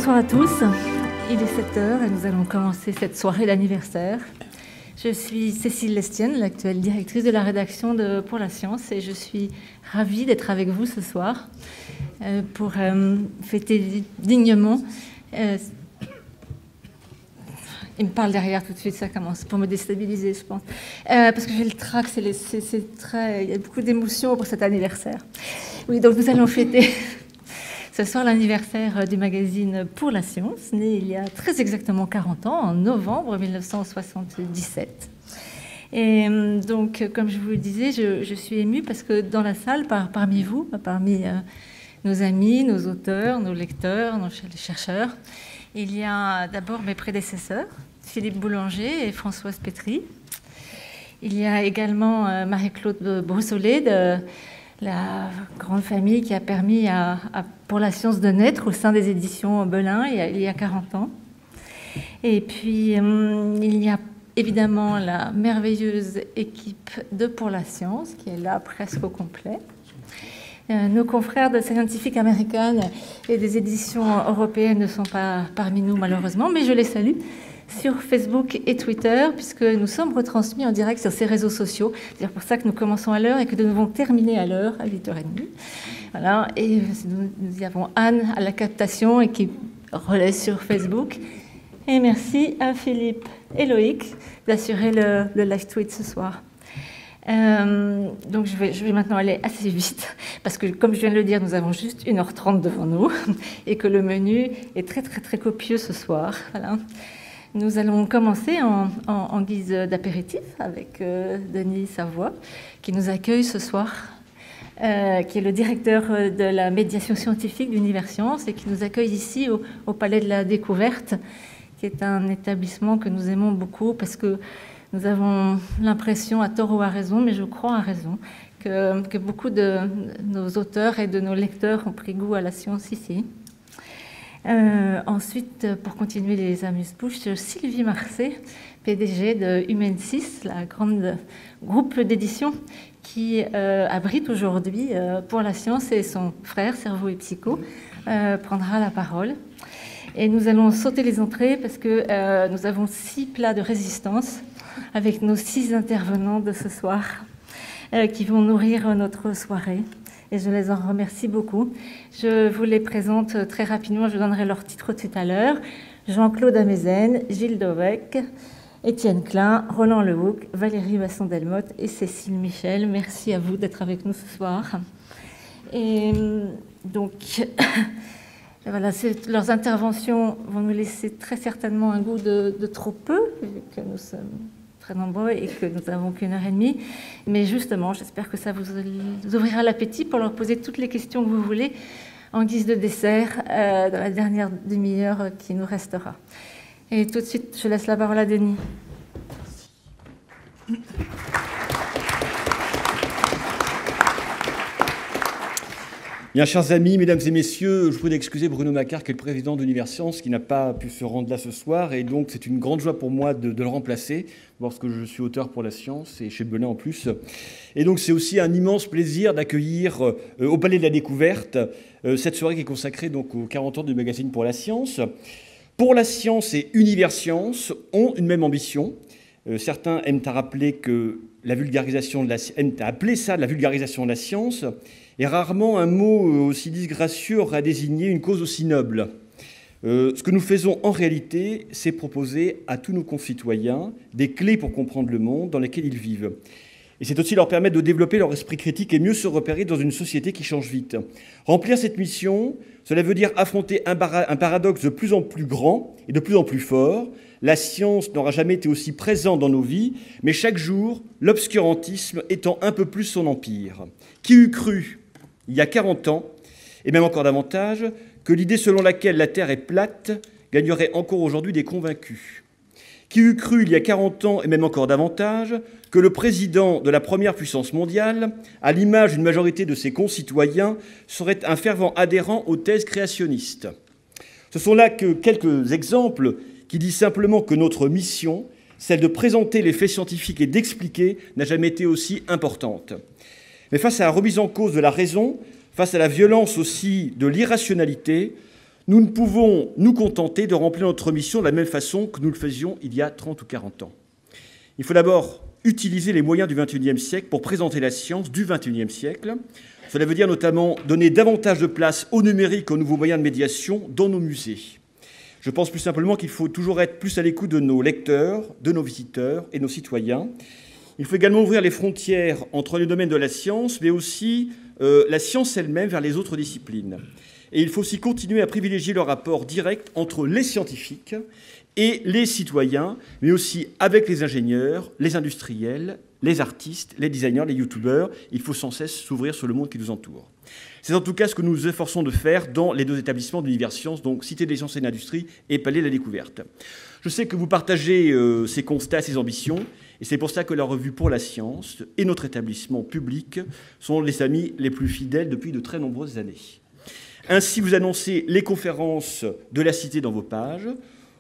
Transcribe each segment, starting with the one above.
Bonsoir à tous, il est 7 h et nous allons commencer cette soirée d'anniversaire. Je suis Cécile Lestienne, l'actuelle directrice de la rédaction de Pour la Science, et je suis ravie d'être avec vous ce soir pour fêter dignement. Il me parle derrière tout de suite, ça commence pour me déstabiliser, je pense. Parce que j'ai le trac, il y a beaucoup d'émotions pour cet anniversaire. Oui, donc nous allons fêter ce soir l'anniversaire du magazine Pour la Science, né il y a très exactement 40 ans, en novembre 1977. Et donc, comme je vous le disais, je suis émue parce que dans la salle, parmi vous, parmi nos amis, nos auteurs, nos lecteurs, nos chercheurs, il y a d'abord mes prédécesseurs, Philippe Boulanger et Françoise Pétry. Il y a également Marie-Claude Brossolet de la grande famille qui a permis à Pour la Science de naître au sein des éditions Belin il y a 40 ans. Et puis, il y a évidemment la merveilleuse équipe de Pour la Science qui est là presque au complet. Nos confrères de Scientific American et des éditions européennes ne sont pas parmi nous malheureusement, mais je les salue sur Facebook et Twitter, puisque nous sommes retransmis en direct sur ces réseaux sociaux. C'est pour ça que nous commençons à l'heure et que nous devons terminer à l'heure, à 8 h 30. Voilà. Et nous y avons Anne à la captation et qui relaie sur Facebook. Et merci à Philippe et Loïc d'assurer le live tweet ce soir. Donc je vais maintenant aller assez vite, parce que comme je viens de le dire, nous avons juste 1 h 30 devant nous, et que le menu est très très très copieux ce soir. Voilà. Nous allons commencer en guise d'apéritif avec Denis Savoie, qui nous accueille ce soir, qui est le directeur de la médiation scientifique d'Univers Science et qui nous accueille ici au Palais de la Découverte, qui est un établissement que nous aimons beaucoup parce que nous avons l'impression, à tort ou à raison, mais je crois à raison, que beaucoup de nos auteurs et de nos lecteurs ont pris goût à la science ici. Ensuite, pour continuer les amuse-bouches, Sylvie Marcet, PDG de Humain6, la grande groupe d'édition qui abrite aujourd'hui Pour la Science, et son frère, Cerveau et Psycho, prendra la parole. Et nous allons sauter les entrées parce que nous avons 6 plats de résistance avec nos 6 intervenants de ce soir qui vont nourrir notre soirée. Et je les en remercie beaucoup. Je vous les présente très rapidement, je donnerai leur titre tout à l'heure. Jean-Claude Amezen, Gilles Dovec, Étienne Klein, Roland Lehoucq, Valérie Masson-Delmotte et Cécile Michel. Merci à vous d'être avec nous ce soir. Et donc, voilà, leurs interventions vont nous laisser très certainement un goût de trop peu, vu que nous sommes très nombreux et que nous n'avons qu'1 h 30. Mais justement, j'espère que ça vous ouvrira l'appétit pour leur poser toutes les questions que vous voulez en guise de dessert dans la dernière demi-heure qui nous restera. Et tout de suite, je laisse la parole à Denis. Merci. Bien, chers amis, mesdames et messieurs, je vous prie d'excuser Bruno Macquart, qui est le président d'Univers Science, qui n'a pas pu se rendre là ce soir. Et donc, c'est une grande joie pour moi de le remplacer, parce que je suis auteur pour la science, et chez Belin en plus. Et donc, c'est aussi un immense plaisir d'accueillir au Palais de la Découverte cette soirée qui est consacrée donc, aux 40 ans du magazine Pour la Science. Pour la Science et Univers Science ont une même ambition. Certains aiment à rappeler que aiment à appeler ça la vulgarisation de la science. Et rarement un mot aussi disgracieux aura désigné une cause aussi noble. Ce que nous faisons en réalité, c'est proposer à tous nos concitoyens des clés pour comprendre le monde dans lequel ils vivent. Et c'est aussi leur permettre de développer leur esprit critique et mieux se repérer dans une société qui change vite. Remplir cette mission, cela veut dire affronter un paradoxe de plus en plus grand et de plus en plus fort. La science n'aura jamais été aussi présente dans nos vies, mais chaque jour, l'obscurantisme étend un peu plus son empire. Qui eût cru, il y a 40 ans, et même encore davantage, que l'idée selon laquelle la Terre est plate gagnerait encore aujourd'hui des convaincus? Qui eût cru, il y a 40 ans, et même encore davantage, que le président de la première puissance mondiale, à l'image d'une majorité de ses concitoyens, serait un fervent adhérent aux thèses créationnistes? Ce sont là que quelques exemples qui disent simplement que notre mission, celle de présenter les faits scientifiques et d'expliquer, n'a jamais été aussi importante. Mais face à la remise en cause de la raison, face à la violence aussi de l'irrationalité, Nous ne pouvons nous contenter de remplir notre mission de la même façon que nous le faisions il y a 30 ou 40 ans. Il faut d'abord utiliser les moyens du XXIe siècle pour présenter la science du XXIe siècle. Cela veut dire notamment donner davantage de place au numérique, aux nouveaux moyens de médiation dans nos musées. Je pense plus simplement qu'il faut toujours être plus à l'écoute de nos lecteurs, de nos visiteurs et de nos citoyens. Il faut également ouvrir les frontières entre les domaines de la science, mais aussi la science elle-même vers les autres disciplines. Et il faut aussi continuer à privilégier le rapport direct entre les scientifiques et les citoyens, mais aussi avec les ingénieurs, les industriels, les artistes, les designers, les youtubeurs. Il faut sans cesse s'ouvrir sur le monde qui nous entoure. C'est en tout cas ce que nous nous efforçons de faire dans les 2 établissements de l'Univers Sciences, donc Cité des Sciences et de l'Industrie et Palais de la Découverte. Je sais que vous partagez ces constats, ces ambitions, et c'est pour ça que la Revue pour la Science et notre établissement public sont les amis les plus fidèles depuis de très nombreuses années. Ainsi, vous annoncez les conférences de la Cité dans vos pages.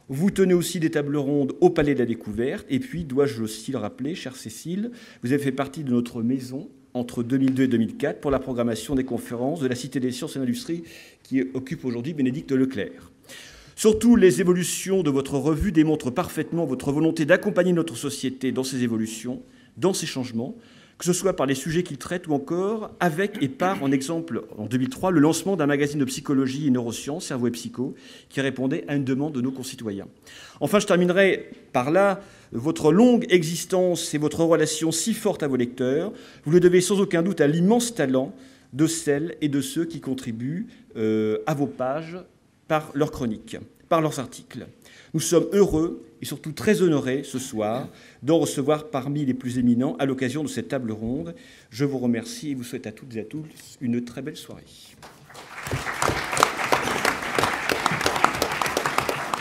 Vous tenez aussi des tables rondes au Palais de la Découverte. Et puis, dois-je aussi le rappeler, chère Cécile, vous avez fait partie de notre maison entre 2002 et 2004 pour la programmation des conférences de la Cité des Sciences et de l'Industrie qui occupe aujourd'hui Bénédicte Leclerc. Surtout, les évolutions de votre revue démontrent parfaitement votre volonté d'accompagner notre société dans ces évolutions, dans ces changements, que ce soit par les sujets qu'il traite ou encore avec et par, en exemple, en 2003, le lancement d'un magazine de psychologie et neurosciences, Cerveau et Psycho, qui répondait à une demande de nos concitoyens. Enfin, je terminerai par là. Votre longue existence et votre relation si forte à vos lecteurs, vous le devez sans aucun doute à l'immense talent de celles et de ceux qui contribuent à vos pages par leurs chroniques, par leurs articles. Nous sommes heureux et surtout très honorés ce soir d'en recevoir parmi les plus éminents à l'occasion de cette table ronde. Je vous remercie et vous souhaite à toutes et à tous une très belle soirée.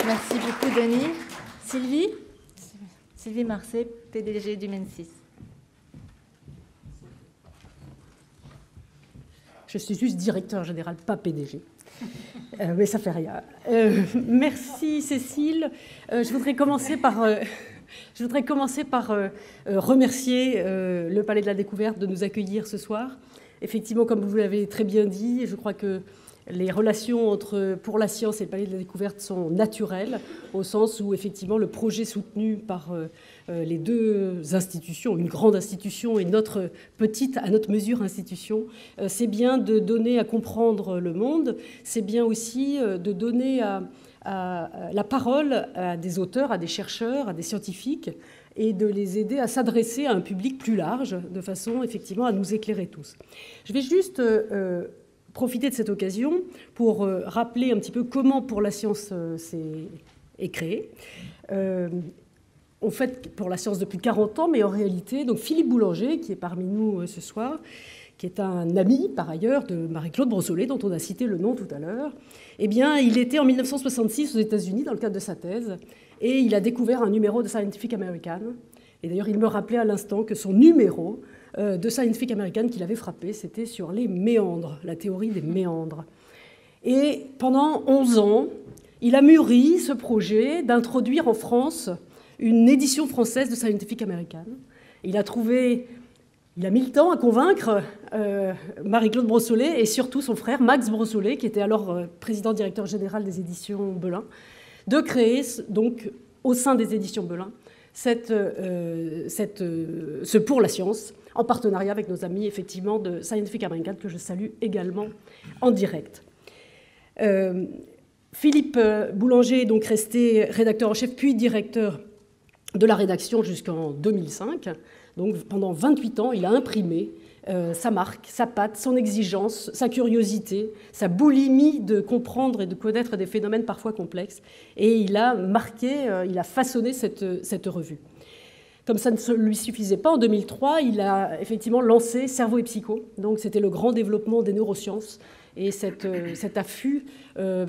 Merci beaucoup, Denis. Sylvie Marcet, PDG du MEN6. Je suis juste directeur général, pas PDG. Mais ça fait rien. Merci Cécile. Je voudrais commencer par remercier le Palais de la Découverte de nous accueillir ce soir. Effectivement, comme vous l'avez très bien dit, je crois que les relations pour la science et le Palais de la Découverte sont naturelles, au sens où effectivement le projet soutenu par les 2 institutions, une grande institution et notre petite, à notre mesure, institution, c'est bien de donner à comprendre le monde, c'est bien aussi de donner la parole à des auteurs, à des chercheurs, à des scientifiques, et de les aider à s'adresser à un public plus large, de façon effectivement à nous éclairer tous. Je vais juste profiter de cette occasion pour rappeler un petit peu comment Pour la Science est créé. On fait Pour la Science depuis 40 ans, mais en réalité, donc Philippe Boulanger, qui est parmi nous ce soir, qui est un ami, par ailleurs, de Marie-Claude Brossolet, dont on a cité le nom tout à l'heure, eh bien, il était en 1966 aux États-Unis dans le cadre de sa thèse, et il a découvert un numéro de Scientific American. Et d'ailleurs, il me rappelait à l'instant que son numéro de Scientific American qu'il avait frappé, c'était sur les méandres, la théorie des méandres. Et pendant 11 ans, il a mûri ce projet d'introduire en France une édition française de Scientific American. Il a mis le temps à convaincre Marie-Claude Brossolet et surtout son frère Max Brossolet, qui était alors président-directeur général des éditions Belin, de créer donc au sein des éditions Belin ce Pour la Science, en partenariat avec nos amis effectivement de Scientific American, que je salue également en direct. Philippe Boulanger est donc resté rédacteur en chef, puis directeur de la rédaction jusqu'en 2005. Donc pendant 28 ans, il a imprimé sa marque, sa patte, son exigence, sa curiosité, sa boulimie de comprendre et de connaître des phénomènes parfois complexes. Et il a façonné cette revue. Comme ça ne lui suffisait pas, en 2003, il a effectivement lancé Cerveau et Psycho. Donc c'était le grand développement des neurosciences. Et cet affût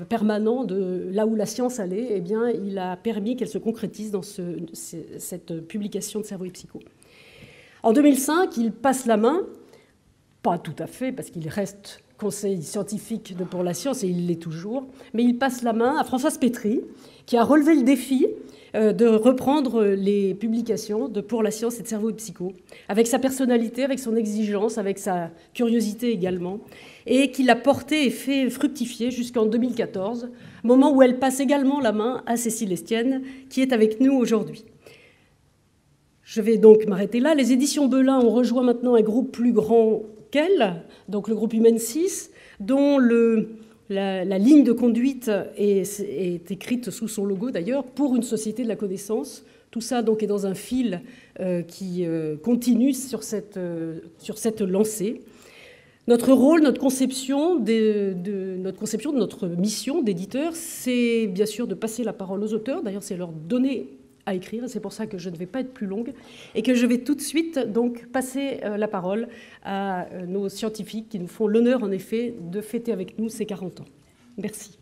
permanent de là où la science allait, eh bien, il a permis qu'elle se concrétise dans cette publication de Cerveau et Psycho. En 2005, il passe la main pas tout à fait, parce qu'il reste conseil scientifique de Pour la Science, et il l'est toujours, mais il passe la main à Françoise Pétry, qui a relevé le défi de reprendre les publications de Pour la Science et de Cerveau et Psycho, avec sa personnalité, avec son exigence, avec sa curiosité également, et qui l'a porté et fait fructifier jusqu'en 2014, moment où elle passe également la main à Cécile Estienne, qui est avec nous aujourd'hui. Je vais donc m'arrêter là. Les éditions Belin ont rejoint maintenant un groupe plus grand qu'elles, donc le groupe Humaine 6, dont la ligne de conduite est écrite sous son logo d'ailleurs, pour une société de la connaissance. Tout ça donc est dans un fil qui continue sur cette lancée. Notre rôle, notre conception de notre mission d'éditeur, c'est bien sûr de passer la parole aux auteurs. D'ailleurs, c'est leur donner à écrire, et c'est pour ça que je ne vais pas être plus longue, et que je vais tout de suite donc passer la parole à nos scientifiques qui nous font l'honneur, en effet, de fêter avec nous ces 40 ans. Merci.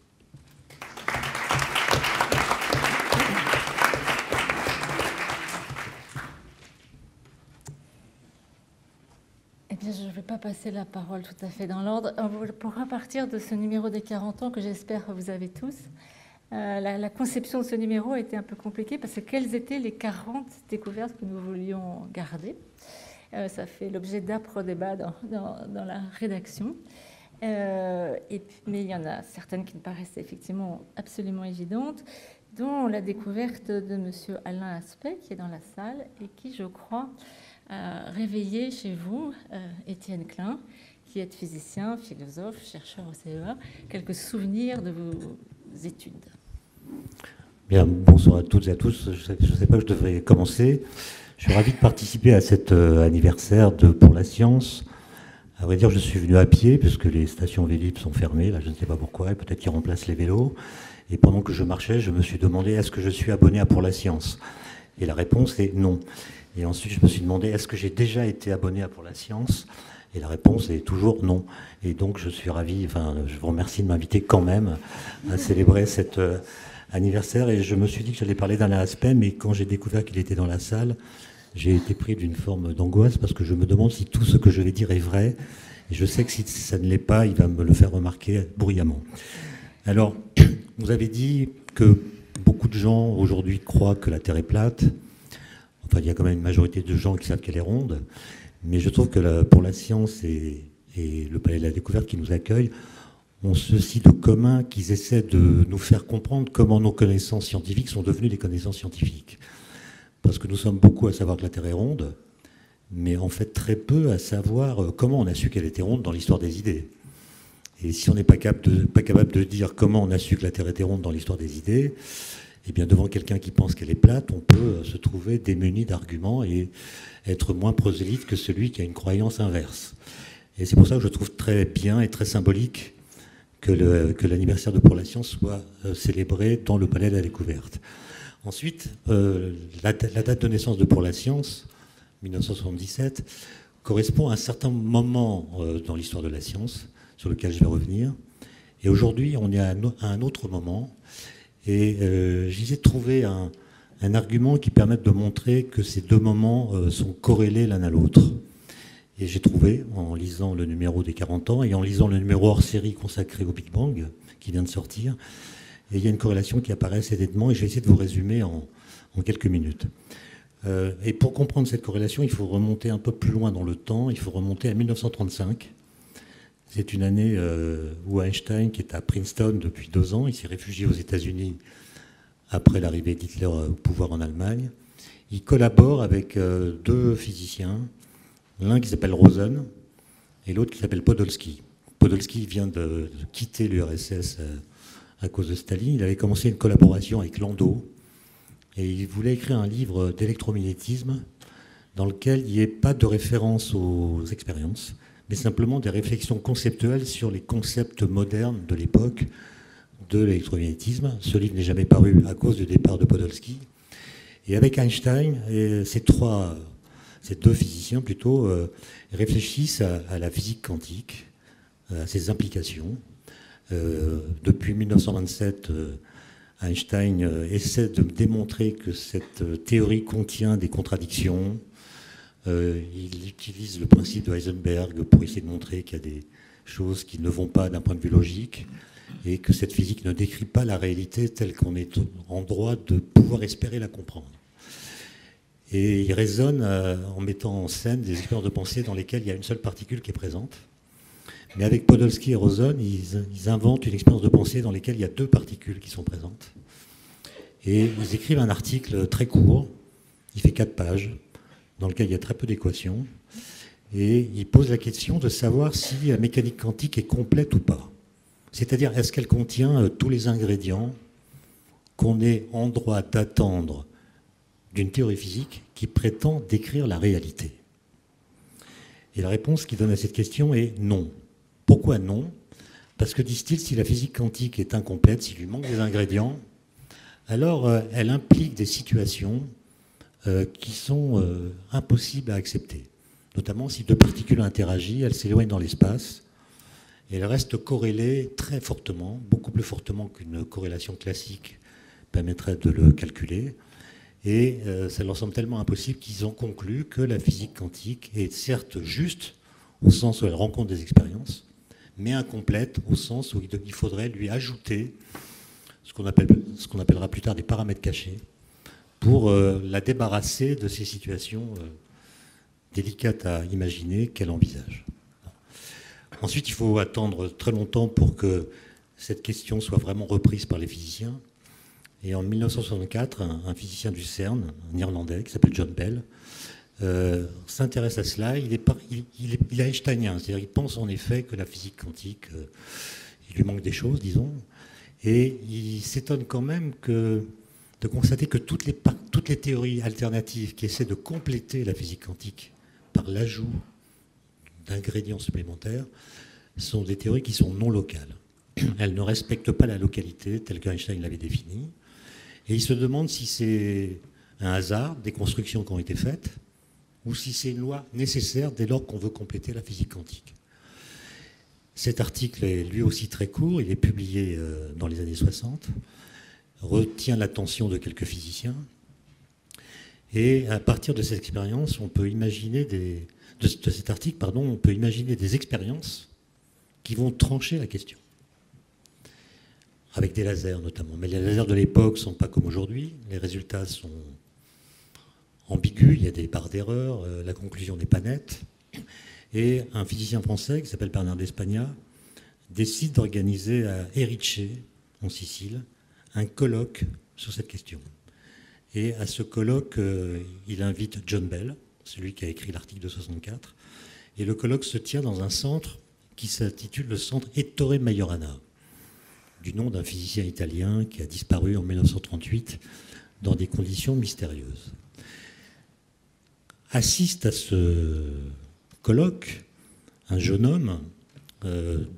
Eh bien, je ne vais pas passer la parole tout à fait dans l'ordre. On pourra partir de ce numéro des 40 ans que j'espère que vous avez tous. La conception de ce numéro a été un peu compliquée parce que quelles étaient les 40 découvertes que nous voulions garder? Ça fait l'objet d'âpres débats dans la rédaction. Mais il y en a certaines qui me paraissent effectivement absolument évidentes, dont la découverte de M. Alain Aspect, qui est dans la salle, et qui, je crois, a réveillé chez vous, Étienne Klein, qui est physicien, philosophe, chercheur au CEA, quelques souvenirs de vos études. Bien, bonsoir à toutes et à tous. Je ne sais pas où je devrais commencer. Je suis ravi de participer à cet anniversaire de Pour la Science. À vrai dire, je suis venu à pied, puisque les stations Vélib sont fermées. Là, je ne sais pas pourquoi, et peut-être qu'ils remplacent les vélos. Et pendant que je marchais, je me suis demandé, est-ce que je suis abonné à Pour la Science? Et la réponse est non. Et ensuite, je me suis demandé, est-ce que j'ai déjà été abonné à Pour la Science? Et la réponse est toujours non. Et donc, je suis ravi, je vous remercie de m'inviter quand même à célébrer cet anniversaire. Et je me suis dit que j'allais parler d'Alain Aspect, mais quand j'ai découvert qu'il était dans la salle, j'ai été pris d'une forme d'angoisse parce que je me demande si tout ce que je vais dire est vrai. Et je sais que si ça ne l'est pas, il va me le faire remarquer bruyamment. Alors, vous avez dit que beaucoup de gens aujourd'hui croient que la Terre est plate. Enfin, il y a quand même une majorité de gens qui savent qu'elle est ronde. Mais je trouve que Pour la Science et le Palais de la Découverte qui nous accueillent ont ceci de commun qu'ils essaient de nous faire comprendre comment nos connaissances scientifiques sont devenues des connaissances scientifiques. Parce que nous sommes beaucoup à savoir que la Terre est ronde, mais en fait très peu à savoir comment on a su qu'elle était ronde dans l'histoire des idées. Et si on n'est pas capable de dire comment on a su que la Terre était ronde dans l'histoire des idées, eh bien devant quelqu'un qui pense qu'elle est plate, on peut se trouver démuni d'arguments et être moins prosélyte que celui qui a une croyance inverse. Et c'est pour ça que je trouve très bien et très symbolique que l'anniversaire de Pour la Science soit célébré dans le Palais de la Découverte. Ensuite, la date de naissance de Pour la Science, 1977, correspond à un certain moment dans l'histoire de la science, sur lequel je vais revenir. Et aujourd'hui, on est à un autre moment. Et j'essaie de trouver un argument qui permette de montrer que ces deux moments sont corrélés l'un à l'autre. Et j'ai trouvé, en lisant le numéro des 40 ans et en lisant le numéro hors série consacré au Big Bang, qui vient de sortir, et il y a une corrélation qui apparaît assez nettement, et je vais essayer de vous résumer en quelques minutes. Et pour comprendre cette corrélation, il faut remonter un peu plus loin dans le temps, il faut remonter à 1935. C'est une année où Einstein, qui est à Princeton depuis 2 ans, il s'est réfugié aux États-Unis après l'arrivée d'Hitler au pouvoir en Allemagne. Il collabore avec 2 physiciens, l'un qui s'appelle Rosen et l'autre qui s'appelle Podolsky. Podolsky vient de quitter l'URSS à cause de Staline. Il avait commencé une collaboration avec Landau et il voulait écrire un livre d'électromagnétisme dans lequel il n'y ait pas de référence aux expériences, mais simplement des réflexions conceptuelles sur les concepts modernes de l'époque de l'électromagnétisme. Ce livre n'est jamais paru à cause du départ de Podolsky. Et avec Einstein, ces 2 physiciens plutôt, réfléchissent à la physique quantique, à ses implications. Depuis 1927, Einstein essaie de démontrer que cette théorie contient des contradictions, Il utilise le principe de Heisenberg pour essayer de montrer qu'il y a des choses qui ne vont pas d'un point de vue logique et que cette physique ne décrit pas la réalité telle qu'on est en droit de pouvoir espérer la comprendre. Et il raisonne en mettant en scène des expériences de pensée dans lesquelles il y a une seule particule qui est présente. Mais avec Podolsky et Rosen, ils inventent une expérience de pensée dans laquelle il y a deux particules qui sont présentes. Et ils écrivent un article très court, il fait 4 pages, dans lequel il y a très peu d'équations. Et ils posent la question de savoir si la mécanique quantique est complète ou pas. C'est-à-dire, est-ce qu'elle contient tous les ingrédients qu'on est en droit d'attendre d'une théorie physique qui prétend décrire la réalité? Et la réponse qu'ils donnent à cette question est non. Pourquoi non? Parce que, disent-ils, si la physique quantique est incomplète, s'il lui manque des ingrédients, alors elle implique des situations qui sont impossibles à accepter. Notamment si deux particules interagissent, elles s'éloignent dans l'espace, et elles restent corrélées très fortement, beaucoup plus fortement qu'une corrélation classique permettrait de le calculer. Et ça leur semble tellement impossible qu'ils ont conclu que la physique quantique est certes juste, au sens où elle rencontre des expériences, mais incomplète, au sens où il faudrait lui ajouter ce qu'on appellera plus tard des paramètres cachés, pour la débarrasser de ces situations délicates à imaginer qu'elle envisage. Ensuite, il faut attendre très longtemps pour que cette question soit vraiment reprise par les physiciens. Et en 1964, un physicien du CERN, un Irlandais qui s'appelle John Bell, s'intéresse à cela. Il est einsteinien, c'est-à-dire il pense en effet que la physique quantique, il lui manque des choses, disons, et il s'étonne quand même de constater que toutes les théories alternatives qui essaient de compléter la physique quantique par l'ajout d'ingrédients supplémentaires sont des théories qui sont non locales. Elles ne respectent pas la localité telle qu'Einstein l'avait définie. Et il se demande si c'est un hasard des constructions qui ont été faites ou si c'est une loi nécessaire dès lors qu'on veut compléter la physique quantique. Cet article est lui aussi très court, il est publié dans les années 60, retient l'attention de quelques physiciens. Et à partir de cette expérience, on peut imaginer de cet article, on peut imaginer des expériences qui vont trancher la question. Avec des lasers notamment. Mais les lasers de l'époque ne sont pas comme aujourd'hui. Les résultats sont ambigus, il y a des barres d'erreur, la conclusion n'est pas nette. Et un physicien français qui s'appelle Bernard d'Espagna décide d'organiser à Erice, en Sicile, un colloque sur cette question. Et à ce colloque, il invite John Bell, celui qui a écrit l'article de 64. Et le colloque se tient dans un centre qui s'intitule le centre Ettore Majorana, du nom d'un physicien italien qui a disparu en 1938 dans des conditions mystérieuses. Assiste à ce colloque un jeune homme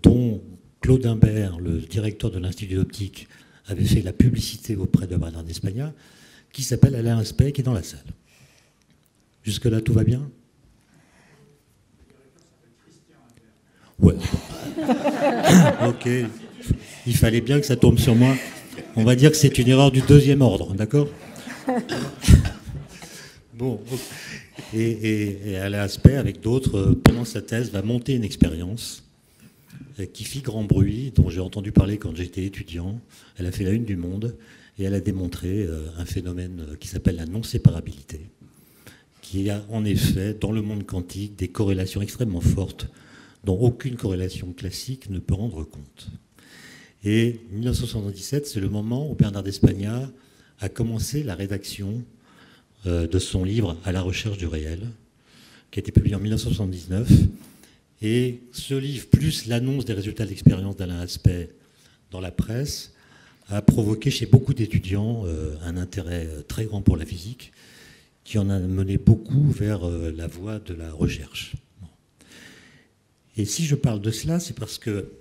dont Claude Imbert, le directeur de l'Institut d'optique, avait fait la publicité auprès de Bernard d'Espagna, qui s'appelle Alain Aspect, qui est dans la salle. Jusque-là, tout va bien? Ouais. Ok. Il fallait bien que ça tombe sur moi. On va dire que c'est une erreur du deuxième ordre, d'accord? Bon. Et Alain Aspect, avec d'autres, pendant sa thèse, va monter une expérience qui fit grand bruit, dont j'ai entendu parler quand j'étais étudiant. Elle a fait la une du Monde et elle a démontré un phénomène qui s'appelle la non-séparabilité, qui a en effet, dans le monde quantique, des corrélations extrêmement fortes dont aucune corrélation classique ne peut rendre compte. Et 1977, c'est le moment où Bernard d'Espagna a commencé la rédaction de son livre « À la recherche du réel », qui a été publié en 1979. Et ce livre, plus l'annonce des résultats de l'expérience d'Alain Aspect dans la presse, a provoqué chez beaucoup d'étudiants un intérêt très grand pour la physique, qui en a mené beaucoup vers la voie de la recherche. Et si je parle de cela, c'est parce que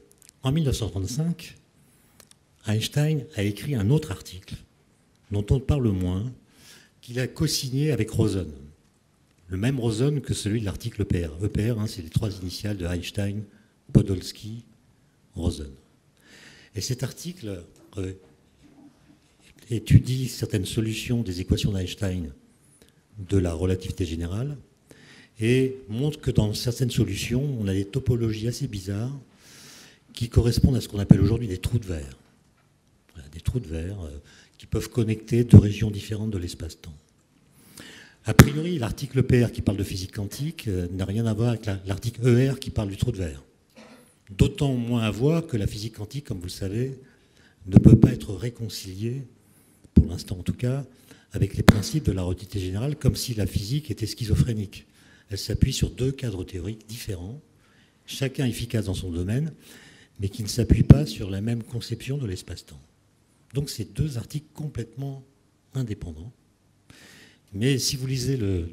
en 1935, Einstein a écrit un autre article, dont on parle moins, qu'il a co-signé avec Rosen. Le même Rosen que celui de l'article EPR. EPR, c'est les 3 initiales de Einstein, Podolsky, Rosen. Et cet article étudie certaines solutions des équations d'Einstein de la relativité générale et montre que dans certaines solutions, on a des topologies assez bizarres qui correspondent à ce qu'on appelle aujourd'hui des trous de verre. Voilà, des trous de verre qui peuvent connecter deux régions différentes de l'espace-temps. A priori, l'article PR qui parle de physique quantique n'a rien à voir avec l'article ER qui parle du trou de verre. D'autant moins à voir que la physique quantique, comme vous le savez, ne peut pas être réconciliée, pour l'instant en tout cas, avec les principes de la relativité générale, comme si la physique était schizophrénique. Elle s'appuie sur deux cadres théoriques différents, chacun efficace dans son domaine, mais qui ne s'appuient pas sur la même conception de l'espace-temps. Donc c'est deux articles complètement indépendants. Mais si vous lisez le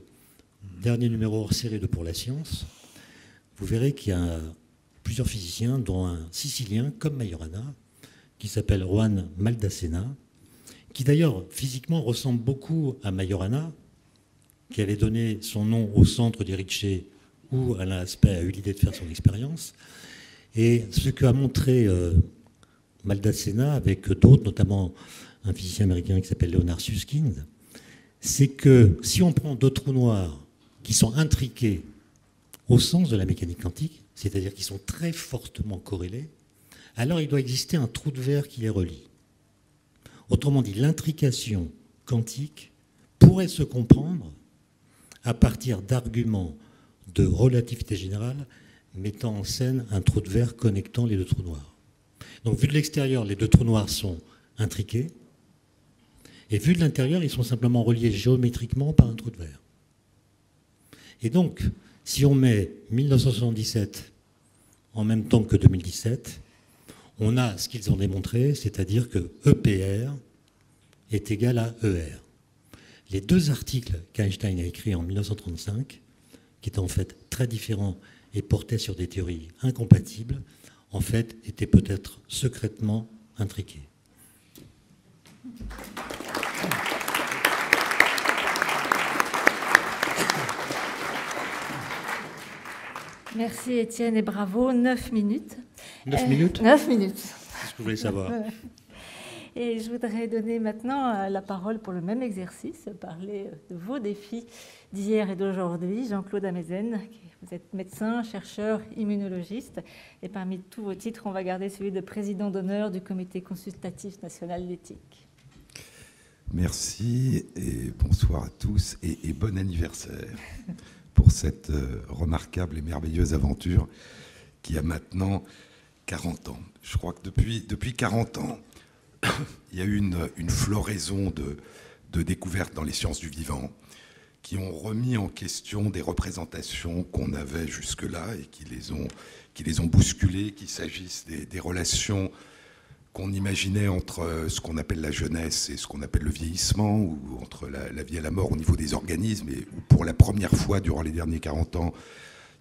dernier numéro hors série de Pour la science, vous verrez qu'il y a plusieurs physiciens, dont un Sicilien comme Majorana, qui s'appelle Juan Maldacena, qui d'ailleurs physiquement ressemble beaucoup à Majorana, qui avait donné son nom au centre d'Erice où Alain Aspect a eu l'idée de faire son expérience. Et ce qu'a montré Maldacena avec d'autres, notamment un physicien américain qui s'appelle Leonard Susskind, c'est que si on prend deux trous noirs qui sont intriqués au sens de la mécanique quantique, c'est-à-dire qui sont très fortement corrélés, alors il doit exister un trou de verre qui les relie. Autrement dit, l'intrication quantique pourrait se comprendre à partir d'arguments de relativité générale mettant en scène un trou de verre connectant les deux trous noirs. Donc vu de l'extérieur, les deux trous noirs sont intriqués, et vu de l'intérieur, ils sont simplement reliés géométriquement par un trou de verre. Et donc, si on met 1977 en même temps que 2017, on a ce qu'ils ont démontré, c'est-à-dire que EPR est égal à ER. Les deux articles qu'Einstein a écrits en 1935, qui étaient en fait très différents et portaient sur des théories incompatibles, en fait, étaient peut-être secrètement intriqués. Merci Étienne et bravo. 9 minutes. 9 minutes 9 minutes. C'est ce que vous voulez savoir. Et je voudrais donner maintenant la parole pour le même exercice, parler de vos défis d'hier et d'aujourd'hui. Jean-Claude Amezen, vous êtes médecin, chercheur, immunologiste. Et parmi tous vos titres, on va garder celui de président d'honneur du Comité consultatif national d'éthique. Merci et bonsoir à tous et bon anniversaire pour cette remarquable et merveilleuse aventure qui a maintenant 40 ans. Je crois que depuis 40 ans, il y a eu une floraison de découvertes dans les sciences du vivant qui ont remis en question des représentations qu'on avait jusque-là et qui les ont bousculées, qu'il s'agisse des relations qu'on imaginait entre ce qu'on appelle la jeunesse et ce qu'on appelle le vieillissement, ou entre la vie et la mort au niveau des organismes, et où pour la première fois durant les derniers 40 ans,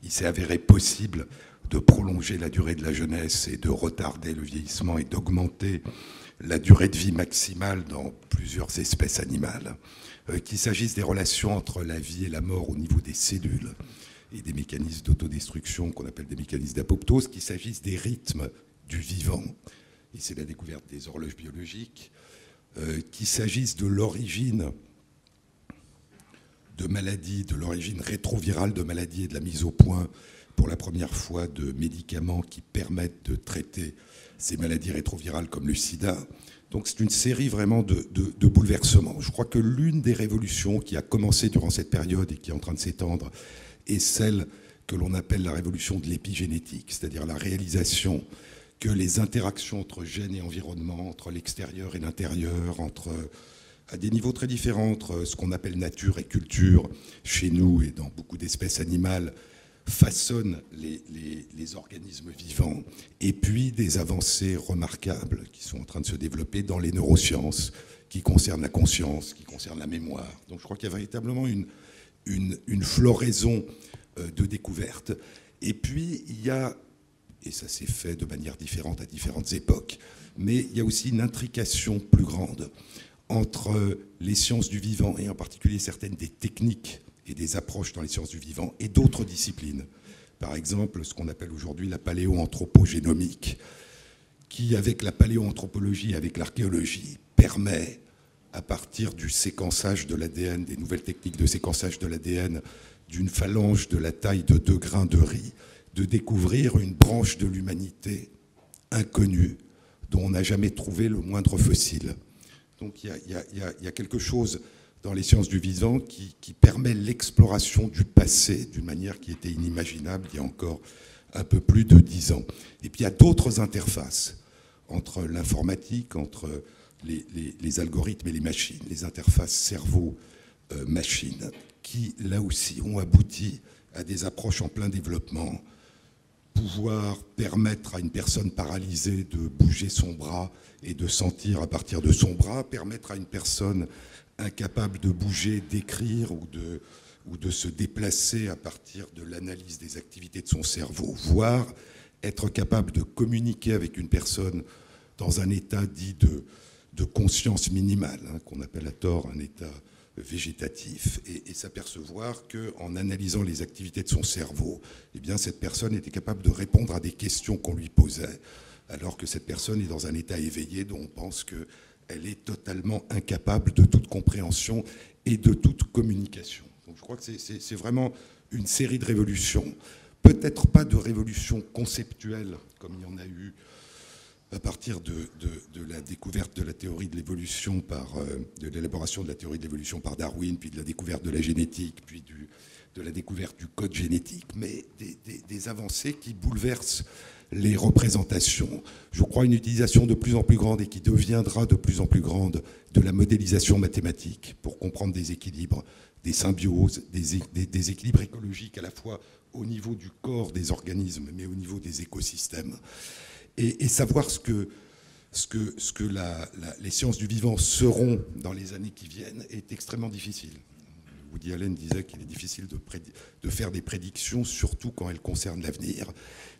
il s'est avéré possible de prolonger la durée de la jeunesse et de retarder le vieillissement et d'augmenter la durée de vie maximale dans plusieurs espèces animales, qu'il s'agisse des relations entre la vie et la mort au niveau des cellules et des mécanismes d'autodestruction qu'on appelle des mécanismes d'apoptose, qu'il s'agisse des rythmes du vivant, et c'est la découverte des horloges biologiques, qu'il s'agisse de l'origine de maladies, de l'origine rétrovirale de maladies et de la mise au point pour la première fois de médicaments qui permettent de traiter ces maladies rétrovirales comme le sida. Donc c'est une série vraiment de bouleversements. Je crois que l'une des révolutions qui a commencé durant cette période et qui est en train de s'étendre est celle que l'on appelle la révolution de l'épigénétique, c'est-à-dire la réalisation que les interactions entre gènes et environnement, entre l'extérieur et l'intérieur, à des niveaux très différents, entre ce qu'on appelle nature et culture, chez nous et dans beaucoup d'espèces animales, façonnent les organismes vivants, et puis des avancées remarquables qui sont en train de se développer dans les neurosciences, qui concernent la conscience, qui concernent la mémoire. Donc je crois qu'il y a véritablement une floraison de découvertes. Et puis il y a, et ça s'est fait de manière différente à différentes époques, mais il y a aussi une intrication plus grande entre les sciences du vivant, et en particulier certaines des techniques et des approches dans les sciences du vivant, et d'autres disciplines. Par exemple, ce qu'on appelle aujourd'hui la paléoanthropogénomique, qui, avec la paléoanthropologie, avec l'archéologie, permet, à partir du séquençage de l'ADN, des nouvelles techniques de séquençage de l'ADN, d'une phalange de la taille de 2 grains de riz, de découvrir une branche de l'humanité inconnue, dont on n'a jamais trouvé le moindre fossile. Donc il y a quelque chose dans les sciences du vivant qui permet l'exploration du passé d'une manière qui était inimaginable il y a encore un peu plus de 10 ans. Et puis il y a d'autres interfaces entre l'informatique, entre les algorithmes et les machines, les interfaces cerveau-machine, qui là aussi ont abouti à des approches en plein développement. Pouvoir permettre à une personne paralysée de bouger son bras et de sentir à partir de son bras, permettre à une personne incapable de bouger, d'écrire ou de se déplacer à partir de l'analyse des activités de son cerveau, voire être capable de communiquer avec une personne dans un état dit de conscience minimale, hein, qu'on appelle à tort un état végétatif, et s'apercevoir qu'en analysant les activités de son cerveau, eh bien, cette personne était capable de répondre à des questions qu'on lui posait, alors que cette personne est dans un état éveillé dont on pense qu'elle est totalement incapable de toute compréhension et de toute communication. Donc je crois que c'est vraiment une série de révolutions, peut-être pas de révolutions conceptuelles, comme il y en a eu à partir de la découverte de la théorie de l'évolution de l'élaboration de la théorie de l'évolution par Darwin, puis de la découverte de la génétique, puis de la découverte du code génétique, mais des avancées qui bouleversent les représentations. Je crois une utilisation de plus en plus grande et qui deviendra de plus en plus grande de la modélisation mathématique pour comprendre des équilibres, des symbioses, des équilibres écologiques à la fois au niveau du corps des organismes, mais au niveau des écosystèmes. Et savoir ce que les sciences du vivant seront dans les années qui viennent est extrêmement difficile. Woody Allen disait qu'il est difficile de faire des prédictions, surtout quand elles concernent l'avenir.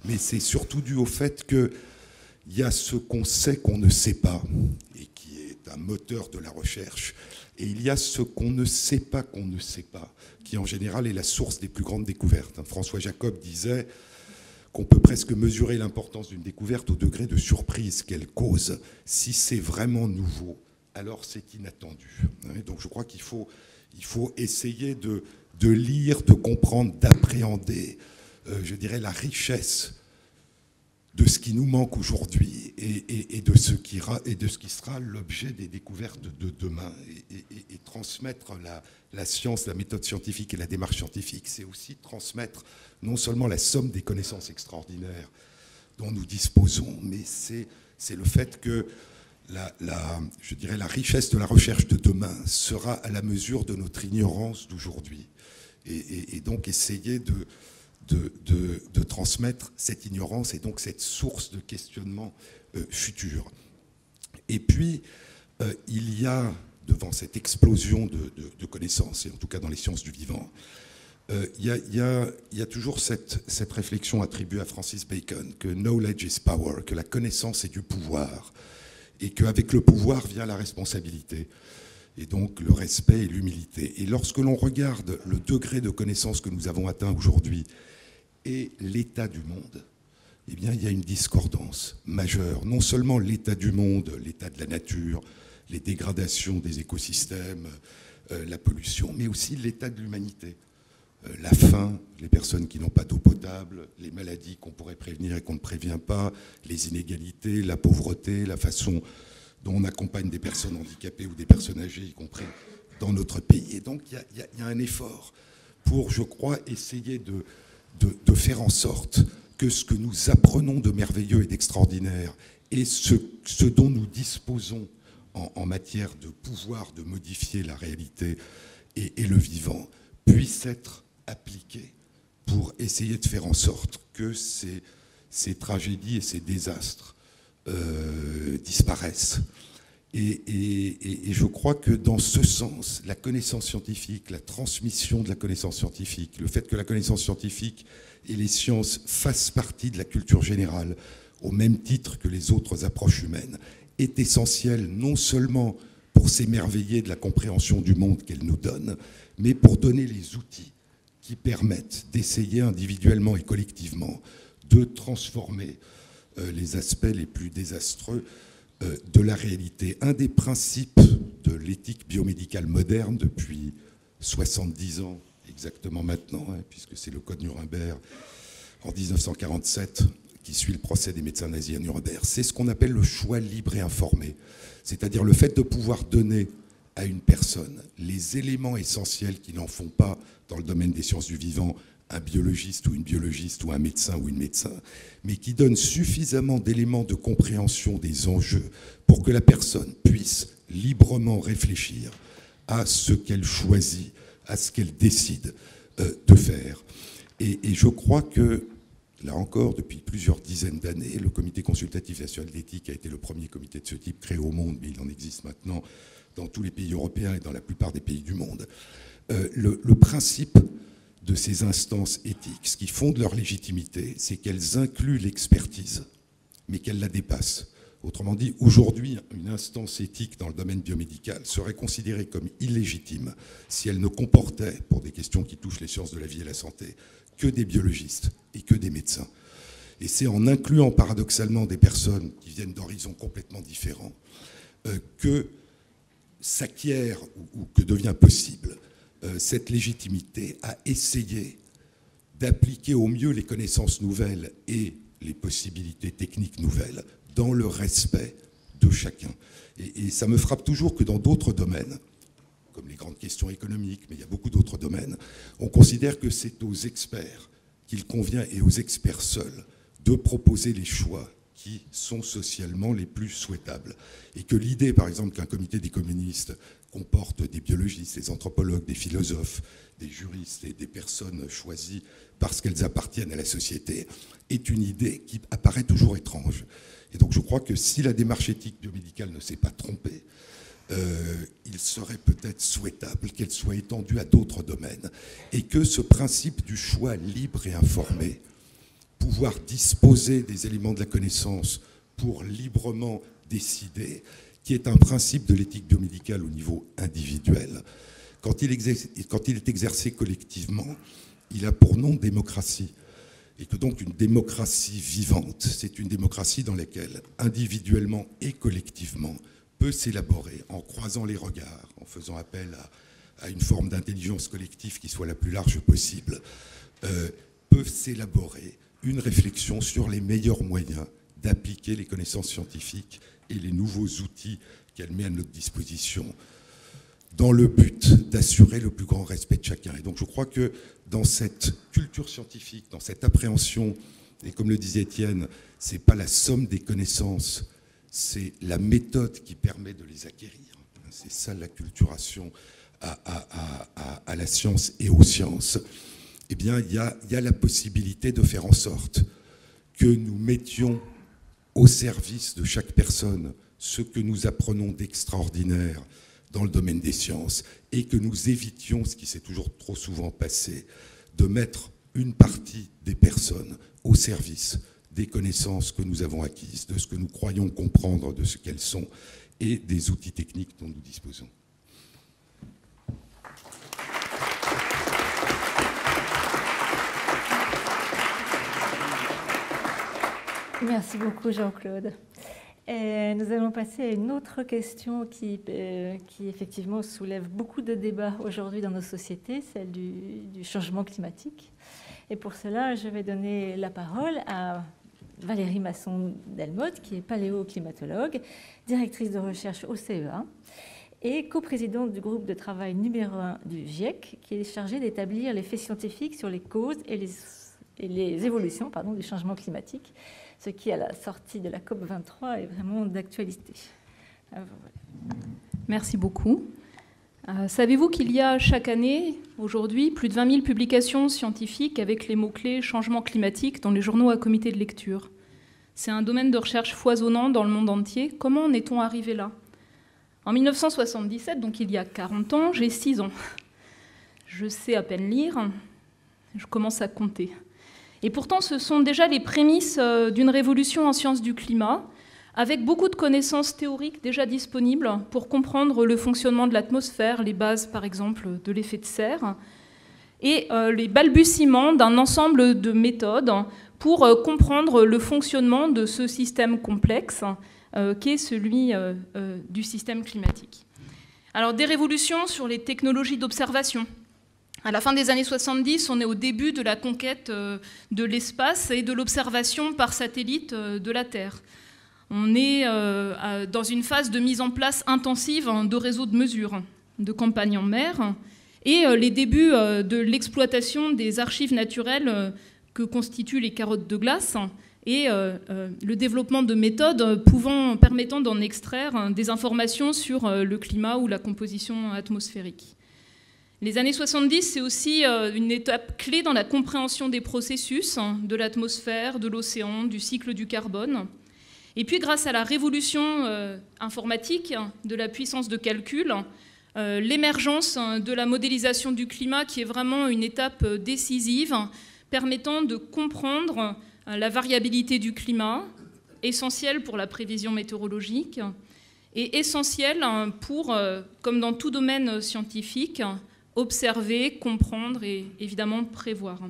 Mais c'est surtout dû au fait qu'il y a ce qu'on sait qu'on ne sait pas, et qui est un moteur de la recherche, et il y a ce qu'on ne sait pas qu'on ne sait pas, qui en général est la source des plus grandes découvertes. François Jacob disait qu'on peut presque mesurer l'importance d'une découverte au degré de surprise qu'elle cause. Si c'est vraiment nouveau, alors c'est inattendu. Donc je crois qu'il faut essayer de lire, de comprendre, d'appréhender, je dirais, la richesse de ce qui nous manque aujourd'hui et de ce qui sera l'objet des découvertes de demain. Et transmettre la science, la méthode scientifique et la démarche scientifique, c'est aussi transmettre non seulement la somme des connaissances extraordinaires dont nous disposons, mais c'est le fait que je dirais, la richesse de la recherche de demain sera à la mesure de notre ignorance d'aujourd'hui. Et donc essayer de transmettre cette ignorance et donc cette source de questionnement futur. Et puis, il y a, devant cette explosion de connaissances, et en tout cas dans les sciences du vivant, il y a toujours cette réflexion attribuée à Francis Bacon, que knowledge is power, que la connaissance est du pouvoir, et qu'avec le pouvoir vient la responsabilité, et donc le respect et l'humilité. Et lorsque l'on regarde le degré de connaissance que nous avons atteint aujourd'hui et l'état du monde, eh bien, il y a une discordance majeure. Non seulement l'état du monde, l'état de la nature, les dégradations des écosystèmes, la pollution, mais aussi l'état de l'humanité. La faim, les personnes qui n'ont pas d'eau potable, les maladies qu'on pourrait prévenir et qu'on ne prévient pas, les inégalités, la pauvreté, la façon dont on accompagne des personnes handicapées ou des personnes âgées, y compris dans notre pays. Et donc, il y a un effort pour, je crois, essayer de faire en sorte que ce que nous apprenons de merveilleux et d'extraordinaire et ce dont nous disposons en matière de pouvoir de modifier la réalité et le vivant puisse être appliqué pour essayer de faire en sorte que ces tragédies et ces désastres disparaissent. Et je crois que dans ce sens, la connaissance scientifique, la transmission de la connaissance scientifique, le fait que la connaissance scientifique et les sciences fassent partie de la culture générale au même titre que les autres approches humaines, est essentiel non seulement pour s'émerveiller de la compréhension du monde qu'elle nous donne, mais pour donner les outils qui permettent d'essayer individuellement et collectivement de transformer les aspects les plus désastreux de la réalité. Un des principes de l'éthique biomédicale moderne depuis 70 ans exactement maintenant, hein, puisque c'est le code Nuremberg en 1947 qui suit le procès des médecins nazis à Nuremberg. C'est ce qu'on appelle le choix libre et informé, c'est-à-dire le fait de pouvoir donner à une personne les éléments essentiels qui n'en font pas dans le domaine des sciences du vivant un biologiste ou une biologiste ou un médecin ou une médecin, mais qui donne suffisamment d'éléments de compréhension des enjeux pour que la personne puisse librement réfléchir à ce qu'elle choisit, à ce qu'elle décide de faire. Et je crois que, là encore, depuis plusieurs dizaines d'années, le Comité consultatif national d'éthique a été le premier comité de ce type créé au monde, mais il en existe maintenant dans tous les pays européens et dans la plupart des pays du monde. Le principe de ces instances éthiques, ce qui fonde leur légitimité, c'est qu'elles incluent l'expertise, mais qu'elles la dépassent. Autrement dit, aujourd'hui, une instance éthique dans le domaine biomédical serait considérée comme illégitime si elle ne comportait, pour des questions qui touchent les sciences de la vie et la santé, que des biologistes et que des médecins. Et c'est en incluant paradoxalement des personnes qui viennent d'horizons complètement différents que s'acquiert ou que devient possible cette légitimité à essayer d'appliquer au mieux les connaissances nouvelles et les possibilités techniques nouvelles dans le respect de chacun. Et ça me frappe toujours que dans d'autres domaines, comme les grandes questions économiques, mais il y a beaucoup d'autres domaines, on considère que c'est aux experts qu'il convient, et aux experts seuls, de proposer les choix qui sont socialement les plus souhaitables. Et que l'idée, par exemple, qu'un comité des communistes comporte des biologistes, des anthropologues, des philosophes, des juristes et des personnes choisies parce qu'elles appartiennent à la société, est une idée qui apparaît toujours étrange. Et donc je crois que si la démarche éthique biomédicale ne s'est pas trompée, il serait peut-être souhaitable qu'elle soit étendue à d'autres domaines et que ce principe du choix libre et informé, pouvoir disposer des éléments de la connaissance pour librement décider, qui est un principe de l'éthique biomédicale au niveau individuel, quand il est exercé collectivement, il a pour nom démocratie. Et que donc une démocratie vivante, c'est une démocratie dans laquelle, individuellement et collectivement, peut s'élaborer en croisant les regards, en faisant appel à une forme d'intelligence collective qui soit la plus large possible, peuvent s'élaborer une réflexion sur les meilleurs moyens d'appliquer les connaissances scientifiques et les nouveaux outils qu'elle met à notre disposition dans le but d'assurer le plus grand respect de chacun. Et donc je crois que dans cette culture scientifique, dans cette appréhension, et comme le disait Étienne, ce n'est pas la somme des connaissances, c'est la méthode qui permet de les acquérir. C'est ça l'acculturation à la science et aux sciences. Eh bien, il y a la possibilité de faire en sorte que nous mettions au service de chaque personne ce que nous apprenons d'extraordinaire dans le domaine des sciences et que nous évitions, ce qui s'est toujours trop souvent passé, de mettre une partie des personnes au service des connaissances que nous avons acquises, de ce que nous croyons comprendre de ce qu'elles sont et des outils techniques dont nous disposons. Merci beaucoup, Jean-Claude. Nous allons passer à une autre question qui effectivement soulève beaucoup de débats aujourd'hui dans nos sociétés, celle du changement climatique. Et pour cela, je vais donner la parole à Valérie Masson-Delmotte, qui est paléoclimatologue, directrice de recherche au CEA et coprésidente du groupe de travail numéro 1 du GIEC, qui est chargé d'établir les faits scientifiques sur les causes et les évolutions du changement climatique, ce qui, à la sortie de la COP23, est vraiment d'actualité. Merci beaucoup. Savez-vous qu'il y a chaque année, aujourd'hui, plus de 20 000 publications scientifiques avec les mots-clés changement climatique dans les journaux à comité de lecture? C'est un domaine de recherche foisonnant dans le monde entier. Comment en est-on arrivé là? En 1977, donc il y a 40 ans, j'ai 6 ans. Je sais à peine lire, je commence à compter. Et pourtant, ce sont déjà les prémices d'une révolution en sciences du climat, avec beaucoup de connaissances théoriques déjà disponibles pour comprendre le fonctionnement de l'atmosphère, les bases, par exemple, de l'effet de serre, et les balbutiements d'un ensemble de méthodes pour comprendre le fonctionnement de ce système complexe qu'est celui du système climatique. Alors, des révolutions sur les technologies d'observation, À la fin des années 70, on est au début de la conquête de l'espace et de l'observation par satellite de la Terre. On est dans une phase de mise en place intensive de réseaux de mesure, de campagnes en mer, et les débuts de l'exploitation des archives naturelles que constituent les carottes de glace, et le développement de méthodes permettant d'en extraire des informations sur le climat ou la composition atmosphérique. Les années 70, c'est aussi une étape clé dans la compréhension des processus de l'atmosphère, de l'océan, du cycle du carbone. Et puis, grâce à la révolution informatique, de la puissance de calcul, l'émergence de la modélisation du climat, qui est vraiment une étape décisive, permettant de comprendre la variabilité du climat, essentielle pour la prévision météorologique, et essentielle pour, comme dans tout domaine scientifique, observer, comprendre et évidemment prévoir.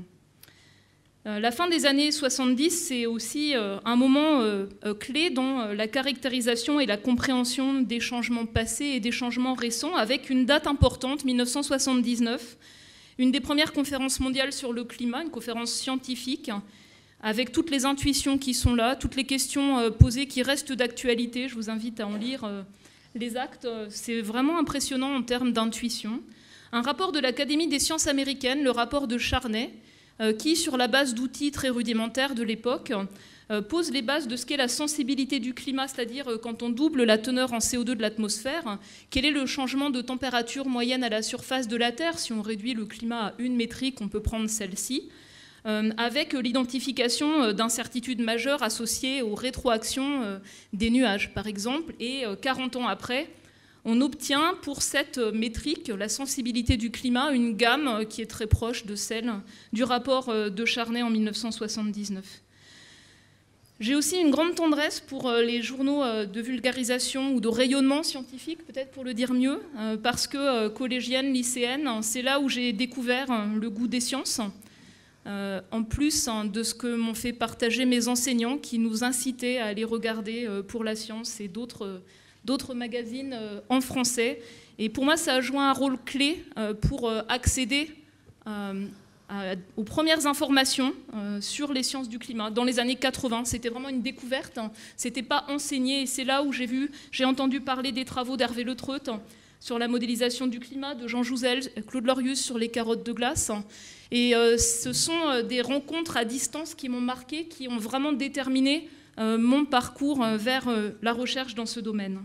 La fin des années 70, c'est aussi un moment clé dans la caractérisation et la compréhension des changements passés et des changements récents, avec une date importante, 1979, une des premières conférences mondiales sur le climat, une conférence scientifique, avec toutes les intuitions qui sont là, toutes les questions posées qui restent d'actualité. Je vous invite à en lire les actes. C'est vraiment impressionnant en termes d'intuition. Un rapport de l'Académie des sciences américaines, le rapport de Charney, qui, sur la base d'outils très rudimentaires de l'époque, pose les bases de ce qu'est la sensibilité du climat, c'est-à-dire quand on double la teneur en CO2 de l'atmosphère, quel est le changement de température moyenne à la surface de la Terre. Si on réduit le climat à une métrique, on peut prendre celle-ci, avec l'identification d'incertitudes majeures associées aux rétroactions des nuages, par exemple, et 40 ans après, on obtient pour cette métrique, la sensibilité du climat, une gamme qui est très proche de celle du rapport de Charney en 1979. J'ai aussi une grande tendresse pour les journaux de vulgarisation ou de rayonnement scientifique, peut-être pour le dire mieux, parce que collégienne, lycéenne, c'est là où j'ai découvert le goût des sciences, en plus de ce que m'ont fait partager mes enseignants qui nous incitaient à aller regarder pour la science et d'autres magazines en français. Et pour moi, ça a joué un rôle clé pour accéder aux premières informations sur les sciences du climat. Dans les années 80, c'était vraiment une découverte. C'était pas enseigné. Et c'est là où j'ai entendu parler des travaux d'Hervé Le Treut sur la modélisation du climat, de Jean Jouzel, Claude Lorius sur les carottes de glace. Et ce sont des rencontres à distance qui m'ont marqué, qui ont vraiment déterminé mon parcours vers la recherche dans ce domaine.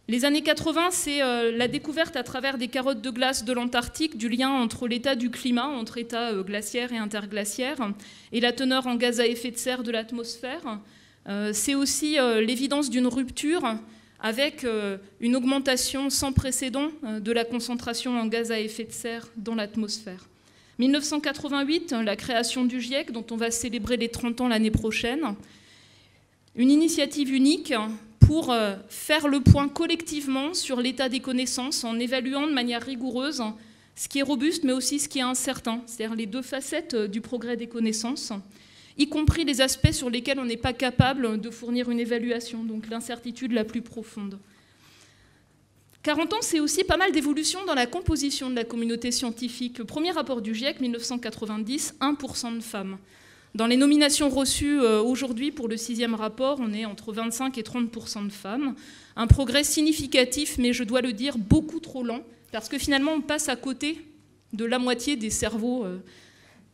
Les années 80, c'est la découverte à travers des carottes de glace de l'Antarctique du lien entre l'état du climat, entre état glaciaire et interglaciaire, et la teneur en gaz à effet de serre de l'atmosphère. C'est aussi l'évidence d'une rupture avec une augmentation sans précédent de la concentration en gaz à effet de serre dans l'atmosphère. 1988, la création du GIEC, dont on va célébrer les 30 ans l'année prochaine. Une initiative unique pour faire le point collectivement sur l'état des connaissances en évaluant de manière rigoureuse ce qui est robuste mais aussi ce qui est incertain, c'est-à-dire les deux facettes du progrès des connaissances, y compris les aspects sur lesquels on n'est pas capable de fournir une évaluation, donc l'incertitude la plus profonde. 40 ans, c'est aussi pas mal d'évolutions dans la composition de la communauté scientifique. Le premier rapport du GIEC, 1990, 1% de femmes. Dans les nominations reçues aujourd'hui pour le 6e rapport, on est entre 25 et 30% de femmes. Un progrès significatif, mais je dois le dire, beaucoup trop lent, parce que finalement, on passe à côté de la moitié des cerveaux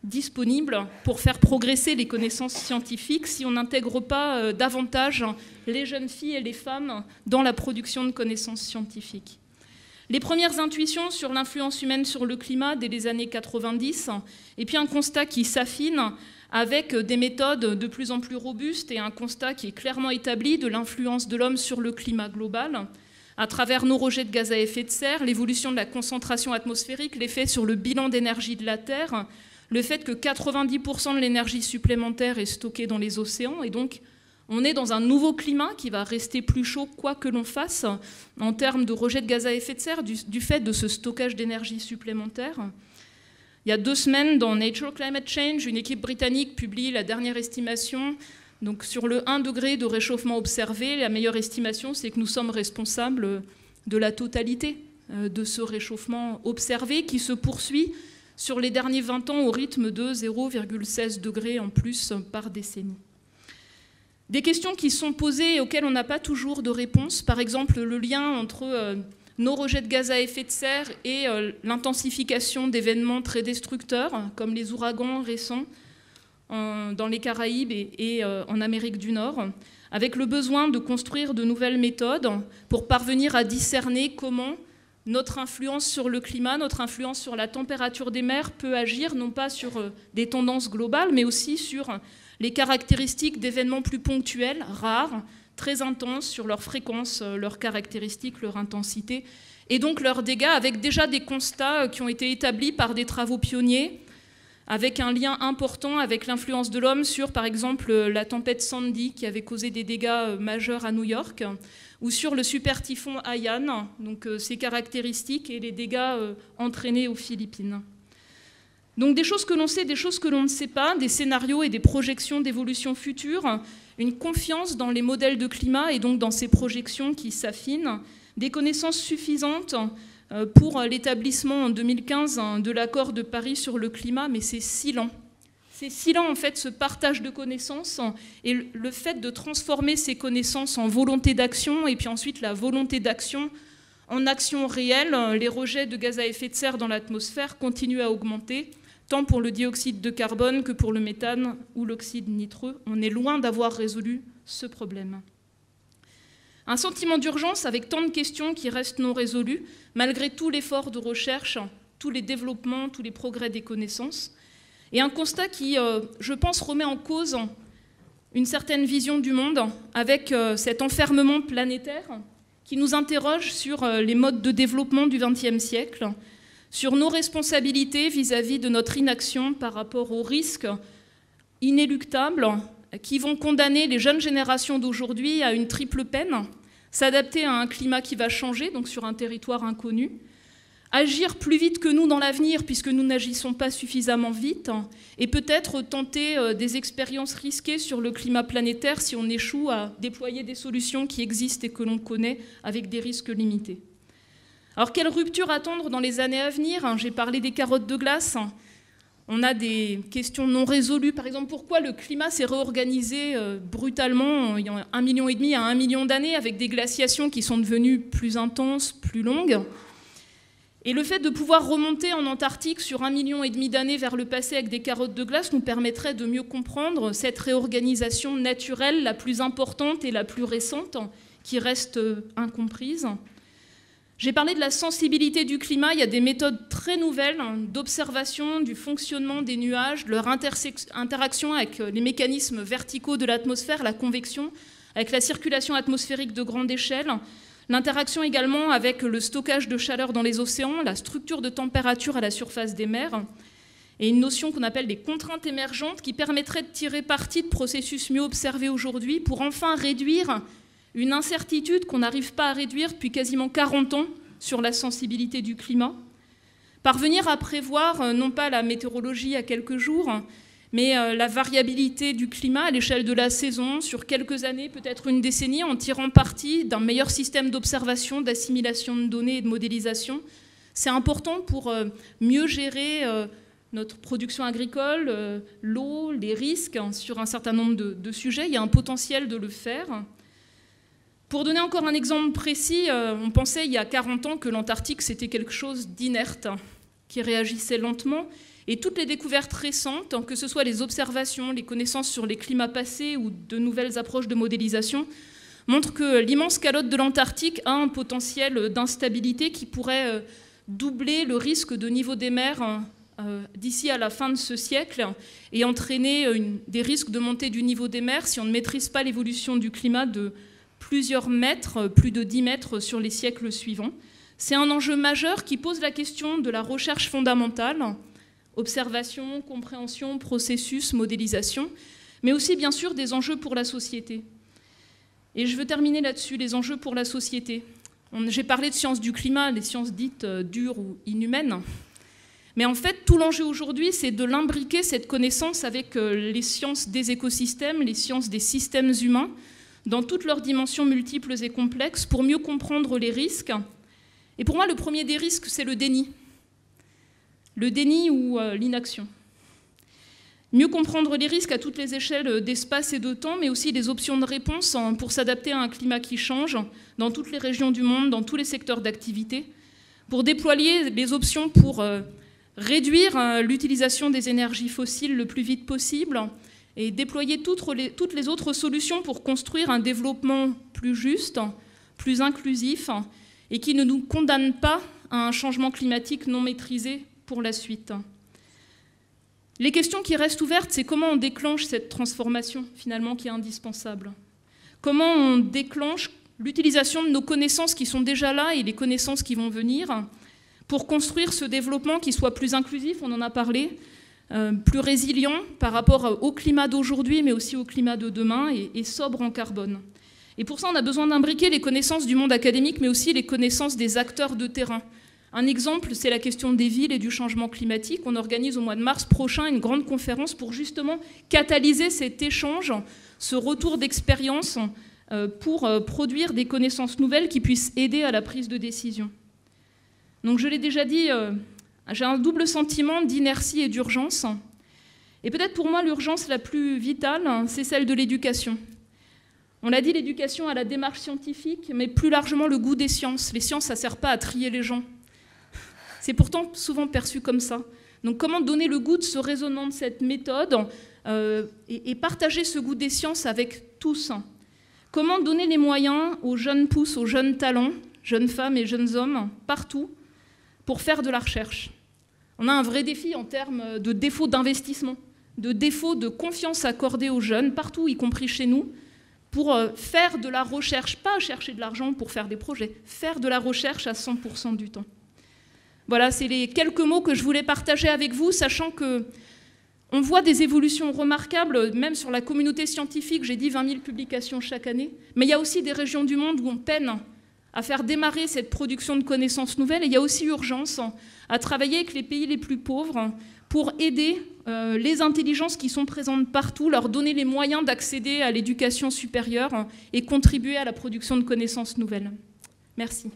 disponibles pour faire progresser les connaissances scientifiques si on n'intègre pas davantage les jeunes filles et les femmes dans la production de connaissances scientifiques. Les premières intuitions sur l'influence humaine sur le climat dès les années 90, et puis un constat qui s'affine avec des méthodes de plus en plus robustes et un constat qui est clairement établi de l'influence de l'homme sur le climat global, à travers nos rejets de gaz à effet de serre, l'évolution de la concentration atmosphérique, l'effet sur le bilan d'énergie de la Terre, le fait que 90% de l'énergie supplémentaire est stockée dans les océans, et donc on est dans un nouveau climat qui va rester plus chaud quoi que l'on fasse en termes de rejet de gaz à effet de serre du fait de ce stockage d'énergie supplémentaire. Il y a 2 semaines, dans Nature Climate Change, une équipe britannique publie la dernière estimation. Donc sur le 1 degré de réchauffement observé, la meilleure estimation, c'est que nous sommes responsables de la totalité de ce réchauffement observé qui se poursuit sur les derniers 20 ans au rythme de 0,16 degrés en plus par décennie. Des questions qui sont posées et auxquelles on n'a pas toujours de réponse, par exemple le lien entre nos rejets de gaz à effet de serre et l'intensification d'événements très destructeurs, comme les ouragans récents dans les Caraïbes et en Amérique du Nord, avec le besoin de construire de nouvelles méthodes pour parvenir à discerner comment notre influence sur le climat, notre influence sur la température des mers peut agir non pas sur des tendances globales, mais aussi sur les caractéristiques d'événements plus ponctuels, rares, très intenses, sur leur fréquence, leurs caractéristiques, leur intensité, et donc leurs dégâts, avec déjà des constats qui ont été établis par des travaux pionniers, avec un lien important avec l'influence de l'homme sur, par exemple, la tempête Sandy qui avait causé des dégâts majeurs à New York, ou sur le super typhon Haiyan, donc ses caractéristiques et les dégâts entraînés aux Philippines. Donc des choses que l'on sait, des choses que l'on ne sait pas, des scénarios et des projections d'évolution future, une confiance dans les modèles de climat et donc dans ces projections qui s'affinent, des connaissances suffisantes pour l'établissement en 2015 de l'accord de Paris sur le climat, mais c'est si lent. C'est si lent, en fait, ce partage de connaissances et le fait de transformer ces connaissances en volonté d'action et puis ensuite la volonté d'action en action réelle. Les rejets de gaz à effet de serre dans l'atmosphère continuent à augmenter, tant pour le dioxyde de carbone que pour le méthane ou l'oxyde nitreux. On est loin d'avoir résolu ce problème. Un sentiment d'urgence avec tant de questions qui restent non résolues, malgré tout l'effort de recherche, tous les développements, tous les progrès des connaissances. Et un constat qui, je pense, remet en cause une certaine vision du monde, avec cet enfermement planétaire qui nous interroge sur les modes de développement du XXe siècle, sur nos responsabilités vis-à-vis de notre inaction par rapport aux risques inéluctables qui vont condamner les jeunes générations d'aujourd'hui à une triple peine: s'adapter à un climat qui va changer, donc sur un territoire inconnu, agir plus vite que nous dans l'avenir puisque nous n'agissons pas suffisamment vite, et peut-être tenter des expériences risquées sur le climat planétaire si on échoue à déployer des solutions qui existent et que l'on connaît avec des risques limités. Alors quelle rupture attendre dans les années à venir? J'ai parlé des carottes de glace. On a des questions non résolues. Par exemple, pourquoi le climat s'est réorganisé brutalement il y a 1,5 million à 1 million d'années, avec des glaciations qui sont devenues plus intenses, plus longues. Et le fait de pouvoir remonter en Antarctique sur 1,5 million d'années vers le passé avec des carottes de glace nous permettrait de mieux comprendre cette réorganisation naturelle la plus importante et la plus récente, qui reste incomprise. J'ai parlé de la sensibilité du climat. Il y a des méthodes très nouvelles d'observation du fonctionnement des nuages, de leur interaction avec les mécanismes verticaux de l'atmosphère, la convection, avec la circulation atmosphérique de grande échelle, l'interaction également avec le stockage de chaleur dans les océans, la structure de température à la surface des mers, et une notion qu'on appelle des contraintes émergentes qui permettrait de tirer parti de processus mieux observés aujourd'hui pour enfin réduire une incertitude qu'on n'arrive pas à réduire depuis quasiment 40 ans sur la sensibilité du climat. Parvenir à prévoir non pas la météorologie à quelques jours, mais la variabilité du climat à l'échelle de la saison, sur quelques années, peut-être une décennie, en tirant parti d'un meilleur système d'observation, d'assimilation de données et de modélisation. C'est important pour mieux gérer notre production agricole, l'eau, les risques sur un certain nombre de sujets. Il y a un potentiel de le faire. Pour donner encore un exemple précis, on pensait il y a 40 ans que l'Antarctique c'était quelque chose d'inerte, qui réagissait lentement. Et toutes les découvertes récentes, que ce soit les observations, les connaissances sur les climats passés ou de nouvelles approches de modélisation, montrent que l'immense calotte de l'Antarctique a un potentiel d'instabilité qui pourrait doubler le risque de niveau des mers d'ici à la fin de ce siècle et entraîner des risques de montée du niveau des mers si on ne maîtrise pas l'évolution du climat de plusieurs mètres, plus de 10 mètres sur les siècles suivants. C'est un enjeu majeur qui pose la question de la recherche fondamentale, observation, compréhension, processus, modélisation, mais aussi bien sûr des enjeux pour la société. Et je veux terminer là-dessus, les enjeux pour la société. J'ai parlé de sciences du climat, les sciences dites dures ou inhumaines, mais en fait tout l'enjeu aujourd'hui c'est de l'imbriquer cette connaissance avec les sciences des écosystèmes, les sciences des systèmes humains, dans toutes leurs dimensions multiples et complexes, pour mieux comprendre les risques Et pour moi, le premier des risques, c'est le déni. Le déni ou l'inaction. Mieux comprendre les risques à toutes les échelles d'espace et de temps, mais aussi des options de réponse pour s'adapter à un climat qui change dans toutes les régions du monde, dans tous les secteurs d'activité, pour déployer les options pour réduire l'utilisation des énergies fossiles le plus vite possible et déployer toutes les autres solutions pour construire un développement plus juste, plus inclusif et qui ne nous condamne pas à un changement climatique non maîtrisé pour la suite. Les questions qui restent ouvertes, c'est comment on déclenche cette transformation, finalement, qui est indispensable. Comment on déclenche l'utilisation de nos connaissances qui sont déjà là et les connaissances qui vont venir pour construire ce développement qui soit plus inclusif, on en a parlé, plus résilient par rapport au climat d'aujourd'hui, mais aussi au climat de demain, et sobre en carbone. Et pour ça, on a besoin d'imbriquer les connaissances du monde académique, mais aussi les connaissances des acteurs de terrain. Un exemple, c'est la question des villes et du changement climatique. On organise au mois de mars prochain une grande conférence pour justement catalyser cet échange, ce retour d'expérience pour produire des connaissances nouvelles qui puissent aider à la prise de décision. Donc je l'ai déjà dit, j'ai un double sentiment d'inertie et d'urgence. Et peut-être pour moi, l'urgence la plus vitale, c'est celle de l'éducation. On l'a dit, l'éducation à la démarche scientifique, mais plus largement le goût des sciences. Les sciences, ça ne sert pas à trier les gens. C'est pourtant souvent perçu comme ça. Donc comment donner le goût de ce raisonnement, de cette méthode, et partager ce goût des sciences avec tous. Comment donner les moyens aux jeunes pousses, aux jeunes talents, jeunes femmes et jeunes hommes, partout, pour faire de la recherche. On a un vrai défi en termes de défaut d'investissement, de défaut de confiance accordée aux jeunes, partout, y compris chez nous, pour faire de la recherche, pas chercher de l'argent pour faire des projets, faire de la recherche à 100% du temps. Voilà, c'est les quelques mots que je voulais partager avec vous, sachant qu'on voit des évolutions remarquables, même sur la communauté scientifique, j'ai dit 20 000 publications chaque année, mais il y a aussi des régions du monde où on peine à faire démarrer cette production de connaissances nouvelles, et il y a aussi urgence à travailler avec les pays les plus pauvres pour aider les intelligences qui sont présentes partout, leur donner les moyens d'accéder à l'éducation supérieure et contribuer à la production de connaissances nouvelles. Merci.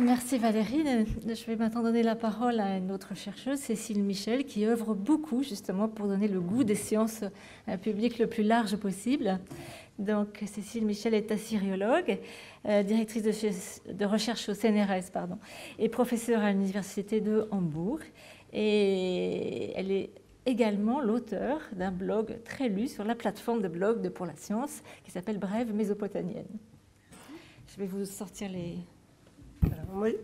Merci Valérie. Je vais maintenant donner la parole à une autre chercheuse, Cécile Michel, qui œuvre beaucoup justement pour donner le goût des sciences à un public le plus large possible. Donc Cécile Michel est assyriologue, directrice de recherche au CNRS, et professeure à l'université de Hambourg. Et elle est également l'auteur d'un blog très lu sur la plateforme de blog de Pour la Science qui s'appelle Brève mésopotamienne. Je vais vous sortir les...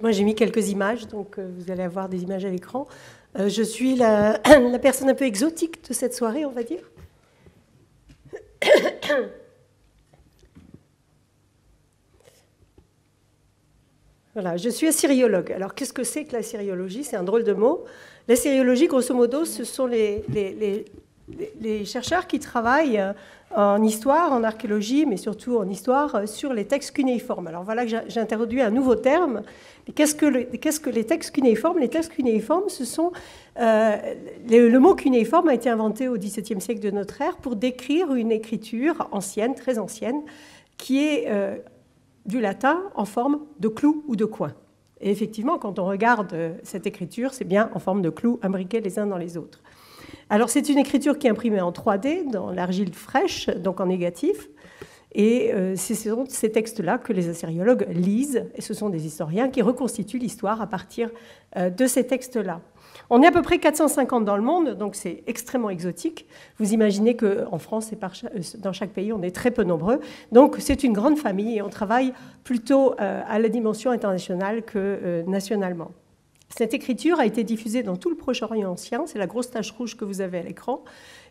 Moi, j'ai mis quelques images, donc vous allez avoir des images à l'écran. Je suis la personne un peu exotique de cette soirée, on va dire. Voilà, je suis assyriologue. Alors, qu'est-ce que c'est que l'assyriologie? C'est un drôle de mot. L'assyriologie, grosso modo, ce sont les chercheurs qui travaillent en histoire, en archéologie, mais surtout en histoire, sur les textes cunéiformes. Alors voilà que j'ai introduit un nouveau terme. Qu'est-ce que les textes cunéiformes? Les textes cunéiformes, ce sont... le mot cunéiforme a été inventé au XVIIe siècle de notre ère pour décrire une écriture ancienne, très ancienne, qui est du latin en forme de clou ou de coin. Et effectivement, quand on regarde cette écriture, c'est bien en forme de clous imbriqués les uns dans les autres. Alors, c'est une écriture qui est imprimée en 3D, dans l'argile fraîche, donc en négatif. Et ce sont ces textes-là que les assyriologues lisent, et ce sont des historiens qui reconstituent l'histoire à partir de ces textes-là. On est à peu près 450 dans le monde, donc c'est extrêmement exotique. Vous imaginez qu'en France et dans chaque pays, on est très peu nombreux. Donc, c'est une grande famille et on travaille plutôt à la dimension internationale que nationalement. Cette écriture a été diffusée dans tout le Proche-Orient ancien, c'est la grosse tache rouge que vous avez à l'écran.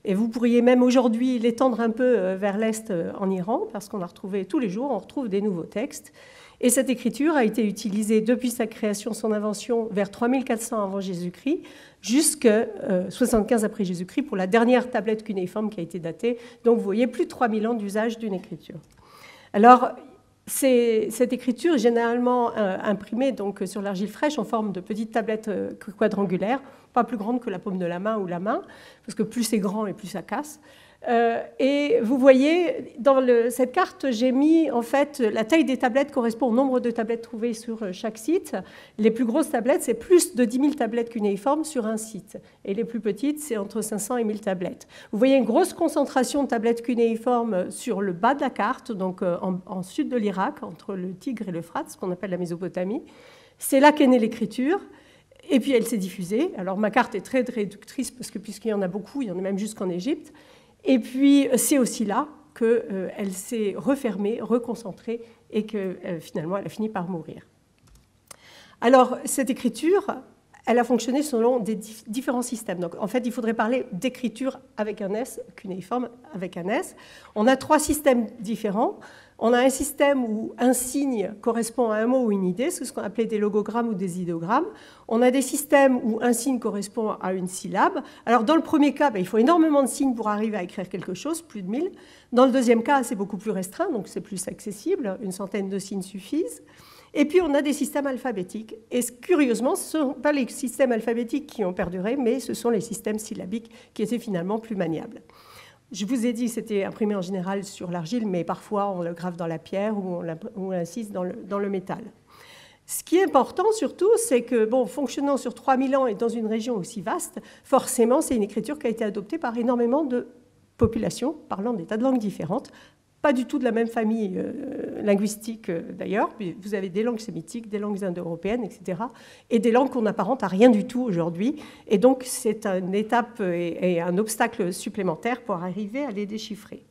Et vous pourriez même aujourd'hui l'étendre un peu vers l'Est en Iran, parce qu'on a retrouvé tous les jours, on retrouve des nouveaux textes. Et cette écriture a été utilisée depuis sa création, son invention, vers 3400 avant Jésus-Christ, jusqu'à 75 après Jésus-Christ, pour la dernière tablette cunéiforme qui a été datée. Donc vous voyez, plus de 3000 ans d'usage d'une écriture. Alors, cette écriture est généralement imprimée donc, sur l'argile fraîche en forme de petites tablettes quadrangulaires, pas plus grandes que la paume de la main ou la main, parce que plus c'est grand et plus ça casse. Et vous voyez, dans cette carte, j'ai mis, en fait, la taille des tablettes correspond au nombre de tablettes trouvées sur chaque site. Les plus grosses tablettes, c'est plus de 10 000 tablettes cunéiformes sur un site. Et les plus petites, c'est entre 500 et 1000 tablettes. Vous voyez une grosse concentration de tablettes cunéiformes sur le bas de la carte, donc en sud de l'Irak, entre le Tigre et l'Euphrate, ce qu'on appelle la Mésopotamie. C'est là qu'est née l'écriture. Et puis elle s'est diffusée. Alors ma carte est très réductrice, parce que puisqu'il y en a beaucoup, il y en a même jusqu'en Égypte. Et puis, c'est aussi là qu'elle s'est refermée, reconcentrée, et que finalement, elle a fini par mourir. Alors, cette écriture, elle a fonctionné selon des différents systèmes. Donc, en fait, il faudrait parler d'écriture avec un S, cunéiforme avec un S. On a 3 systèmes différents. On a un système où un signe correspond à un mot ou une idée, c'est ce qu'on appelait des logogrammes ou des idéogrammes. On a des systèmes où un signe correspond à une syllabe. Alors, dans le premier cas, il faut énormément de signes pour arriver à écrire quelque chose, plus de 1000. Dans le deuxième cas, c'est beaucoup plus restreint, donc c'est plus accessible. Une centaine de signes suffisent. Et puis, on a des systèmes alphabétiques. Et curieusement, ce ne sont pas les systèmes alphabétiques qui ont perduré, mais ce sont les systèmes syllabiques qui étaient finalement plus maniables. Je vous ai dit que c'était imprimé en général sur l'argile, mais parfois on le grave dans la pierre ou on l'incise dans le métal. Ce qui est important surtout, c'est que, fonctionnant sur 3000 ans et dans une région aussi vaste, forcément, c'est une écriture qui a été adoptée par énormément de populations parlant des tas de langues différentes. Pas du tout de la même famille linguistique d'ailleurs. Vous avez des langues sémitiques, des langues indo-européennes, etc. Et des langues qu'on apparente à rien du tout aujourd'hui. Et donc c'est une étape et un obstacle supplémentaire pour arriver à les déchiffrer.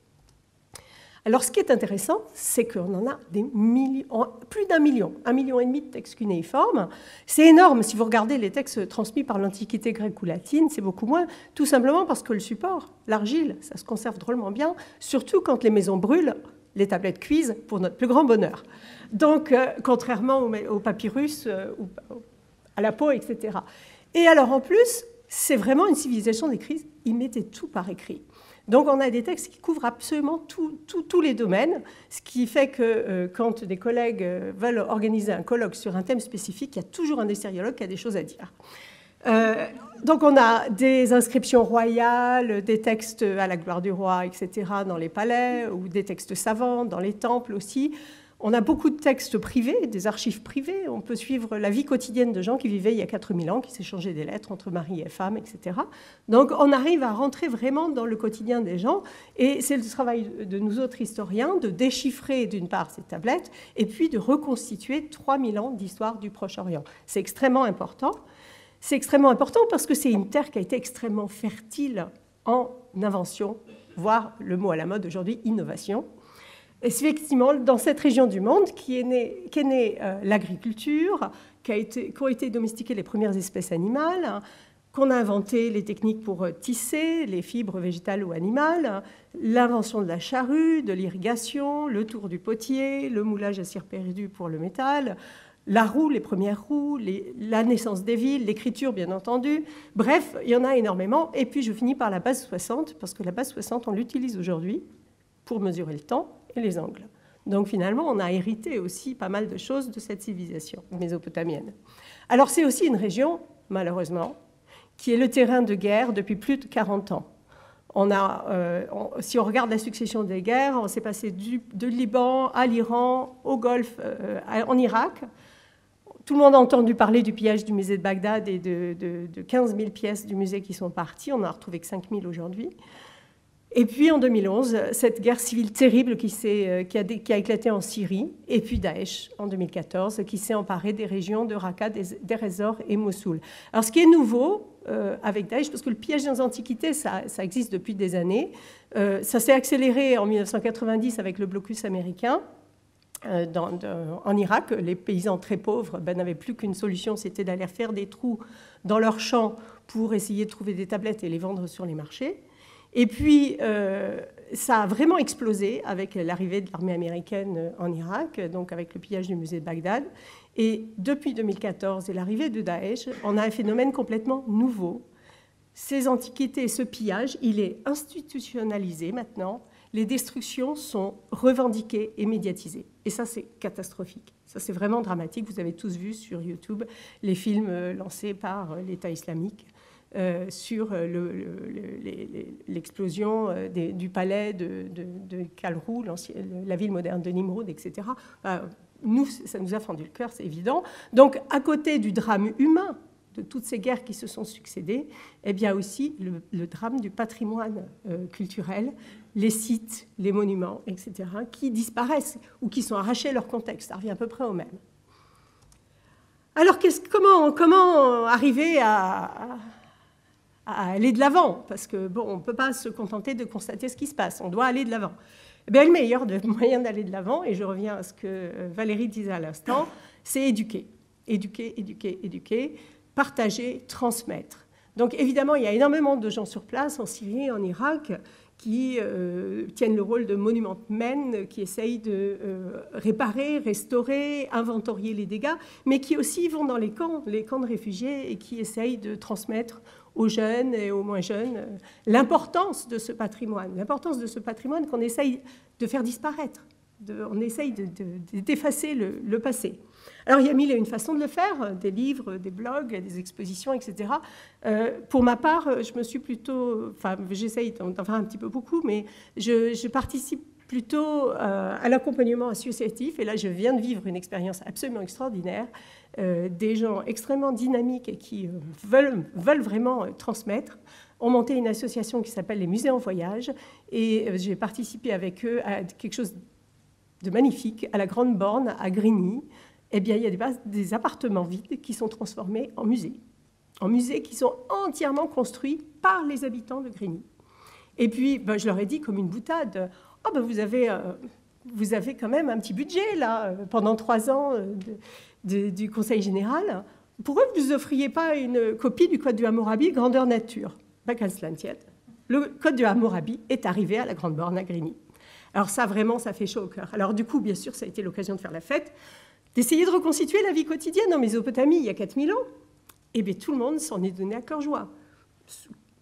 Alors ce qui est intéressant, c'est qu'on en a des millions, plus d'1 million, 1,5 million de textes cunéiformes. C'est énorme si vous regardez les textes transmis par l'Antiquité grecque ou latine, c'est beaucoup moins, tout simplement parce que le support, l'argile, ça se conserve drôlement bien, surtout quand les maisons brûlent, les tablettes cuisent pour notre plus grand bonheur. Donc, contrairement au papyrus, à la peau, etc. Et alors en plus, c'est vraiment une civilisation d'écrit, ils mettaient tout par écrit. Donc on a des textes qui couvrent absolument tous les domaines, ce qui fait que quand des collègues veulent organiser un colloque sur un thème spécifique, il y a toujours un des sériologues qui a des choses à dire. Donc on a des inscriptions royales, des textes à la gloire du roi, etc. dans les palais, ou des textes savants dans les temples aussi. On a beaucoup de textes privés, des archives privées. On peut suivre la vie quotidienne de gens qui vivaient il y a 4000 ans, qui s'échangeaient des lettres entre mari et femme, etc. Donc on arrive à rentrer vraiment dans le quotidien des gens. Et c'est le travail de nous autres historiens de déchiffrer d'une part ces tablettes et puis de reconstituer 3000 ans d'histoire du Proche-Orient. C'est extrêmement important. C'est extrêmement important parce que c'est une terre qui a été extrêmement fertile en invention, voire le mot à la mode aujourd'hui, innovation. Et c'est effectivement dans cette région du monde qu'est née l'agriculture, qu'ont été domestiquées les premières espèces animales, qu'on a inventé les techniques pour tisser les fibres végétales ou animales, l'invention de la charrue, de l'irrigation, le tour du potier, le moulage à cire perdue pour le métal, la roue, les premières roues, la naissance des villes, l'écriture bien entendu. Bref, il y en a énormément. Et puis je finis par la base 60, parce que la base 60, on l'utilise aujourd'hui pour mesurer le temps et les angles. Donc finalement, on a hérité aussi pas mal de choses de cette civilisation mésopotamienne. Alors c'est aussi une région, malheureusement, qui est le terrain de guerre depuis plus de 40 ans. Si on regarde la succession des guerres, on s'est passé de Liban à l'Iran, au Golfe, en Irak. Tout le monde a entendu parler du pillage du musée de Bagdad et de 15 000 pièces du musée qui sont parties. On n'en a retrouvé que 5 000 aujourd'hui. Et puis en 2011, cette guerre civile terrible qui a éclaté en Syrie, et puis Daesh en 2014, qui s'est emparé des régions de Raqqa, Deir ez-Zor et Mossoul. Alors ce qui est nouveau avec Daesh, parce que le pillage des antiquités, ça existe depuis des années, ça s'est accéléré en 1990 avec le blocus américain. En Irak, les paysans très pauvres n'avaient plus qu'une solution, c'était d'aller faire des trous dans leurs champs pour essayer de trouver des tablettes et les vendre sur les marchés. Et puis, ça a vraiment explosé avec l'arrivée de l'armée américaine en Irak, donc avec le pillage du musée de Bagdad. Et depuis 2014 et l'arrivée de Daesh, on a un phénomène complètement nouveau. Ces antiquités, ce pillage, il est institutionnalisé maintenant. Les destructions sont revendiquées et médiatisées. Et ça, c'est catastrophique. Ça, c'est vraiment dramatique. Vous avez tous vu sur YouTube les films lancés par l'État islamique. sur l'explosion du palais de Kalrou, la ville moderne de Nimroud, etc. Nous, ça nous a fendu le cœur, c'est évident. Donc, à côté du drame humain, de toutes ces guerres qui se sont succédées, eh bien aussi le drame du patrimoine culturel, les sites, les monuments, etc., qui disparaissent ou qui sont arrachés à leur contexte. Ça revient à peu près au même. Alors, comment arriver à aller de l'avant? Parce que, bon, on ne peut pas se contenter de constater ce qui se passe, on doit aller de l'avant. Eh bien, le meilleur moyen d'aller de l'avant, et je reviens à ce que Valérie disait à l'instant, c'est éduquer. Éduquer, éduquer, éduquer, partager, transmettre. Donc, évidemment, il y a énormément de gens sur place, en Syrie, en Irak, qui tiennent le rôle de monument men, qui essayent de réparer, restaurer, inventorier les dégâts, mais qui aussi vont dans les camps de réfugiés, et qui essayent de transmettre aux jeunes et aux moins jeunes l'importance de ce patrimoine qu'on essaye de faire disparaître. On essaye d'effacer le passé. Alors, il y a mille et une façons de le faire, des livres, des blogs, des expositions, etc. Pour ma part, je me suis plutôt... Enfin, j'essaye d'en faire un petit peu beaucoup, mais je participe plutôt à l'accompagnement associatif. Et là, je viens de vivre une expérience absolument extraordinaire. Des gens extrêmement dynamiques et qui veulent vraiment transmettre ont monté une association qui s'appelle les Musées en Voyage. Et j'ai participé avec eux à quelque chose de magnifique, à la Grande Borne, à Grigny. Eh bien, il y a des appartements vides qui sont transformés en musées. En musées qui sont entièrement construits par les habitants de Grigny. Et puis, je leur ai dit comme une boutade, « Oh, vous avez quand même un petit budget, là, pendant 3 ans du Conseil général. Pourquoi vous ne offriez pas une copie du Code du Hammurabi, grandeur nature ?» Qu'à cela ne tienne. Le Code du Hammurabi est arrivé à la Grande Borne à Grigny. Alors ça, vraiment, ça fait chaud au cœur. Alors du coup, bien sûr, ça a été l'occasion de faire la fête, d'essayer de reconstituer la vie quotidienne en Mésopotamie il y a 4000 ans. Et bien, tout le monde s'en est donné à cœur joie.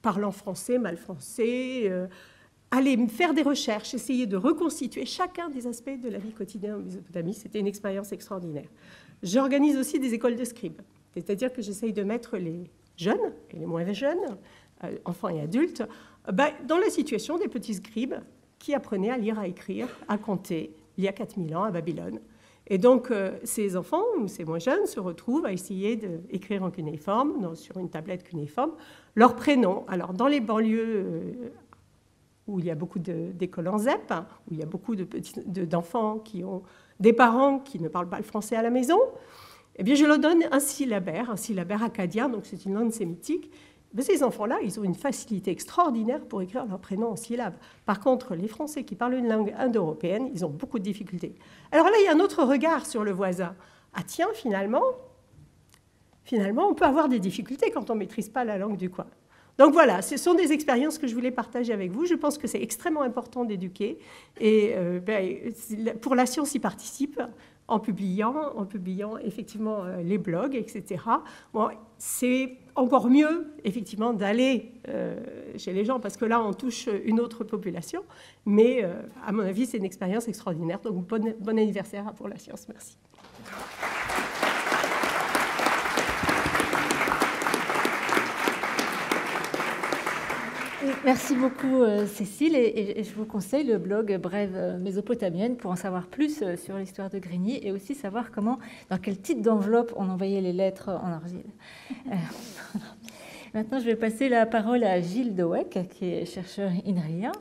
Parlant français, mal français, aller faire des recherches, essayer de reconstituer chacun des aspects de la vie quotidienne en Mésopotamie. C'était une expérience extraordinaire. J'organise aussi des écoles de scribes, c'est-à-dire que j'essaye de mettre les jeunes et les moins jeunes, enfants et adultes, dans la situation des petits scribes qui apprenaient à lire, à écrire, à compter, il y a 4000 ans à Babylone. Et donc, ces enfants, ou ces moins jeunes, se retrouvent à essayer d'écrire en cunéiforme, sur une tablette cunéiforme, leur prénom. Alors, dans les banlieues où il y a beaucoup d'écoles en ZEP, où il y a beaucoup d'enfants qui ont des parents qui ne parlent pas le français à la maison, eh bien, je leur donne un syllabaire akkadien, donc c'est une langue sémitique. Mais ces enfants-là, ils ont une facilité extraordinaire pour écrire leur prénom en syllabes. Par contre, les Français qui parlent une langue indo-européenne, ils ont beaucoup de difficultés. Alors là, il y a un autre regard sur le voisin. Ah tiens, finalement, on peut avoir des difficultés quand on ne maîtrise pas la langue du coin. Donc voilà, ce sont des expériences que je voulais partager avec vous. Je pense que c'est extrêmement important d'éduquer. Et pour la science, y participe en publiant effectivement les blogs, etc. Bon, c'est encore mieux, effectivement, d'aller chez les gens, parce que là, on touche une autre population. Mais, à mon avis, c'est une expérience extraordinaire. Donc, bon anniversaire pour la science. Merci. Merci beaucoup Cécile et je vous conseille le blog Brève Mésopotamienne pour en savoir plus sur l'histoire de Grigny et aussi savoir dans quel type d'enveloppe on envoyait les lettres en argile. Maintenant, je vais passer la parole à Gilles Dewec, qui est chercheur INRIA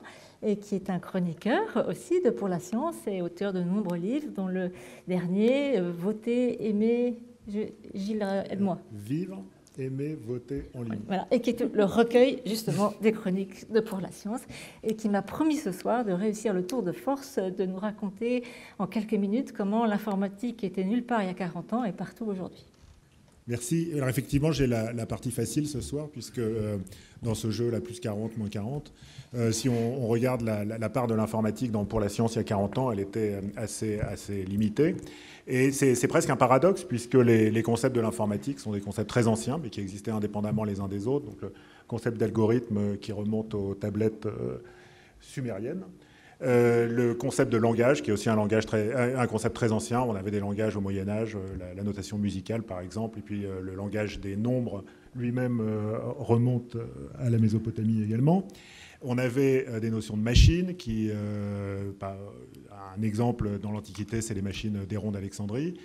et qui est un chroniqueur aussi de Pour la Science et auteur de nombreux livres, dont le dernier, Voter, aimer... Gilles, aide-moi. Vivre, aimer, voter en ligne. Voilà, et qui est le recueil justement des chroniques de Pour la Science et qui m'a promis ce soir de réussir le tour de force de nous raconter en quelques minutes comment l'informatique était nulle part il y a 40 ans et partout aujourd'hui. Merci. Alors effectivement, j'ai la partie facile ce soir, puisque dans ce jeu, la plus 40, moins 40, si on regarde la part de l'informatique Pour la Science il y a 40 ans, elle était assez limitée. Et c'est presque un paradoxe, puisque les concepts de l'informatique sont des concepts très anciens, mais qui existaient indépendamment les uns des autres. Donc le concept d'algorithme qui remonte aux tablettes sumériennes. Le concept de langage, qui est aussi un concept très ancien. On avait des langages au Moyen-Âge, la notation musicale par exemple, et puis le langage des nombres lui-même remonte à la Mésopotamie également. On avait des notions de machines qui, un exemple dans l'Antiquité, c'est les machines d'Héron d'Alexandrie.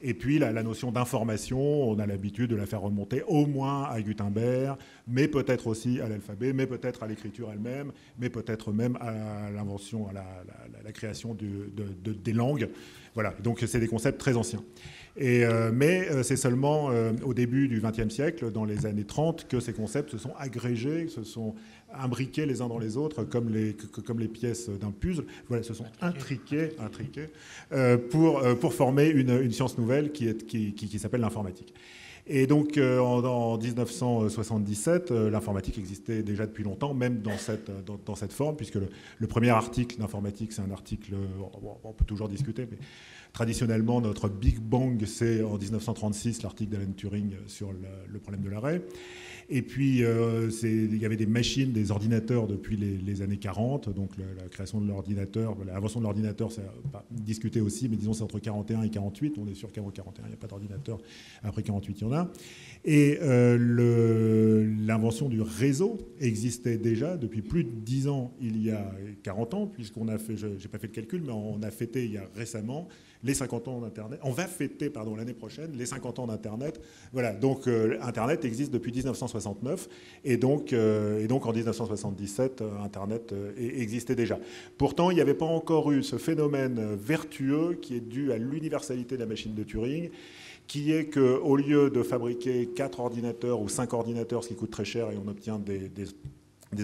Et puis la notion d'information, on a l'habitude de la faire remonter au moins à Gutenberg, mais peut-être aussi à l'alphabet, mais peut-être à l'écriture elle-même, mais peut-être même à l'invention, à la création des langues. Voilà, donc c'est des concepts très anciens. Mais c'est seulement au début du XXe siècle, dans les années 30, que ces concepts se sont agrégés, se sont imbriqués les uns dans les autres, comme les pièces d'un puzzle. Voilà, se sont intriqués pour former une science nouvelle qui s'appelle l'informatique. Et donc, en 1977, l'informatique existait déjà depuis longtemps, même dans cette forme, puisque le premier article d'informatique, c'est un article, on peut toujours discuter, mais traditionnellement, notre Big Bang, c'est en 1936, l'article d'Alan Turing sur le problème de l'arrêt. Et puis, il y avait des machines, des ordinateurs depuis les années 40, donc la création de l'ordinateur, l'invention de l'ordinateur, c'est discuté aussi, mais disons c'est entre 41 et 48, on est sûr qu'avant 41, il n'y a pas d'ordinateur, après 48, il y en a. Et l'invention du réseau existait déjà depuis plus de 10 ans, il y a 40 ans, puisqu'on a fait, je n'ai pas fait le calcul, mais on a fêté il y a récemment les 50 ans d'Internet. On va fêter, l'année prochaine, les 50 ans d'Internet. Voilà, donc Internet existe depuis 1969, et donc en 1977, Internet existait déjà. Pourtant, il n'y avait pas encore eu ce phénomène vertueux qui est dû à l'universalité de la machine de Turing, qui est qu'au lieu de fabriquer 4 ordinateurs ou 5 ordinateurs, ce qui coûte très cher, et on obtient des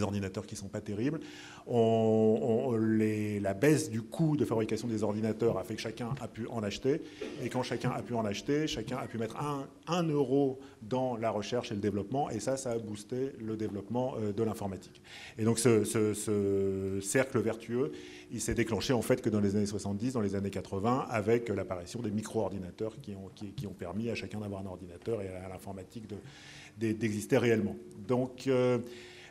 ordinateurs qui ne sont pas terribles, la baisse du coût de fabrication des ordinateurs a fait que chacun a pu en acheter. Et quand chacun a pu en acheter, chacun a pu mettre 1 euro dans la recherche et le développement. Et ça a boosté le développement de l'informatique. Et donc ce cercle vertueux, il s'est déclenché en fait que dans les années 70, dans les années 80, avec l'apparition des micro-ordinateurs qui ont permis à chacun d'avoir un ordinateur et à l'informatique d'exister réellement. Donc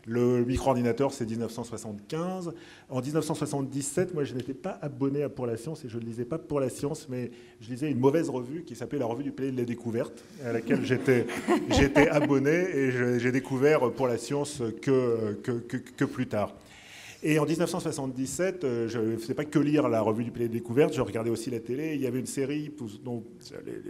le micro-ordinateur, c'est 1975. En 1977, moi, je n'étais pas abonné à Pour la Science et je ne lisais pas Pour la Science, mais je lisais une mauvaise revue qui s'appelait la Revue du Palais de la Découverte, à laquelle j'étais abonné et j'ai découvert Pour la Science que plus tard. Et en 1977, je ne faisais pas que lire la Revue du Palais des Découvertes, je regardais aussi la télé. Il y avait une série dont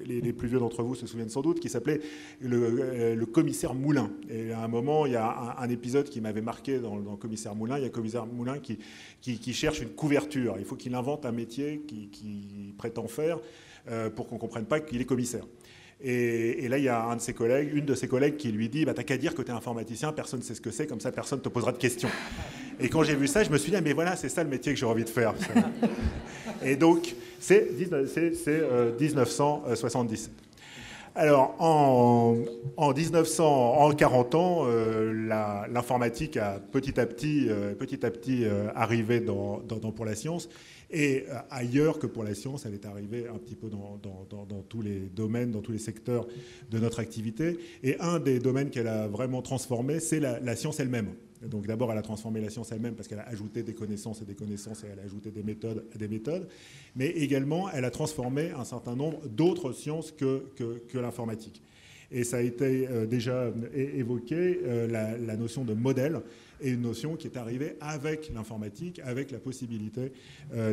les plus vieux d'entre vous se souviennent sans doute, qui s'appelait le Commissaire Moulin. Et à un moment, il y a un épisode qui m'avait marqué dans le Commissaire Moulin. Il y a le Commissaire Moulin qui cherche une couverture. Il faut qu'il invente un métier qu'il prétend faire pour qu'on ne comprenne pas qu'il est commissaire. Et là, il y a une de ses collègues qui lui dit « T'as qu'à dire que tu es informaticien, personne ne sait ce que c'est, comme ça personne ne te posera de questions. » Et quand j'ai vu ça, je me suis dit « Mais voilà, c'est ça le métier que j'ai envie de faire. » Et donc, c'est 1977. Alors, en 40 ans, l'informatique a petit à petit arrivé dans Pour la Science. Et ailleurs que pour la science, elle est arrivée un petit peu dans tous les domaines, dans tous les secteurs de notre activité. Et un des domaines qu'elle a vraiment transformé, c'est la science elle-même. Donc d'abord, elle a transformé la science elle-même parce qu'elle a ajouté des connaissances et des connaissances et elle a ajouté des méthodes à des méthodes. Mais également, elle a transformé un certain nombre d'autres sciences que l'informatique. Et ça a été déjà évoqué, la notion de modèle est une notion qui est arrivée avec l'informatique, avec la possibilité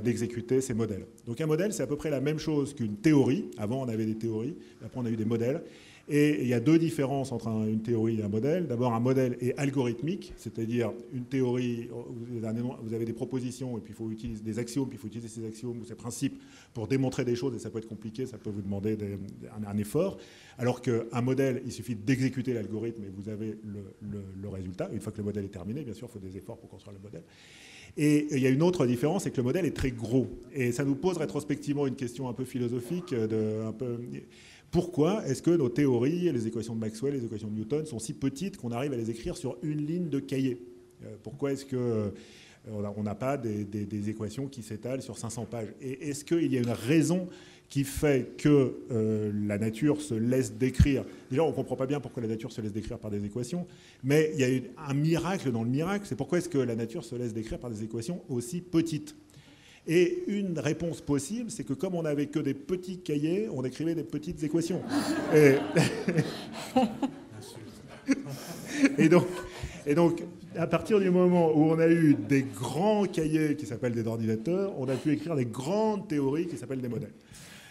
d'exécuter ces modèles. Donc un modèle, c'est à peu près la même chose qu'une théorie. Avant, on avait des théories, après on a eu des modèles. Et il y a deux différences entre une théorie et un modèle. D'abord, un modèle est algorithmique, c'est-à-dire une théorie, vous avez des propositions et puis il faut utiliser des axiomes, puis il faut utiliser ces axiomes ou ces principes pour démontrer des choses et ça peut être compliqué, ça peut vous demander un effort. Alors qu'un modèle, il suffit d'exécuter l'algorithme et vous avez le résultat. Une fois que le modèle est terminé, bien sûr, il faut des efforts pour construire le modèle. Et il y a une autre différence, c'est que le modèle est très gros. Et ça nous pose rétrospectivement une question un peu philosophique, pourquoi est-ce que nos théories, les équations de Maxwell, les équations de Newton, sont si petites qu'on arrive à les écrire sur une ligne de cahier? Pourquoi est-ce qu'on n'a pas des équations qui s'étalent sur 500 pages? Et est-ce qu'il y a une raison qui fait que la nature se laisse décrire? Déjà, on ne comprend pas bien pourquoi la nature se laisse décrire par des équations, mais il y a un miracle dans le miracle, c'est pourquoi est-ce que la nature se laisse décrire par des équations aussi petites? Et une réponse possible, c'est que comme on n'avait que des petits cahiers, on écrivait des petites équations. Et donc, à partir du moment où on a eu des grands cahiers qui s'appellent des ordinateurs, on a pu écrire des grandes théories qui s'appellent des modèles.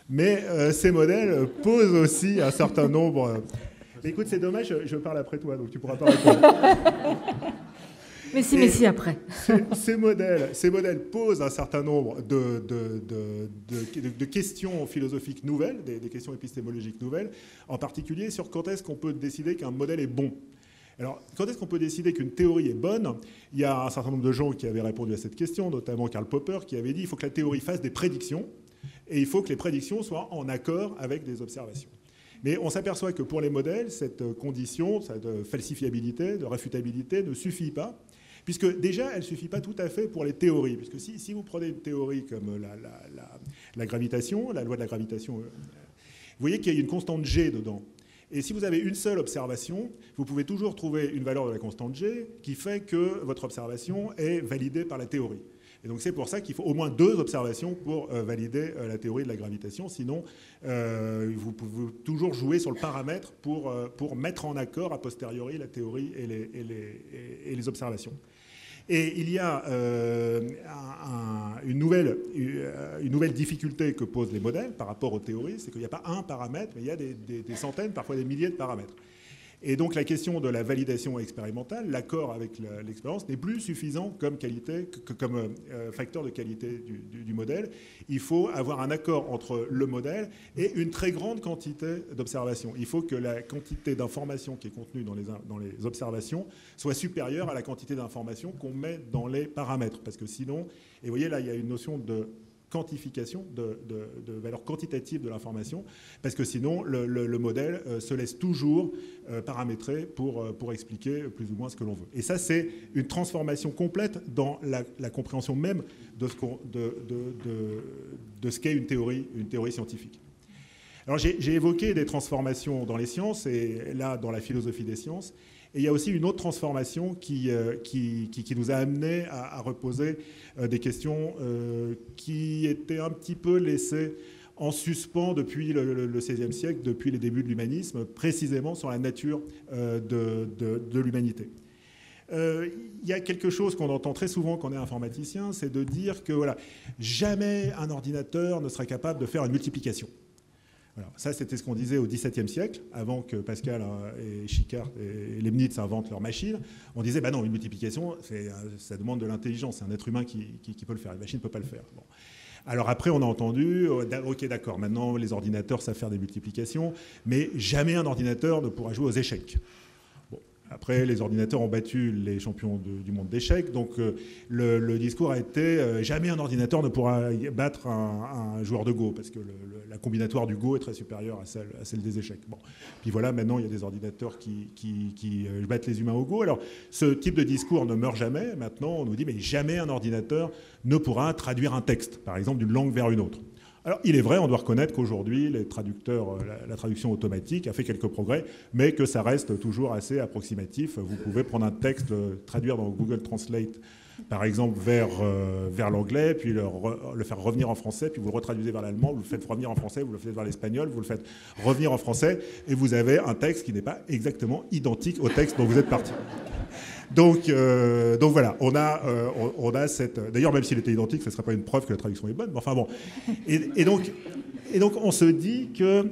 Mais ces modèles posent aussi un certain nombre... Écoute, c'est dommage, je parle après toi, donc tu ne pourras pas répondre. Mais si, après. Ces modèles posent un certain nombre de questions philosophiques nouvelles, des questions épistémologiques nouvelles, en particulier sur quand est-ce qu'on peut décider qu'un modèle est bon. Alors, quand est-ce qu'on peut décider qu'une théorie est bonne? Il y a un certain nombre de gens qui avaient répondu à cette question, notamment Karl Popper, qui avait dit qu'il faut que la théorie fasse des prédictions, et il faut que les prédictions soient en accord avec des observations. Mais on s'aperçoit que pour les modèles, cette condition de falsifiabilité, de réfutabilité ne suffit pas, puisque déjà, elle ne suffit pas tout à fait pour les théories. Puisque si vous prenez une théorie comme la gravitation, la loi de la gravitation, vous voyez qu'il y a une constante G dedans. Et si vous avez une seule observation, vous pouvez toujours trouver une valeur de la constante G qui fait que votre observation est validée par la théorie. Et donc c'est pour ça qu'il faut au moins 2 observations pour valider la théorie de la gravitation. Sinon, vous pouvez toujours jouer sur le paramètre pour mettre en accord a posteriori la théorie et les observations. Et il y a une nouvelle difficulté que posent les modèles par rapport aux théories, c'est qu'il n'y a pas un paramètre, mais il y a des centaines, parfois des milliers de paramètres. Et donc la question de la validation expérimentale, l'accord avec l'expérience, n'est plus suffisant comme facteur de qualité du modèle. Il faut avoir un accord entre le modèle et une très grande quantité d'observations. Il faut que la quantité d'informations qui est contenue dans les observations soit supérieure à la quantité d'informations qu'on met dans les paramètres. Parce que sinon, et vous voyez là, il y a une notion de quantification, de valeur quantitative de l'information, parce que sinon, le modèle se laisse toujours paramétrer pour expliquer plus ou moins ce que l'on veut. Et ça, c'est une transformation complète dans la compréhension même de ce qu'est une théorie scientifique. Alors, j'ai évoqué des transformations dans les sciences, et là, dans la philosophie des sciences. Et il y a aussi une autre transformation qui nous a amené à reposer des questions qui étaient un petit peu laissées en suspens depuis le XVIe siècle, depuis les débuts de l'humanisme, précisément sur la nature de l'humanité. Il y a quelque chose qu'on entend très souvent quand on est informaticien, c'est de dire que voilà, jamais un ordinateur ne sera capable de faire une multiplication. Alors, ça, c'était ce qu'on disait au XVIIe siècle, avant que Pascal et Schickard et Leibniz inventent leur machine. On disait, bah non, une multiplication, ça demande de l'intelligence, c'est un être humain qui peut le faire, une machine ne peut pas le faire. Bon. Alors après, on a entendu, ok, d'accord, maintenant les ordinateurs savent faire des multiplications, mais jamais un ordinateur ne pourra jouer aux échecs. Bon. Après, les ordinateurs ont battu les champions du monde d'échecs, donc le discours a été jamais un ordinateur ne pourra battre un joueur de Go, parce que la combinatoire du Go est très supérieure à celle des échecs. Bon. Puis voilà, maintenant, il y a des ordinateurs qui battent les humains au Go. Alors, ce type de discours ne meurt jamais. Maintenant, on nous dit, mais jamais un ordinateur ne pourra traduire un texte, par exemple, d'une langue vers une autre. Alors, il est vrai, on doit reconnaître qu'aujourd'hui, les traducteurs, la traduction automatique a fait quelques progrès, mais que ça reste toujours assez approximatif. Vous pouvez prendre un texte, traduire dans Google Translate, par exemple, vers l'anglais, puis le faire revenir en français, puis vous le retraduisez vers l'allemand, vous le faites revenir en français, vous le faites vers l'espagnol, vous le faites revenir en français, et vous avez un texte qui n'est pas exactement identique au texte dont vous êtes parti. Donc voilà, on a cette... D'ailleurs, même s'il était identique, ce ne serait pas une preuve que la traduction est bonne, mais enfin bon. Et donc on se dit que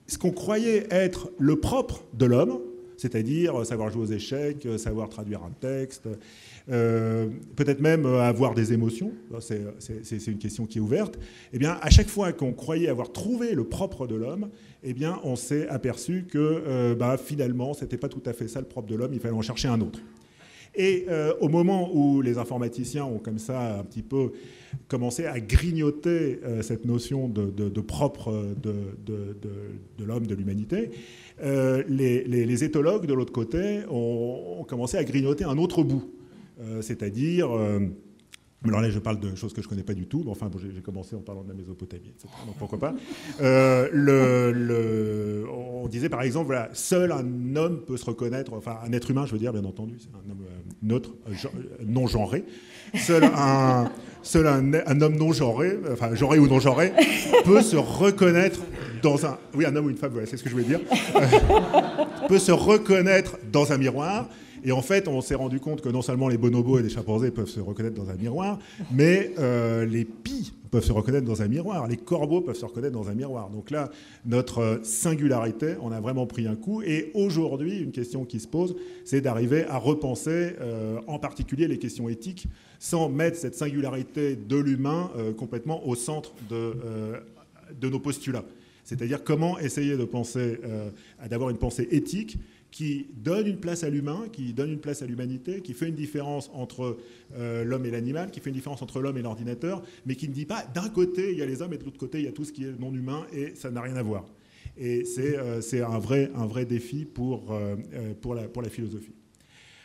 ce qu'on croyait être le propre de l'homme, c'est-à-dire savoir jouer aux échecs, savoir traduire un texte, peut-être même avoir des émotions, c'est une question qui est ouverte, eh bien, à chaque fois qu'on croyait avoir trouvé le propre de l'homme, eh bien, on s'est aperçu que finalement, ce n'était pas tout à fait ça le propre de l'homme, il fallait en chercher un autre. Et au moment où les informaticiens ont comme ça un petit peu commencé à grignoter cette notion de propre de l'homme, de l'humanité, les éthologues, de l'autre côté, ont commencé à grignoter un autre bout. C'est-à-dire... alors là, je parle de choses que je ne connais pas du tout, mais enfin, bon, j'ai commencé en parlant de la Mésopotamie, etc. Donc pourquoi pas. On disait par exemple, voilà, seul un homme peut se reconnaître, enfin un être humain, je veux dire, bien entendu, c'est un homme neutre, non genré. Seul un homme non genré, enfin genré ou non genré, peut se reconnaître dans un... Oui, un homme ou une femme, voilà, c'est ce que je voulais dire. peut se reconnaître dans un miroir. Et en fait, on s'est rendu compte que non seulement les bonobos et les chimpanzés peuvent se reconnaître dans un miroir, mais les pies peuvent se reconnaître dans un miroir, les corbeaux peuvent se reconnaître dans un miroir. Donc là, notre singularité, on a vraiment pris un coup. Et aujourd'hui, une question qui se pose, c'est d'arriver à repenser en particulier les questions éthiques, sans mettre cette singularité de l'humain complètement au centre de nos postulats. C'est-à-dire comment essayer de penser, d'avoir une pensée éthique qui donne une place à l'humain, qui donne une place à l'humanité, qui fait une différence entre l'homme et l'animal, qui fait une différence entre l'homme et l'ordinateur, mais qui ne dit pas d'un côté il y a les hommes et de l'autre côté il y a tout ce qui est non humain et ça n'a rien à voir. Et c'est un vrai défi pour la philosophie.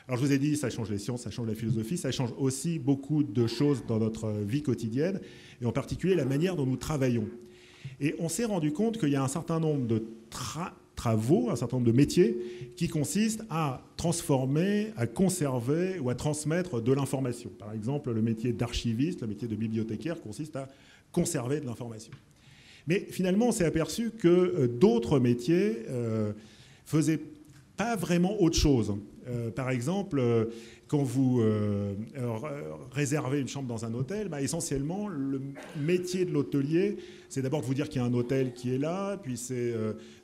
Alors je vous ai dit, ça change les sciences, ça change la philosophie, ça change aussi beaucoup de choses dans notre vie quotidienne, et en particulier la manière dont nous travaillons. Et on s'est rendu compte qu'il y a un certain nombre de travaux, un certain nombre de métiers qui consistent à transformer, à conserver ou à transmettre de l'information. Par exemple, le métier d'archiviste, le métier de bibliothécaire consiste à conserver de l'information. Mais finalement, on s'est aperçu que d'autres métiers faisaient pas vraiment autre chose. Par exemple, quand vous réservez une chambre dans un hôtel, essentiellement, le métier de l'hôtelier, c'est d'abord de vous dire qu'il y a un hôtel qui est là, puis c'est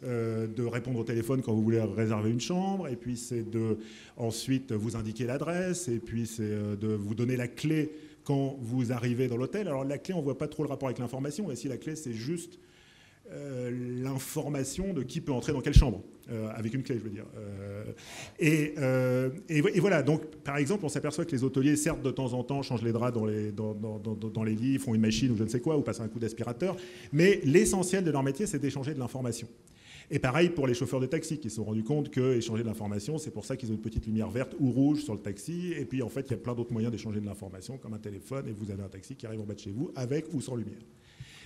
de répondre au téléphone quand vous voulez réserver une chambre, et puis c'est de ensuite vous indiquer l'adresse, et puis c'est de vous donner la clé quand vous arrivez dans l'hôtel. Alors la clé, on ne voit pas trop le rapport avec l'information, mais si la clé, c'est juste l'information de qui peut entrer dans quelle chambre, avec une clé, je veux dire. Et voilà, donc par exemple, on s'aperçoit que les hôteliers, certes, de temps en temps, changent les draps dans les lits, font une machine ou je ne sais quoi, ou passent un coup d'aspirateur, mais l'essentiel de leur métier, c'est d'échanger de l'information. Et pareil pour les chauffeurs de taxi qui se sont rendus compte qu'échanger de l'information, c'est pour ça qu'ils ont une petite lumière verte ou rouge sur le taxi, et puis en fait, il y a plein d'autres moyens d'échanger de l'information, comme un téléphone, et vous avez un taxi qui arrive en bas de chez vous, avec ou sans lumière.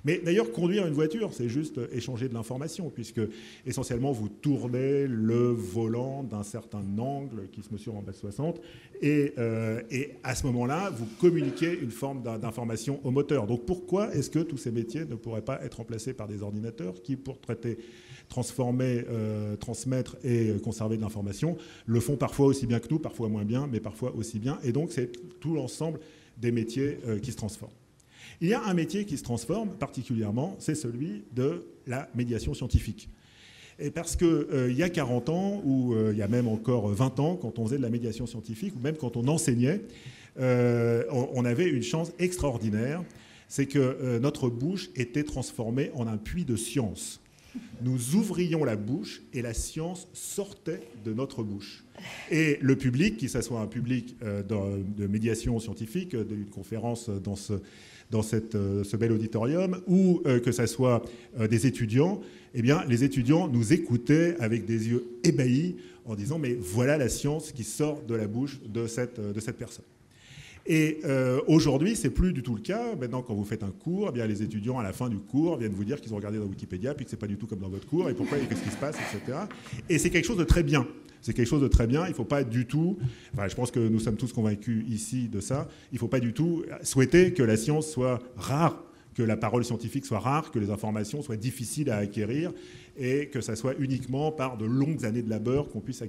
Mais d'ailleurs, conduire une voiture, c'est juste échanger de l'information, puisque essentiellement, vous tournez le volant d'un certain angle qui se mesure en base 60, et à ce moment-là, vous communiquez une forme d'information au moteur. Donc pourquoi est-ce que tous ces métiers ne pourraient pas être remplacés par des ordinateurs qui, pour traiter, transformer, transmettre et conserver de l'information, le font parfois aussi bien que nous, parfois moins bien, mais parfois aussi bien. Et donc, c'est tout l'ensemble des métiers qui se transforment. Il y a un métier qui se transforme particulièrement, c'est celui de la médiation scientifique. Et parce qu'il y a 40 ans, ou il y a même encore 20 ans, quand on faisait de la médiation scientifique, ou même quand on enseignait, on avait une chance extraordinaire, c'est que notre bouche était transformée en un puits de science. Nous ouvrions la bouche et la science sortait de notre bouche. Et le public, qu'il soit un public de médiation scientifique, d'une conférence dans ce bel auditorium, ou que ce soit des étudiants, eh bien, les étudiants nous écoutaient avec des yeux ébahis en disant « mais voilà la science qui sort de la bouche de cette personne ». Et aujourd'hui, c'est plus du tout le cas. Maintenant, quand vous faites un cours, eh bien, les étudiants, à la fin du cours, viennent vous dire qu'ils ont regardé dans Wikipédia, puis que ce n'est pas du tout comme dans votre cours, et pourquoi, et qu'est-ce qui se passe, etc. Et c'est quelque chose de très bien. C'est quelque chose de très bien. Il ne faut pas du tout, enfin, je pense que nous sommes tous convaincus ici de ça, il ne faut pas du tout souhaiter que la science soit rare, que la parole scientifique soit rare, que les informations soient difficiles à acquérir, et que ça soit uniquement par de longues années de labeur qu'on puisse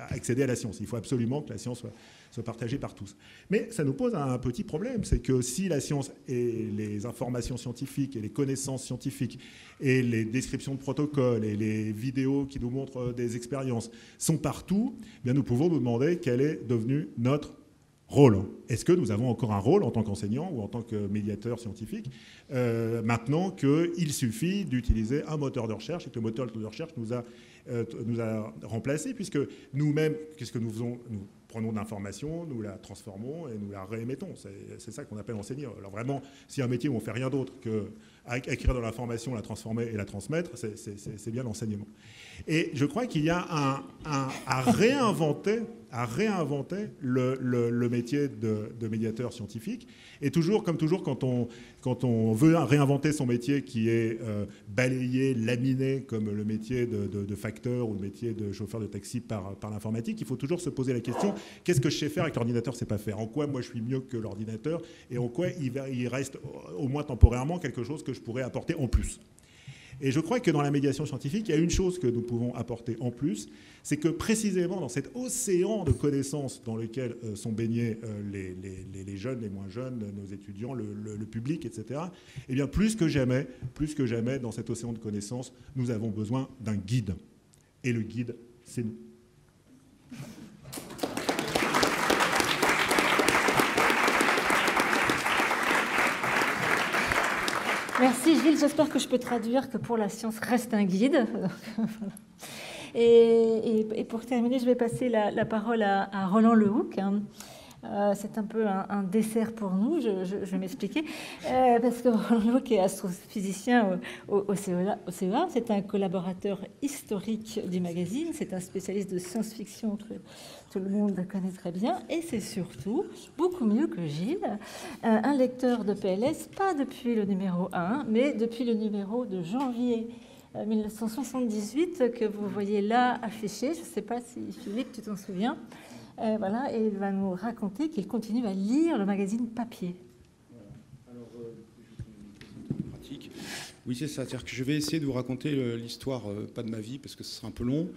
accéder à la science. Il faut absolument que la science soit partagée par tous. Mais ça nous pose un petit problème, c'est que si la science et les informations scientifiques et les connaissances scientifiques et les descriptions de protocoles et les vidéos qui nous montrent des expériences sont partout, eh bien nous pouvons nous demander quel est devenu notre rôle. Est-ce que nous avons encore un rôle en tant qu'enseignant ou en tant que médiateur scientifique maintenant qu'il suffit d'utiliser un moteur de recherche et que le moteur de recherche nous a remplacés, puisque nous-mêmes, qu'est-ce que nous faisons ? Nous prenons de l'information, nous la transformons et nous la réémettons. C'est ça qu'on appelle enseigner. Alors vraiment, s'il y a un métier où on ne fait rien d'autre qu'acquérir de l'information, la transformer et la transmettre, c'est bien l'enseignement. Et je crois qu'il y a à réinventer le métier de médiateur scientifique. Et toujours, comme toujours, quand on veut réinventer son métier qui est balayé, laminé, comme le métier de facteur ou le métier de chauffeur de taxi par l'informatique, il faut toujours se poser la question, qu'est-ce que je sais faire avec l'ordinateur, je ne sais pas faire ? En quoi moi je suis mieux que l'ordinateur ? Et en quoi il reste, au moins temporairement, quelque chose que je pourrais apporter en plus ? Et je crois que dans la médiation scientifique, il y a une chose que nous pouvons apporter en plus, c'est que précisément dans cet océan de connaissances dans lequel sont baignés les jeunes, les moins jeunes, nos étudiants, le public, etc., eh bien plus que jamais, dans cet océan de connaissances, nous avons besoin d'un guide. Et le guide, c'est nous. Merci Gilles, j'espère que je peux traduire que pour la science reste un guide. Et pour terminer, je vais passer la parole à Roland Lehoucq. C'est un peu un dessert pour nous, je vais m'expliquer. Parce que Roland Lehoucq est astrophysicien au CEA. C'est un collaborateur historique du magazine. C'est un spécialiste de science-fiction que tout le monde connaît très bien. Et c'est surtout, beaucoup mieux que Gilles, un lecteur de PLS, pas depuis le numéro 1, mais depuis le numéro de janvier 1978 que vous voyez là affiché. Je ne sais pas si Philippe, tu t'en souviens. Voilà, et il va nous raconter qu'il continue à lire le magazine papier. Alors, pratique. Oui, c'est ça. C'est-à-dire que je vais essayer de vous raconter l'histoire, pas de ma vie, parce que ce sera un peu long,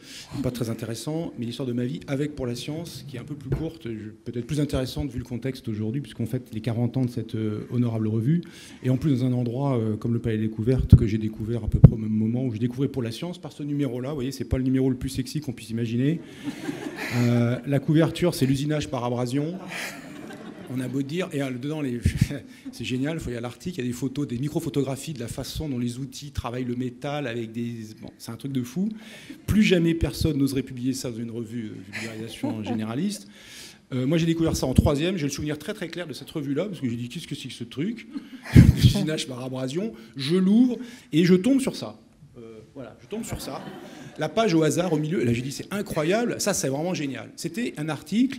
pas très intéressant, mais l'histoire de ma vie avec Pour la Science, qui est un peu plus courte, peut-être plus intéressante vu le contexte aujourd'hui, puisqu'on fête les 40 ans de cette honorable revue, et en plus dans un endroit comme le Palais des Découvertes, que j'ai découvert à peu près au même moment où j'ai découvert Pour la Science, par ce numéro-là. Vous voyez, c'est pas le numéro le plus sexy qu'on puisse imaginer. La couverture, c'est l'usinage par abrasion. On a beau dire, et dedans, c'est génial, il y a l'article, il y a des photos, des micro-photographies de la façon dont les outils travaillent le métal avec des... Bon, c'est un truc de fou. Plus jamais personne n'oserait publier ça dans une revue de vulgarisation généraliste. Moi, j'ai découvert ça en 3e. J'ai le souvenir très très clair de cette revue-là, parce que j'ai dit, qu'est-ce que c'est que ce truc? L'usinage par abrasion. Je l'ouvre et je tombe sur ça. Voilà, je tombe sur ça. La page au hasard au milieu, là j'ai dit, c'est incroyable, ça c'est vraiment génial. C'était un article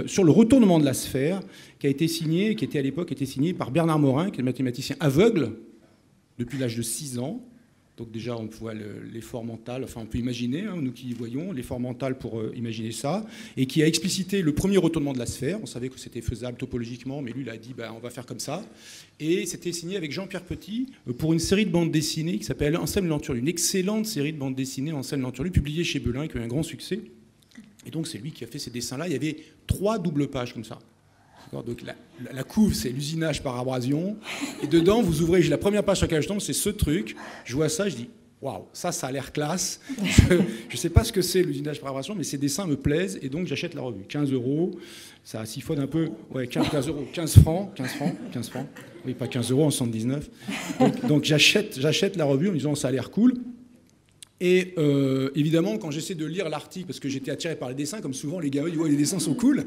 sur le retournement de la sphère qui a été signé, qui était à l'époque signé par Bernard Morin, qui est un mathématicien aveugle depuis l'âge de 6 ans. Donc déjà, on voit l'effort mental, enfin on peut imaginer, hein, nous qui y voyons, l'effort mental pour imaginer ça, et qui a explicité le premier retournement de la sphère. On savait que c'était faisable topologiquement, mais lui, il a dit, on va faire comme ça. Et c'était signé avec Jean-Pierre Petit pour une série de bandes dessinées qui s'appelle Anselme Lanturlu, une excellente série de bandes dessinées Anselme Lanturlu, publiée chez Belin, qui a eu un grand succès. Et donc c'est lui qui a fait ces dessins-là. Il y avait 3 doubles pages comme ça. Donc la couve, c'est l'usinage par abrasion. Et dedans, vous ouvrez, j'ai la première page sur laquelle je tombe, c'est ce truc. Je vois ça, je dis, waouh, ça a l'air classe. Je ne sais pas ce que c'est l'usinage par abrasion, mais ces dessins me plaisent. Et donc j'achète la revue. 15 €, ça siphonne un peu. Ouais, 15 €, 15 francs. Oui, pas 15 € en 79. Donc j'achète la revue en me disant, ça a l'air cool. Et évidemment, quand j'essaie de lire l'article, parce que j'étais attiré par les dessins, comme souvent les gars disent, ouais, les dessins sont cool,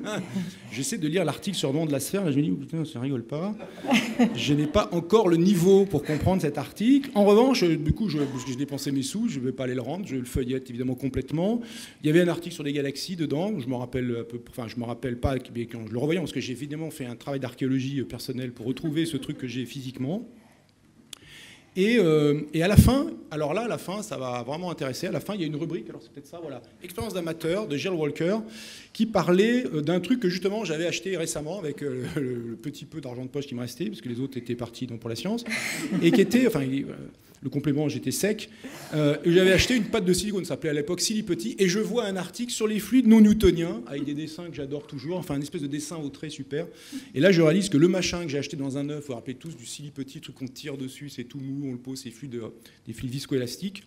j'essaie de lire l'article sur le nom de la sphère, et je me dis, oh, putain, ça rigole pas. Je n'ai pas encore le niveau pour comprendre cet article. En revanche, du coup, parce que j'ai dépensé mes sous, je ne vais pas aller le rendre, je le feuillette évidemment complètement. Il y avait un article sur les galaxies dedans, je me rappelle pas, mais quand je le revoyais, parce que j'ai évidemment fait un travail d'archéologie personnelle pour retrouver ce truc que j'ai physiquement. Et à la fin, alors là, à la fin, ça va vraiment intéresser. À la fin, il y a une rubrique, alors c'est peut-être ça, voilà, Expérience d'amateur de Gerald Walker, qui parlait d'un truc que justement j'avais acheté récemment avec le petit peu d'argent de poche qui me restait, parce que les autres étaient partis donc, pour la science, et qui était, enfin, le complément, j'étais sec. J'avais acheté une pâte de silicone, ça s'appelait à l'époque Silly Petit, et je vois un article sur les fluides non newtoniens, avec des dessins que j'adore toujours, enfin, une espèce de dessin au trait super. Et là, je réalise que le machin que j'ai acheté dans un œuf, vous vous rappelez tous du Silly Petit, truc qu'on tire dessus, c'est tout mou, on le pose, c'est des fluides viscoélastiques.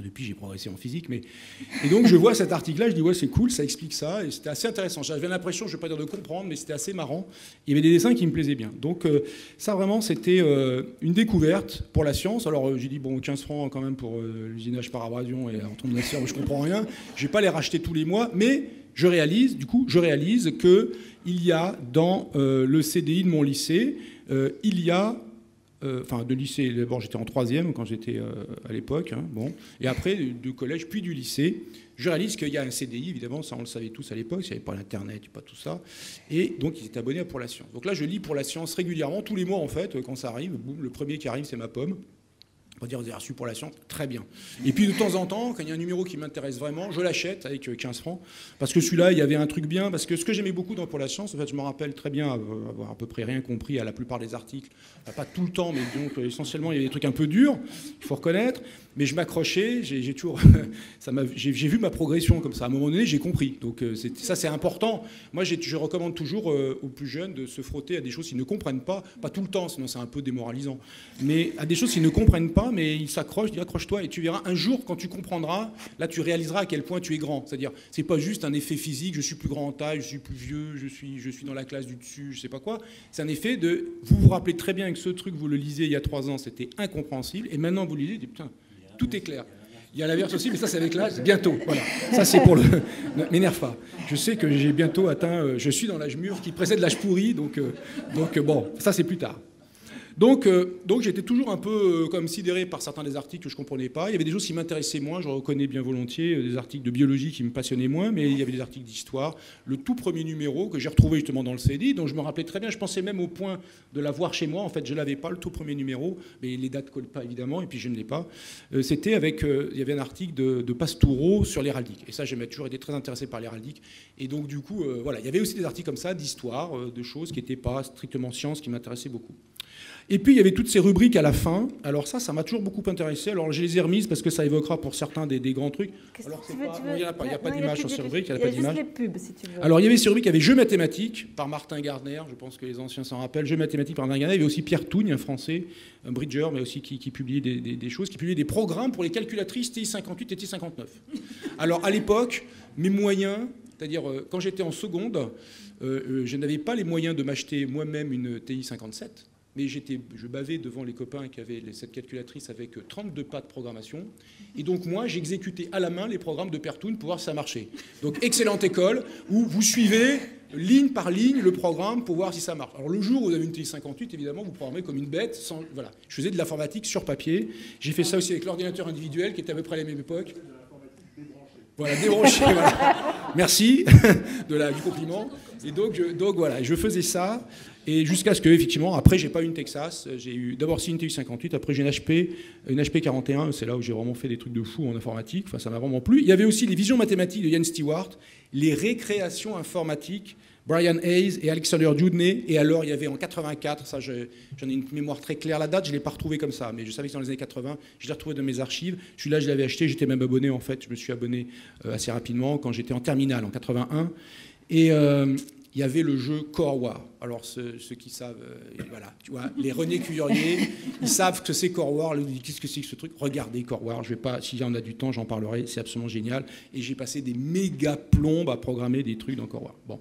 Depuis, j'ai progressé en physique. Et donc, je vois cet article-là, je dis, ouais, c'est cool, ça explique ça. Et c'était assez intéressant. J'avais l'impression, je ne vais pas dire de comprendre, mais c'était assez marrant. Il y avait des dessins qui me plaisaient bien. Donc, ça, vraiment, c'était une découverte pour la science. Alors, j'ai dit, bon, 15 francs quand même pour l'usinage par abrasion et en tombe de la sphère, je ne comprends rien. Je ne vais pas les racheter tous les mois. Mais je réalise qu'il y a dans le CDI de mon lycée, de lycée, d'abord j'étais en 3e quand j'étais à l'époque, hein, bon, et après du collège puis du lycée, je réalise qu'il y a un CDI, évidemment, ça on le savait tous à l'époque, il n'y avait pas l'internet, pas tout ça, et donc ils étaient abonnés à Pour la Science. Donc là je lis Pour la Science régulièrement, tous les mois en fait, quand ça arrive, boum, le premier qui arrive c'est ma pomme, On va dire des reçus pour la science, très bien. Et puis de temps en temps, quand il y a un numéro qui m'intéresse vraiment, je l'achète avec 15 francs. Parce que celui-là, il y avait un truc bien. Parce que ce que j'aimais beaucoup dans Pour la science, en fait, je me rappelle très bien avoir à peu près rien compris à la plupart des articles. Pas tout le temps, mais donc essentiellement, il y avait des trucs un peu durs, il faut reconnaître. Mais je m'accrochais, j'ai toujours, j'ai vu ma progression comme ça. À un moment donné, j'ai compris. Donc ça, c'est important. Moi, je recommande toujours aux plus jeunes de se frotter à des choses qu'ils ne comprennent pas tout le temps, sinon c'est un peu démoralisant. Mais à des choses qu'ils ne comprennent pas, mais ils s'accrochent, dis accroche-toi et tu verras un jour quand tu comprendras, là tu réaliseras à quel point tu es grand. C'est-à-dire, c'est pas juste un effet physique, je suis plus grand en taille, je suis plus vieux, je suis dans la classe du dessus, je sais pas quoi. C'est un effet de, vous vous rappelez très bien que ce truc, vous le lisiez il y a 3 ans, c'était incompréhensible, et maintenant vous le lisez, vous dites, putain, tout est clair. Il y a l'inverse aussi, mais ça c'est avec l'âge, bientôt. Voilà. Ça c'est pour le... Ne m'énerve pas. Je sais que j'ai bientôt atteint... je suis dans l'âge mûr qui précède l'âge pourri, donc bon, ça c'est plus tard. Donc j'étais toujours un peu comme sidéré par certains des articles que je ne comprenais pas. Il y avait des choses qui m'intéressaient moins, je reconnais bien volontiers, des articles de biologie qui me passionnaient moins, mais il y avait des articles d'histoire. Le tout premier numéro que j'ai retrouvé justement dans le CD, dont je me rappelais très bien, je pensais même au point de l'avoir chez moi. En fait, je ne l'avais pas, le tout premier numéro, mais les dates ne collent pas évidemment, et puis je ne l'ai pas. C'était avec... il y avait un article de Pastoureau sur l'héraldique. Et ça, j'ai toujours été très intéressé par l'héraldique. Et donc du coup, voilà, il y avait aussi des articles comme ça, d'histoire, de choses qui n'étaient pas strictement sciences, qui m'intéressaient beaucoup. Et puis, il y avait toutes ces rubriques à la fin. Alors ça m'a toujours beaucoup intéressé. Alors, je les ai remises parce que ça évoquera pour certains des grands trucs. Alors, il n'y a pas d'image sur ces rubriques. Il n'y a pas d'image. Alors, il y avait ces rubriques. Il y avait Jeux mathématiques par Martin Gardner. Je pense que les anciens s'en rappellent. Jeux mathématiques par Martin Gardner. Il y avait aussi Pierre Tougne, un Français, un bridger, mais aussi qui publiait des choses, qui publiait des programmes pour les calculatrices TI-58 et TI-59. Alors, à l'époque, mes moyens, c'est-à-dire quand j'étais en seconde, je n'avais pas les moyens de m'acheter moi-même une TI-57. Mais je bavais devant les copains qui avaient cette calculatrice avec 32 pas de programmation. Et donc moi, j'exécutais à la main les programmes de Pertoun pour voir si ça marchait. Donc excellente école où vous suivez ligne par ligne le programme pour voir si ça marche. Alors le jour où vous avez une TI-58, évidemment, vous programmez comme une bête. Voilà. Je faisais de l'informatique sur papier. J'ai fait ça aussi avec l'ordinateur individuel qui était à peu près à la même époque. Voilà, débranché. Voilà. Merci du compliment. Et donc voilà, je faisais ça. Et jusqu'à ce que, effectivement, après, j'ai pas eu une Texas. J'ai eu d'abord une TI-58, après j'ai une HP 41. C'est là où j'ai vraiment fait des trucs de fou en informatique. Enfin, ça m'a vraiment plu. Il y avait aussi les visions mathématiques de Ian Stewart, les récréations informatiques, Brian Hayes et Alexander Dewdney. Et alors, il y avait en 84, ça, j'en ai une mémoire très claire. La date, je ne l'ai pas retrouvée comme ça, mais je savais que dans les années 80, je l'ai retrouvé dans mes archives. Celui-là, je l'avais acheté, j'étais même abonné, en fait. Je me suis abonné assez rapidement quand j'étais en terminale, en 81. Et il y avait le jeu Core War. Alors, ceux qui savent, voilà, tu vois, les René Cuyurier, ils savent que c'est Core War. Qu'est-ce que c'est que ce truc? Regardez Core War. Je vais pas, si on a du temps, j'en parlerai. C'est absolument génial. Et j'ai passé des méga plombes à programmer des trucs dans Core War. Bon.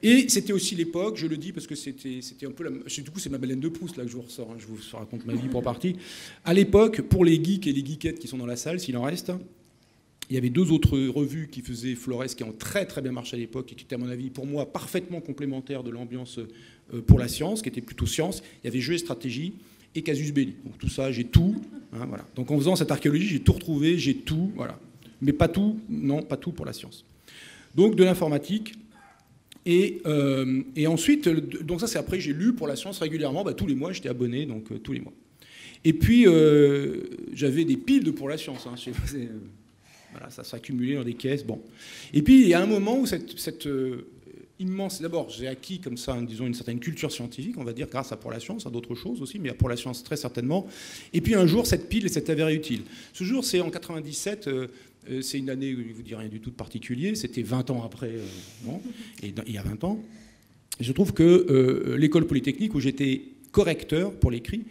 Et c'était aussi l'époque, je le dis parce que c'était un peu du coup, c'est ma baleine de Proust là que je vous ressors. Hein, je vous raconte ma vie pour partie. À l'époque, pour les geeks et les geekettes qui sont dans la salle, s'il en reste, il y avait 2 autres revues qui faisaient Flores, qui ont très très bien marché à l'époque et qui étaient à mon avis pour moi parfaitement complémentaires de l'ambiance pour la science, qui était plutôt science. Il y avait Jeux et stratégie et Casus Belli. Donc tout ça, j'ai tout. Hein, voilà. Donc en faisant cette archéologie, j'ai tout retrouvé, j'ai tout. Voilà. Mais pas tout, non, pas tout pour la science. Donc de l'informatique. Et ensuite, donc ça c'est après, j'ai lu pour la science régulièrement, tous les mois, j'étais abonné, donc tous les mois. Et puis, j'avais des piles de pour la science. Hein, voilà, ça s'accumulait dans des caisses. Bon. Et puis, il y a un moment où cette immense... D'abord, j'ai acquis comme ça, disons, une certaine culture scientifique, on va dire, grâce à Pour la science, à d'autres choses aussi, mais à Pour la science très certainement. Et puis un jour, cette pile s'est avérée utile. Ce jour, c'est en 97... c'est une année où je ne vous dis rien du tout de particulier, c'était 20 ans après, non, et il y a 20 ans. Et je trouve que l'école polytechnique, où j'étais correcteur pour l'écrit,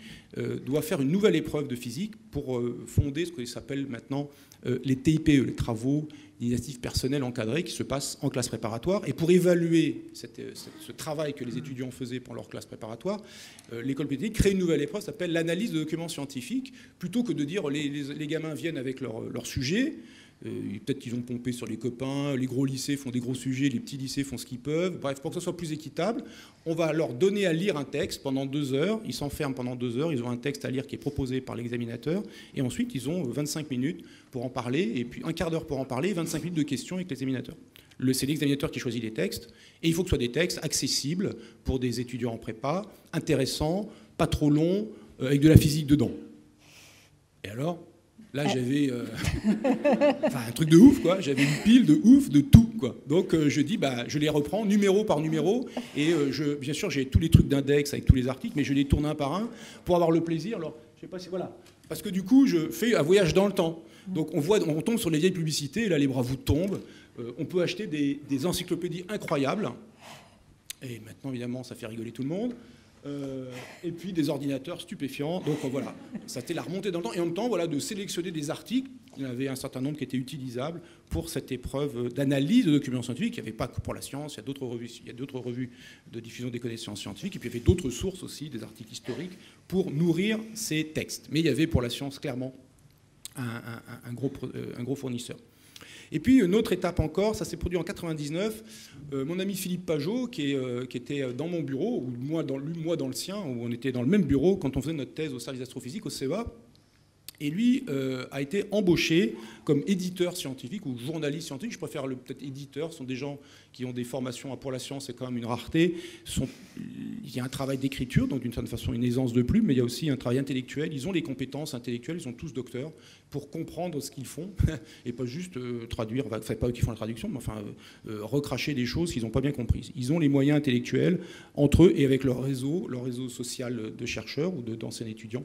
doit faire une nouvelle épreuve de physique pour fonder ce que s'appelle maintenant les TIPE, les travaux d'initiative personnelle encadrés, qui se passent en classe préparatoire. Et pour évaluer ce travail que les étudiants faisaient pendant leur classe préparatoire, l'école polytechnique crée une nouvelle épreuve qui s'appelle l'analyse de documents scientifiques, plutôt que de dire les gamins viennent avec leur sujet. Peut-être qu'ils ont pompé sur les copains, les gros lycées font des gros sujets, les petits lycées font ce qu'ils peuvent. Bref, pour que ce soit plus équitable, on va leur donner à lire un texte pendant 2 heures. Ils s'enferment pendant 2 heures, ils ont un texte à lire qui est proposé par l'examinateur. Et ensuite, ils ont 25 minutes pour en parler, et puis un quart d'heure pour en parler, et 25 minutes de questions avec l'examinateur. C'est l'examinateur qui choisit les textes, et il faut que ce soit des textes accessibles pour des étudiants en prépa, intéressants, pas trop longs, avec de la physique dedans. Et alors, là, j'avais un truc de ouf, quoi. J'avais une pile de ouf de tout, quoi. Donc, je dis, je les reprends numéro par numéro. Et bien sûr, j'ai tous les trucs d'index avec tous les articles, mais je les tourne un par un pour avoir le plaisir. Alors, je sais pas si... Voilà. Parce que du coup, je fais un voyage dans le temps. Donc, on tombe sur les vieilles publicités, et là, les bras vous tombent. On peut acheter des encyclopédies incroyables. Et maintenant, évidemment, ça fait rigoler tout le monde. Et puis des ordinateurs stupéfiants. Donc voilà, ça c'était la remontée dans le temps. Et en même temps, voilà, de sélectionner des articles. Il y en avait un certain nombre qui étaient utilisables pour cette épreuve d'analyse de documents scientifiques. Il n'y avait pas que pour la science, il y a d'autres revues de diffusion des connaissances scientifiques. Et puis il y avait d'autres sources aussi, des articles historiques, pour nourrir ces textes. Mais il y avait pour la science, clairement, un gros fournisseur. Et puis une autre étape encore, ça s'est produit en 99. Mon ami Philippe Pajot, qui était dans mon bureau, ou moi dans le sien, où on était dans le même bureau quand on faisait notre thèse au service d'astrophysique au CEA, et lui a été embauché comme éditeur scientifique ou journaliste scientifique. Je préfère peut-être éditeur. Ce sont des gens qui ont des formations pour la science, c'est quand même une rareté. Il y a un travail d'écriture, donc d'une certaine façon une aisance de plume, mais il y a aussi un travail intellectuel. Ils ont les compétences intellectuelles, ils sont tous docteurs, pour comprendre ce qu'ils font, et pas juste traduire, enfin pas eux qui font la traduction, mais enfin recracher des choses qu'ils n'ont pas bien comprises. Ils ont les moyens intellectuels entre eux et avec leur réseau social de chercheurs ou d'anciens étudiants,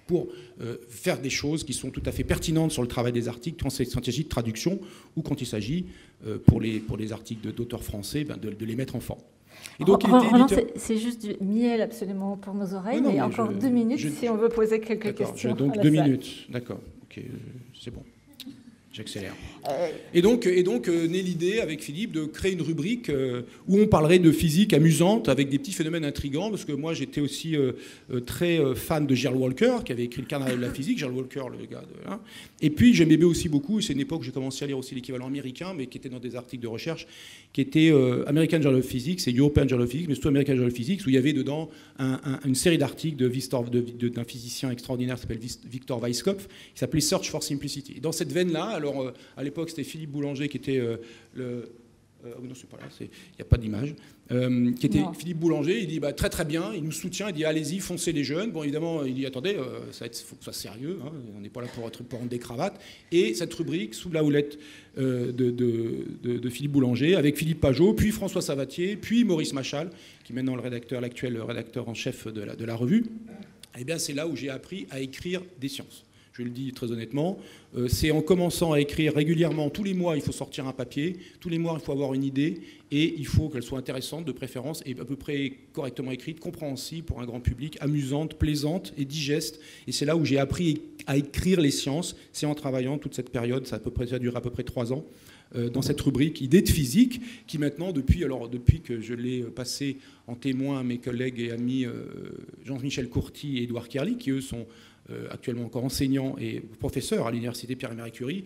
pour faire des choses qui sont tout à fait pertinentes sur le travail des articles, quand il s'agit de traduction ou quand il s'agit, pour les articles d'auteurs français, de les mettre en forme. Et donc, Roland, c'est juste du miel absolument pour nos oreilles, mais encore 2 minutes si on veut poser quelques questions. Donc 2 minutes, d'accord, ok, c'est bon. J'accélère. Et donc naît l'idée avec Philippe de créer une rubrique où on parlerait de physique amusante avec des petits phénomènes intrigants, parce que moi j'étais aussi très fan de Gerald Walker, qui avait écrit le Carnaval de la physique, Gerald Walker, le gars de... Et puis j'aimais aussi beaucoup, et c'est une époque où j'ai commencé à lire aussi l'équivalent américain, mais qui était dans des articles de recherche, qui était American Journal of Physics et European Journal of Physics, mais surtout American Journal of Physics, où il y avait dedans une série d'articles d'un physicien extraordinaire qui s'appelle Victor Weisskopf, qui s'appelait Search for Simplicity. Et dans cette veine-là, alors à l'époque c'était Philippe Boulanger qui était non, c'est pas là, il n'y a pas d'image. Qui était Philippe Boulanger, il dit très très bien, il nous soutient, il dit allez-y, foncez les jeunes. Bon, évidemment, il dit attendez, faut que ce soit sérieux, hein, on n'est pas là pour rendre des cravates. Et cette rubrique, sous la houlette de Philippe Boulanger, avec Philippe Pajot, puis François Savatier, puis Maurice Machal, qui est maintenant l'actuel rédacteur en chef de la revue, eh bien c'est là où j'ai appris à écrire des sciences. Je le dis très honnêtement, c'est en commençant à écrire régulièrement, tous les mois il faut sortir un papier, tous les mois il faut avoir une idée, et il faut qu'elle soit intéressante de préférence, et à peu près correctement écrite, compréhensible pour un grand public, amusante, plaisante et digeste. Et c'est là où j'ai appris à écrire les sciences, c'est en travaillant toute cette période, ça a duré à peu près 3 ans, dans cette rubrique Idées de physique, qui maintenant, depuis que je l'ai passé en témoin à mes collègues et amis Jean-Michel Courty et Édouard Kerli, qui eux sont actuellement encore enseignants et professeurs à l'université Pierre et Marie Curie,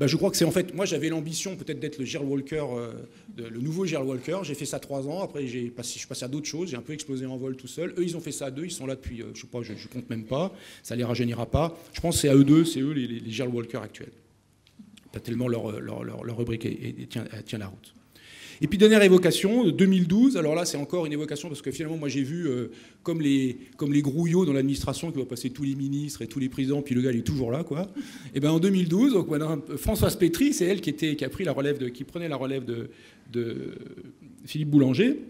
je crois que c'est en fait, moi j'avais l'ambition peut-être d'être le Gerald Walker, le nouveau Gerald Walker. J'ai fait ça 3 ans, après je suis passé à d'autres choses, j'ai un peu explosé en vol tout seul. Eux ils ont fait ça à 2, ils sont là depuis, je sais pas, je compte même pas, ça les rajeunira pas. Je pense que c'est à eux deux, c'est eux les Gerald Walker actuels. Pas tellement leur rubrique tient la route. Et puis dernière évocation, 2012, alors là c'est encore une évocation parce que finalement moi j'ai vu comme les grouillots dans l'administration qui va passer tous les ministres et tous les présidents, puis le gars il est toujours là quoi. Et bien en 2012, donc madame Françoise Pétry, c'est elle qui prenait la relève de Philippe Boulanger,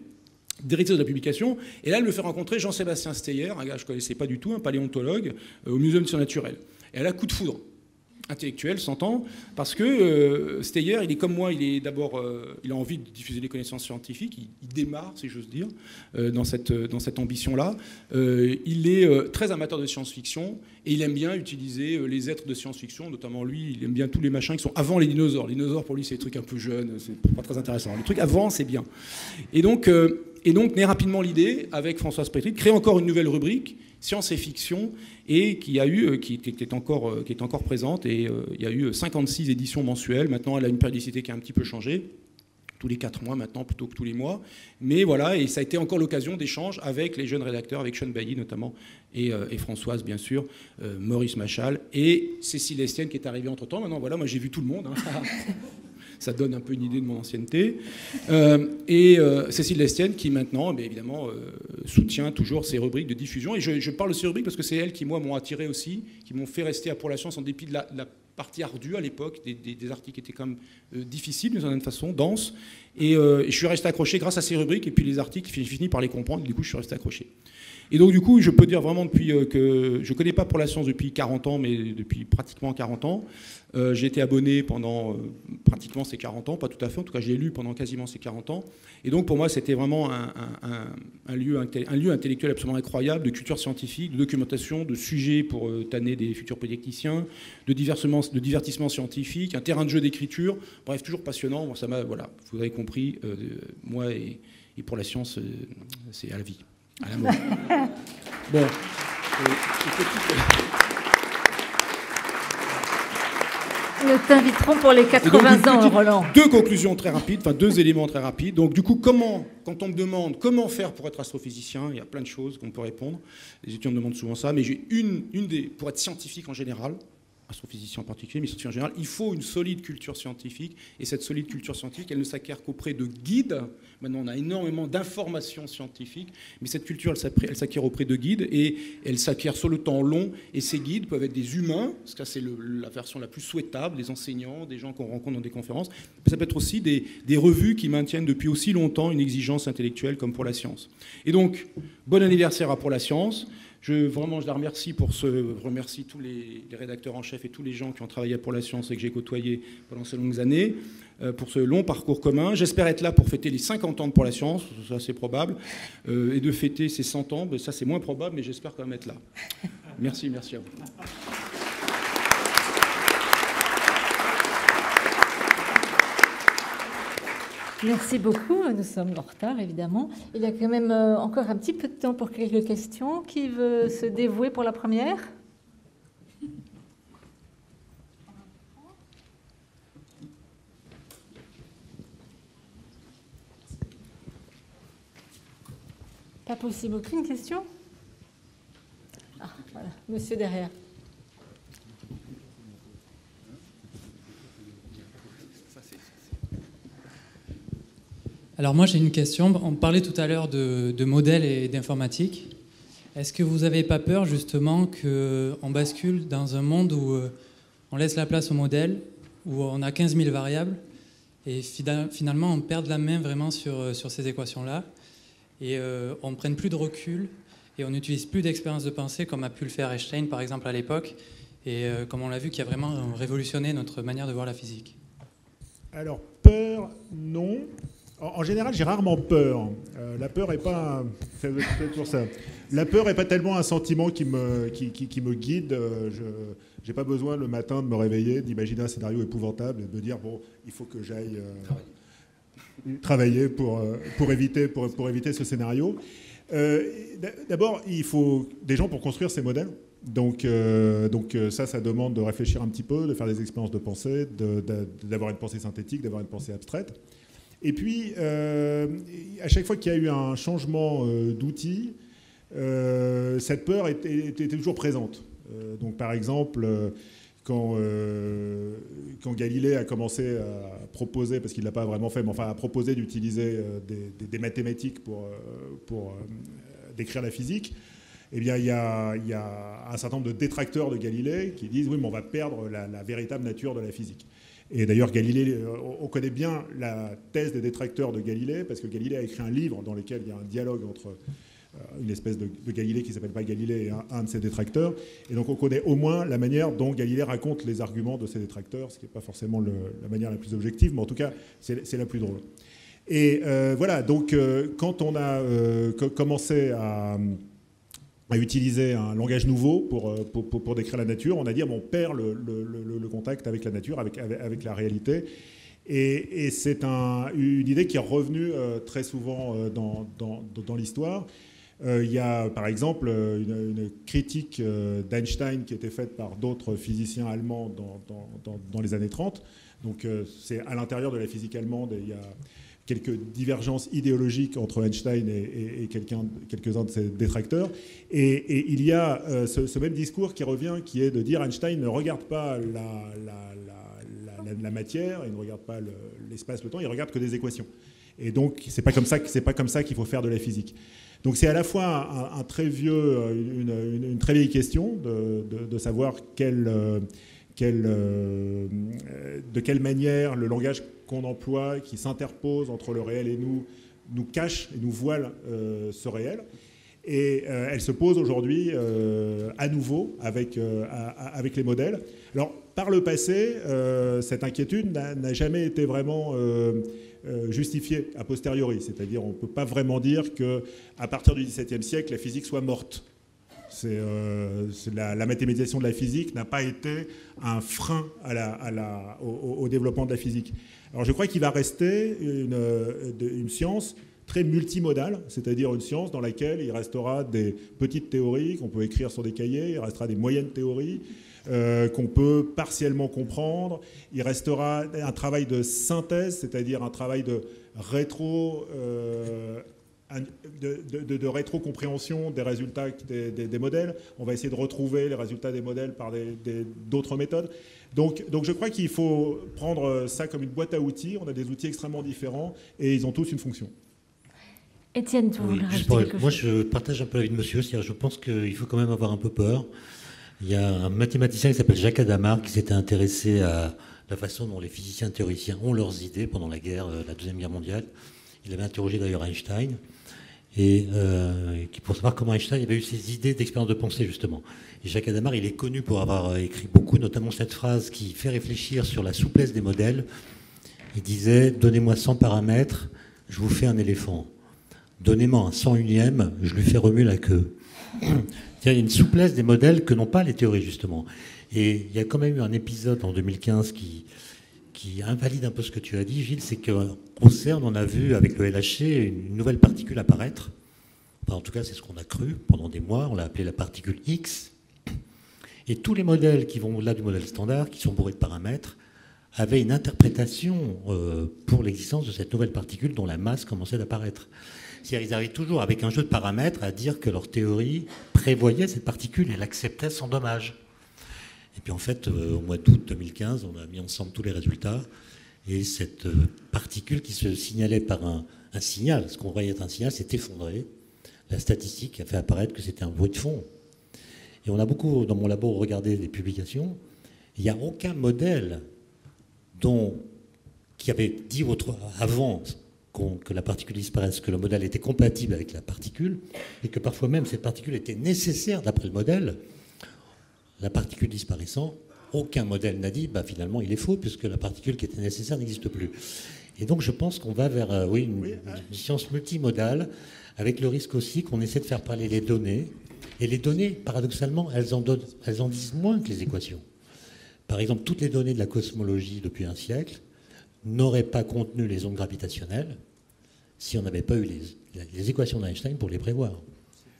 directrice de la publication, et là elle me fait rencontrer Jean-Sébastien Steyer, un gars que je ne connaissais pas du tout, un paléontologue, au Muséum de sciences naturelles. Et elle a coup de foudre. Intellectuel, s'entend, parce que Steyer, il est comme moi, il a envie de diffuser les connaissances scientifiques, il démarre, si j'ose dire, dans cette ambition-là. Il est très amateur de science-fiction, et il aime bien utiliser les êtres de science-fiction, notamment lui, il aime bien tous les machins qui sont avant les dinosaures. Les dinosaures, pour lui, c'est des trucs un peu jeunes, c'est pas très intéressant. Les trucs avant, c'est bien. Et donc naît rapidement l'idée, avec Françoise Pétry, de créer encore une nouvelle rubrique, science et fiction, et qui est encore présente, et il y a eu 56 éditions mensuelles. Maintenant, elle a une périodicité qui a un petit peu changé, tous les 4 mois maintenant plutôt que tous les mois. Mais voilà, et ça a été encore l'occasion d'échanges avec les jeunes rédacteurs, avec Sean Bailly notamment, et Françoise bien sûr, Maurice Machal, et Cécile Estienne qui est arrivée entre-temps. Maintenant voilà, moi j'ai vu tout le monde. Hein. Ça donne un peu une idée de mon ancienneté. Cécile Lestienne, qui maintenant, évidemment, soutient toujours ces rubriques de diffusion. Et je parle de ces rubriques parce que c'est elles qui, moi, m'ont attiré aussi, qui m'ont fait rester à Pour la Science en dépit de la partie ardue à l'époque, des articles qui étaient quand même difficiles d'une certaine façon, denses. Et je suis resté accroché grâce à ces rubriques et puis les articles, j'ai fini par les comprendre. Et du coup, je suis resté accroché. Et donc, du coup, je peux dire vraiment depuis que je ne connais pas Pour la Science depuis 40 ans, mais depuis pratiquement 40 ans. J'ai été abonné pendant pratiquement ces 40 ans, pas tout à fait, en tout cas, j'ai lu pendant quasiment ces 40 ans. Et donc, pour moi, c'était vraiment un lieu intellectuel absolument incroyable, de culture scientifique, de documentation, de sujets pour tanner des futurs polytechniciens, de divertissement scientifique, un terrain de jeu d'écriture. Bref, toujours passionnant. Bon, ça m'a, voilà, vous avez compris, moi et Pour la Science, c'est à la vie. À la mort. Bon. Nous t'inviterons pour les 80 ans, Roland. Deux conclusions très rapides, enfin 2 éléments très rapides. Donc du coup, quand on me demande comment faire pour être astrophysicien, il y a plein de choses qu'on peut répondre. Les étudiants me demandent souvent ça, mais j'ai pour être scientifique en général, astrophysicien en particulier, mais scientifique en général, il faut une solide culture scientifique. Et cette solide culture scientifique, elle ne s'acquiert qu'auprès de guides. Maintenant, on a énormément d'informations scientifiques, mais cette culture, elle s'acquiert auprès de guides et elle s'acquiert sur le temps long. Et ces guides peuvent être des humains, parce que c'est la version la plus souhaitable, des enseignants, des gens qu'on rencontre dans des conférences. Ça peut être aussi des revues qui maintiennent depuis aussi longtemps une exigence intellectuelle comme Pour la Science. Et donc, bon anniversaire à Pour la Science. Vraiment, je la remercie je remercie tous les rédacteurs en chef et tous les gens qui ont travaillé Pour la Science et que j'ai côtoyé pendant ces longues années, pour ce long parcours commun. J'espère être là pour fêter les 50 ans de Pour la Science, ça c'est probable, et de fêter ces 100 ans, ça c'est moins probable, mais j'espère quand même être là. Merci à vous. Merci beaucoup. Nous sommes en retard, évidemment. Il y a quand même encore un petit peu de temps pour quelques questions. Qui veut se dévouer pour la première ? Pas possible. Aucune question ? Ah, voilà. Monsieur derrière. Alors moi j'ai une question, on parlait tout à l'heure de modèles et d'informatique. Est-ce que vous n'avez pas peur justement qu'on bascule dans un monde où on laisse la place au modèle, où on a 15 000 variables et finalement on perd la main vraiment sur ces équations-là et on ne prenne plus de recul et on n'utilise plus d'expérience de pensée comme a pu le faire Einstein par exemple à l'époque et comme on l'a vu qui a vraiment révolutionné notre manière de voir la physique. Alors peur, non. En général, j'ai rarement peur. La peur n'est pas... C'est pour ça. La peur n'est pas tellement un sentiment qui me guide. Je n'ai pas besoin le matin de me réveiller, d'imaginer un scénario épouvantable et de me dire, bon, il faut que j'aille travailler pour éviter ce scénario. D'abord, il faut des gens pour construire ces modèles. Donc ça demande de réfléchir un petit peu, de faire des expériences de pensée, d'avoir une pensée synthétique, d'avoir une pensée abstraite. Et puis, à chaque fois qu'il y a eu un changement d'outil, cette peur était toujours présente. Donc, par exemple, quand Galilée a commencé à proposer, parce qu'il ne l'a pas vraiment fait, mais enfin à proposer d'utiliser des mathématiques pour décrire la physique, eh bien, il y a un certain nombre de détracteurs de Galilée qui disent « oui, mais on va perdre la véritable nature de la physique ». Et d'ailleurs, Galilée, on connaît bien la thèse des détracteurs de Galilée, parce que Galilée a écrit un livre dans lequel il y a un dialogue entre une espèce de Galilée qui ne s'appelle pas Galilée et un de ses détracteurs. Et donc on connaît au moins la manière dont Galilée raconte les arguments de ses détracteurs, ce qui n'est pas forcément la manière la plus objective, mais en tout cas, c'est la plus drôle. Et voilà, donc quand on a commencé à utiliser un langage nouveau pour décrire la nature, on a dit on perd le contact avec la nature, avec la réalité. Et c'est une idée qui est revenue très souvent dans l'histoire. Il y a par exemple une critique d'Einstein qui a été faite par d'autres physiciens allemands dans les années 30. Donc c'est à l'intérieur de la physique allemande, il y a quelques divergences idéologiques entre Einstein et quelques-uns de ses détracteurs. Et il y a ce même discours qui revient, qui est de dire Einstein ne regarde pas la matière, il ne regarde pas l'espace, le temps, il regarde que des équations. Et donc, c'est pas comme ça qu'il faut faire de la physique. Donc, c'est à la fois une très vieille question de savoir de quelle manière le langage qu'on emploie, qui s'interpose entre le réel et nous cache et nous voile ce réel. Et elle se pose aujourd'hui à nouveau avec les modèles. Alors, par le passé, cette inquiétude n'a jamais été vraiment justifiée a posteriori. C'est-à-dire, on ne peut pas vraiment dire qu'à partir du XVIIe siècle, la physique soit morte. La mathématisation de la physique n'a pas été un frein au développement de la physique. Alors, je crois qu'il va rester une science très multimodale, c'est-à-dire une science dans laquelle il restera des petites théories qu'on peut écrire sur des cahiers, il restera des moyennes théories qu'on peut partiellement comprendre, il restera un travail de synthèse, c'est-à-dire un travail de rétro-compréhension des résultats des modèles. On va essayer de retrouver les résultats des modèles par d'autres méthodes. Donc je crois qu'il faut prendre ça comme une boîte à outils. On a des outils extrêmement différents et ils ont tous une fonction. Étienne, tu voulais rajouter quelque chose ? Moi, je partage un peu l'avis de monsieur. Je pense qu'il faut quand même avoir un peu peur. Il y a un mathématicien qui s'appelle Jacques Hadamard qui s'était intéressé à la façon dont les physiciens théoriciens ont leurs idées pendant la Deuxième Guerre mondiale. Il avait interrogé d'ailleurs Einstein, et pour savoir comment Einstein avait eu ses idées d'expérience de pensée, justement. Et Jacques Hadamard, il est connu pour avoir écrit beaucoup, notamment cette phrase qui fait réfléchir sur la souplesse des modèles. Il disait « Donnez-moi 100 paramètres, je vous fais un éléphant. Donnez-moi un 101e, je lui fais remuer la queue. » Il y a une souplesse des modèles que n'ont pas les théories, justement. Et il y a quand même eu un épisode en 2015 qui invalide un peu ce que tu as dit, Gilles, c'est qu'au CERN, on a vu avec le LHC une nouvelle particule apparaître. Enfin, en tout cas, c'est ce qu'on a cru pendant des mois. On l'a appelée la particule X. Et tous les modèles qui vont au-delà du modèle standard, qui sont bourrés de paramètres, avaient une interprétation pour l'existence de cette nouvelle particule dont la masse commençait d'apparaître. C'est-à-dire qu'ils arrivent toujours avec un jeu de paramètres à dire que leur théorie prévoyait cette particule et l'acceptait sans dommage. Et puis en fait, au mois d'août 2015, on a mis ensemble tous les résultats, et cette particule qui se signalait par un signal, ce qu'on voyait être un signal, s'est effondrée. La statistique a fait apparaître que c'était un bruit de fond. Et on a beaucoup, dans mon labo, regardé des publications. Il n'y a aucun modèle qui avait dit avant que la particule disparaisse, que le modèle était compatible avec la particule, et que parfois même cette particule était nécessaire d'après le modèle. La particule disparaissant, aucun modèle n'a dit finalement il est faux, puisque la particule qui était nécessaire n'existe plus. Et donc je pense qu'on va vers une science multimodale, avec le risque aussi qu'on essaie de faire parler les données. Et les données, paradoxalement, elles en disent moins que les équations. Par exemple, toutes les données de la cosmologie depuis un siècle n'auraient pas contenu les ondes gravitationnelles si on n'avait pas eu les équations d'Einstein pour les prévoir.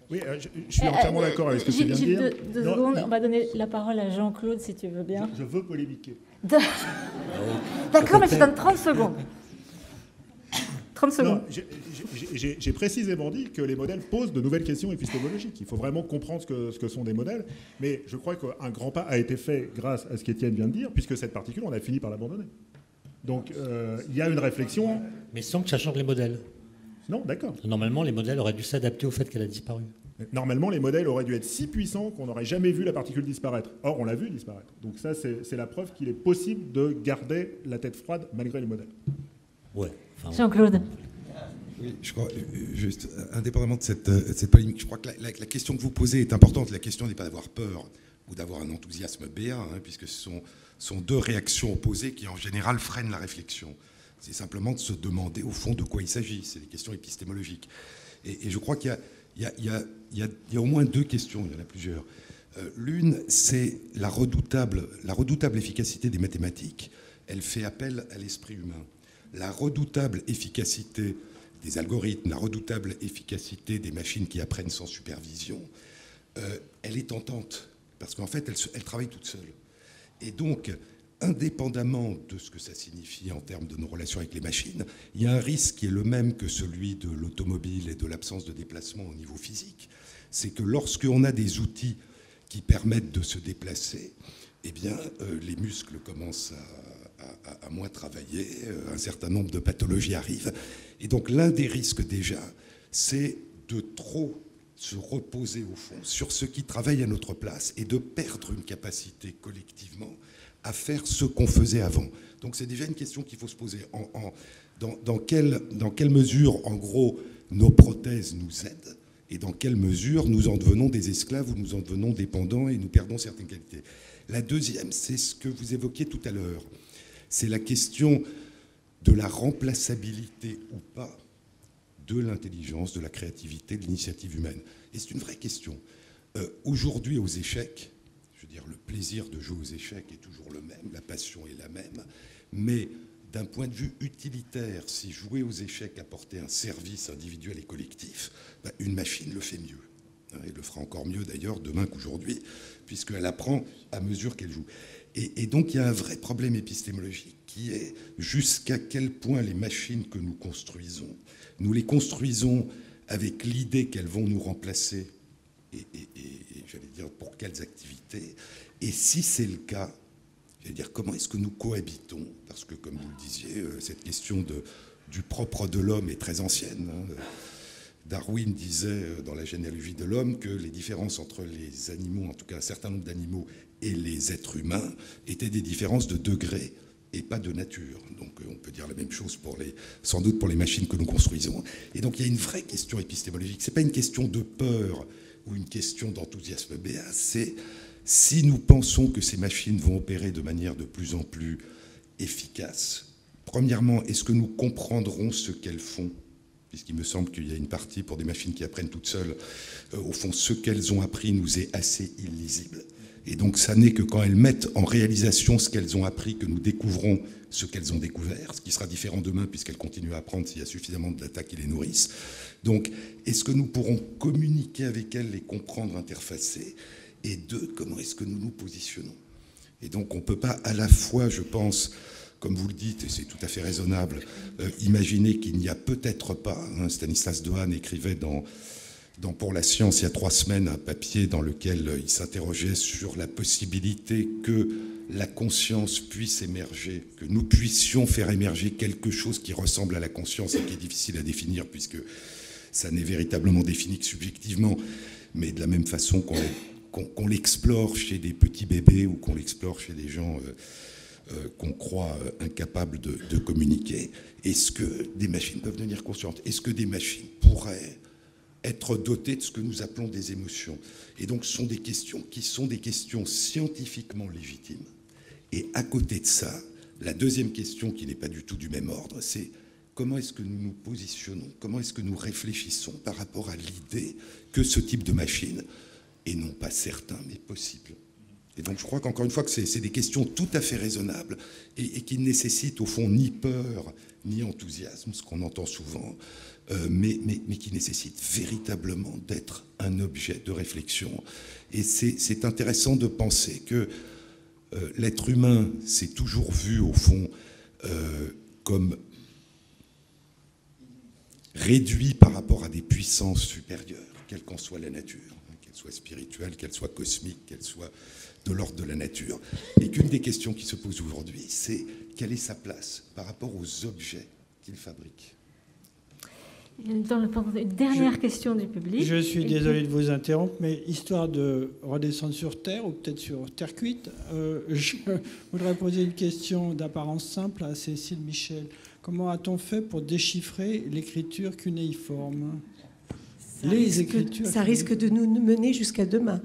Oui, je suis entièrement d'accord avec ce que tu viens de dire. Deux secondes, on va donner la parole à Jean-Claude, si tu veux bien. Je veux polémiquer. D'accord, mais je te donne 30 secondes. 30 secondes. Non, j'ai précisément dit que les modèles posent de nouvelles questions épistémologiques. Il faut vraiment comprendre ce que sont des modèles. Mais je crois qu'un grand pas a été fait grâce à ce qu'Étienne vient de dire, puisque cette particule, on a fini par l'abandonner. Donc, il y a une réflexion... Mais sans que ça change les modèles. Non, d'accord. Normalement, les modèles auraient dû s'adapter au fait qu'elle a disparu. Normalement, les modèles auraient dû être si puissants qu'on n'aurait jamais vu la particule disparaître. Or, on l'a vu disparaître. Donc ça, c'est la preuve qu'il est possible de garder la tête froide malgré les modèles. Ouais. Jean-Claude. Oui, je crois, juste, indépendamment de cette polémique, je crois que la question que vous posez est importante. La question n'est pas d'avoir peur ou d'avoir un enthousiasme béat, puisque ce sont deux réactions opposées qui, en général, freinent la réflexion. C'est simplement de se demander, au fond, de quoi il s'agit. C'est des questions épistémologiques. Et je crois qu'il y a au moins deux questions, il y en a plusieurs. L'une, c'est la redoutable efficacité des mathématiques. Elle fait appel à l'esprit humain. La redoutable efficacité des algorithmes, la redoutable efficacité des machines qui apprennent sans supervision, elle est tentante, parce qu'en fait, elle travaille toute seule. Et donc, indépendamment de ce que ça signifie en termes de nos relations avec les machines, il y a un risque qui est le même que celui de l'automobile et de l'absence de déplacement au niveau physique. C'est que lorsqu'on a des outils qui permettent de se déplacer, eh bien, les muscles commencent à moins travailler, un certain nombre de pathologies arrivent. Et donc l'un des risques déjà, c'est de trop se reposer au fond sur ceux qui travaillent à notre place et de perdre une capacité collectivement à faire ce qu'on faisait avant. Donc c'est déjà une question qu'il faut se poser. Dans quelle mesure, en gros, nos prothèses nous aident et dans quelle mesure nous en devenons des esclaves ou nous en devenons dépendants et nous perdons certaines qualités. La deuxième, c'est ce que vous évoquiez tout à l'heure. C'est la question de la remplaçabilité ou pas de l'intelligence, de la créativité, de l'initiative humaine. Et c'est une vraie question. Aujourd'hui, aux échecs, je veux dire, le plaisir de jouer aux échecs est toujours le même, la passion est la même, mais d'un point de vue utilitaire, si jouer aux échecs apportait un service individuel et collectif, une machine le fait mieux. Elle le fera encore mieux d'ailleurs demain qu'aujourd'hui, puisqu'elle apprend à mesure qu'elle joue. Et donc il y a un vrai problème épistémologique qui est jusqu'à quel point les machines que nous nous les construisons avec l'idée qu'elles vont nous remplacer, et j'allais dire pour quelles activités, et si c'est le cas, j'allais dire comment est-ce que nous cohabitons, parce que comme vous le disiez, cette question du propre de l'homme est très ancienne. Darwin disait dans la généalogie de l'homme que les différences entre les animaux, en tout cas un certain nombre d'animaux, et les êtres humains étaient des différences de degré et pas de nature. Donc on peut dire la même chose sans doute pour les machines que nous construisons. Et donc il y a une vraie question épistémologique. Ce n'est pas une question de peur ou une question d'enthousiasme béat, c'est si nous pensons que ces machines vont opérer de manière de plus en plus efficace, premièrement, est-ce que nous comprendrons ce qu'elles font ? Puisqu'il me semble qu'il y a une partie pour des machines qui apprennent toutes seules, au fond, ce qu'elles ont appris nous est assez illisible. Et donc, ça n'est que quand elles mettent en réalisation ce qu'elles ont appris que nous découvrons ce qu'elles ont découvert, ce qui sera différent demain puisqu'elles continuent à apprendre s'il y a suffisamment de data qui les nourrissent. Donc, est-ce que nous pourrons communiquer avec elles, les comprendre, interfacer ? Et deux, comment est-ce que nous nous positionnons ? Et donc, on ne peut pas à la fois, je pense, comme vous le dites, et c'est tout à fait raisonnable, imaginer qu'il n'y a peut-être pas, Stanislas Dehaene écrivait dans Pour la science, il y a 3 semaines, un papier dans lequel il s'interrogeait sur la possibilité que la conscience puisse émerger, que nous puissions faire émerger quelque chose qui ressemble à la conscience et qui est difficile à définir puisque ça n'est véritablement défini que subjectivement, mais de la même façon qu'on l'explore chez des petits bébés ou qu'on l'explore chez des gens qu'on croit incapables de communiquer. Est-ce que des machines peuvent devenir conscientes ? Est-ce que des machines pourraient être dotées de ce que nous appelons des émotions ? Et donc, ce sont des questions qui sont des questions scientifiquement légitimes. Et à côté de ça, la deuxième question, qui n'est pas du tout du même ordre, c'est comment est-ce que nous nous positionnons, comment est-ce que nous réfléchissons par rapport à l'idée que ce type de machine est non pas certain, mais possible. Et donc je crois qu'encore une fois que c'est des questions tout à fait raisonnables et qui ne nécessitent au fond ni peur ni enthousiasme, ce qu'on entend souvent, mais qui nécessitent véritablement d'être un objet de réflexion. Et c'est intéressant de penser que l'être humain s'est toujours vu au fond comme réduit par rapport à des puissances supérieures, quelle qu'en soit la nature, qu'elle soit spirituelle, qu'elle soit cosmique, qu'elle soit de l'ordre de la nature, et qu'une des questions qui se posent aujourd'hui, c'est quelle est sa place par rapport aux objets qu'il fabrique. Une dernière question du public. Je suis désolé de vous interrompre, mais histoire de redescendre sur Terre, ou peut-être sur Terre cuite, je voudrais poser une question d'apparence simple à Cécile Michel. Comment a-t-on fait pour déchiffrer l'écriture cunéiforme ? Ça risque de nous mener jusqu'à demain.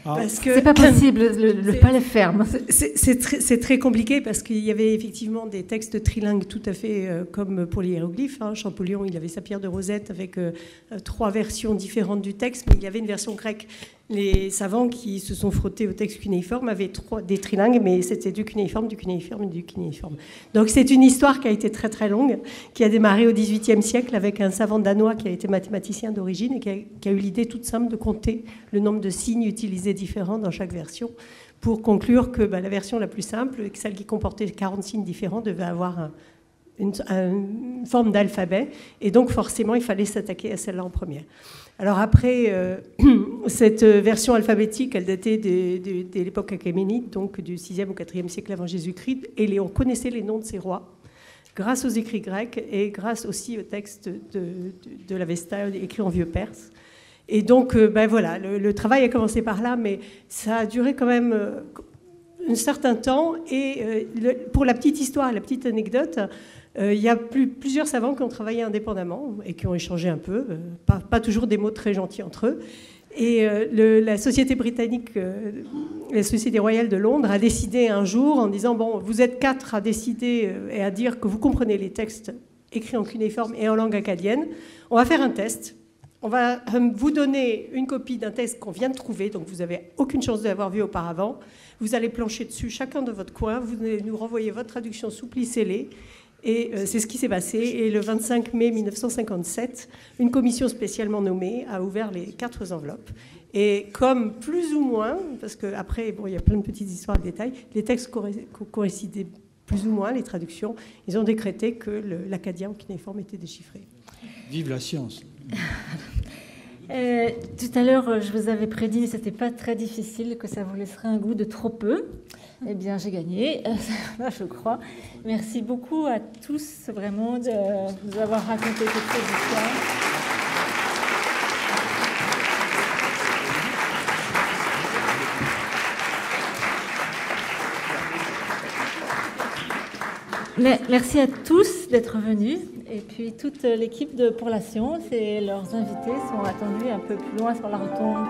Parce que c'est pas possible, le palais ferme. C'est très compliqué parce qu'il y avait effectivement des textes trilingues tout à fait comme pour les hiéroglyphes. Champollion, il avait sa pierre de Rosette avec 3 versions différentes du texte, mais il y avait une version grecque. Les savants qui se sont frottés au texte cunéiforme avaient des trilingues, mais c'était du cunéiforme et du cunéiforme. Donc c'est une histoire qui a été très très longue, qui a démarré au XVIIIe siècle avec un savant danois qui a été mathématicien d'origine et qui a eu l'idée toute simple de compter le nombre de signes utilisés différents dans chaque version pour conclure que la version la plus simple, celle qui comportait 40 signes différents, devait avoir une forme d'alphabet, et donc forcément il fallait s'attaquer à celle-là en première. Alors après, cette version alphabétique, elle datait de l'époque achéménide, donc du 6e au 4e siècle avant Jésus-Christ, et on connaissait les noms de ces rois grâce aux écrits grecs et grâce aussi au texte de l'Avesta écrit en vieux perse. Et donc, voilà, le travail a commencé par là, mais ça a duré quand même un certain temps. Et pour la petite histoire, la petite anecdote, il y a plusieurs savants qui ont travaillé indépendamment et qui ont échangé un peu, pas toujours des mots très gentils entre eux. Et la société britannique, la Société royale de Londres, a décidé un jour en disant, bon, vous êtes 4 à décider et à dire que vous comprenez les textes écrits en cunéiforme et en langue acadienne, on va faire un test. On va vous donner une copie d'un texte qu'on vient de trouver, donc vous n'avez aucune chance de l'avoir vu auparavant. Vous allez plancher dessus chacun de votre coin, vous allez nous renvoyer votre traduction souplissez-les. Et c'est ce qui s'est passé. Et le 25 mai 1957, une commission spécialement nommée a ouvert les 4 enveloppes. Et comme plus ou moins, parce qu'après, bon, il y a plein de petites histoires de détails, les textes coïncidaient plus ou moins, les traductions, ils ont décrété que l'acadien en cunéiforme était déchiffré. Vive la science. Tout à l'heure, je vous avais prédit, mais ce n'était pas très difficile, que ça vous laisserait un goût de trop peu. Eh bien, j'ai gagné, je crois. Merci beaucoup à tous, vraiment, de nous avoir raconté toutes ces histoires. Merci à tous d'être venus. Et puis toute l'équipe de Pour la Science et leurs invités sont attendus un peu plus loin sur la rotonde.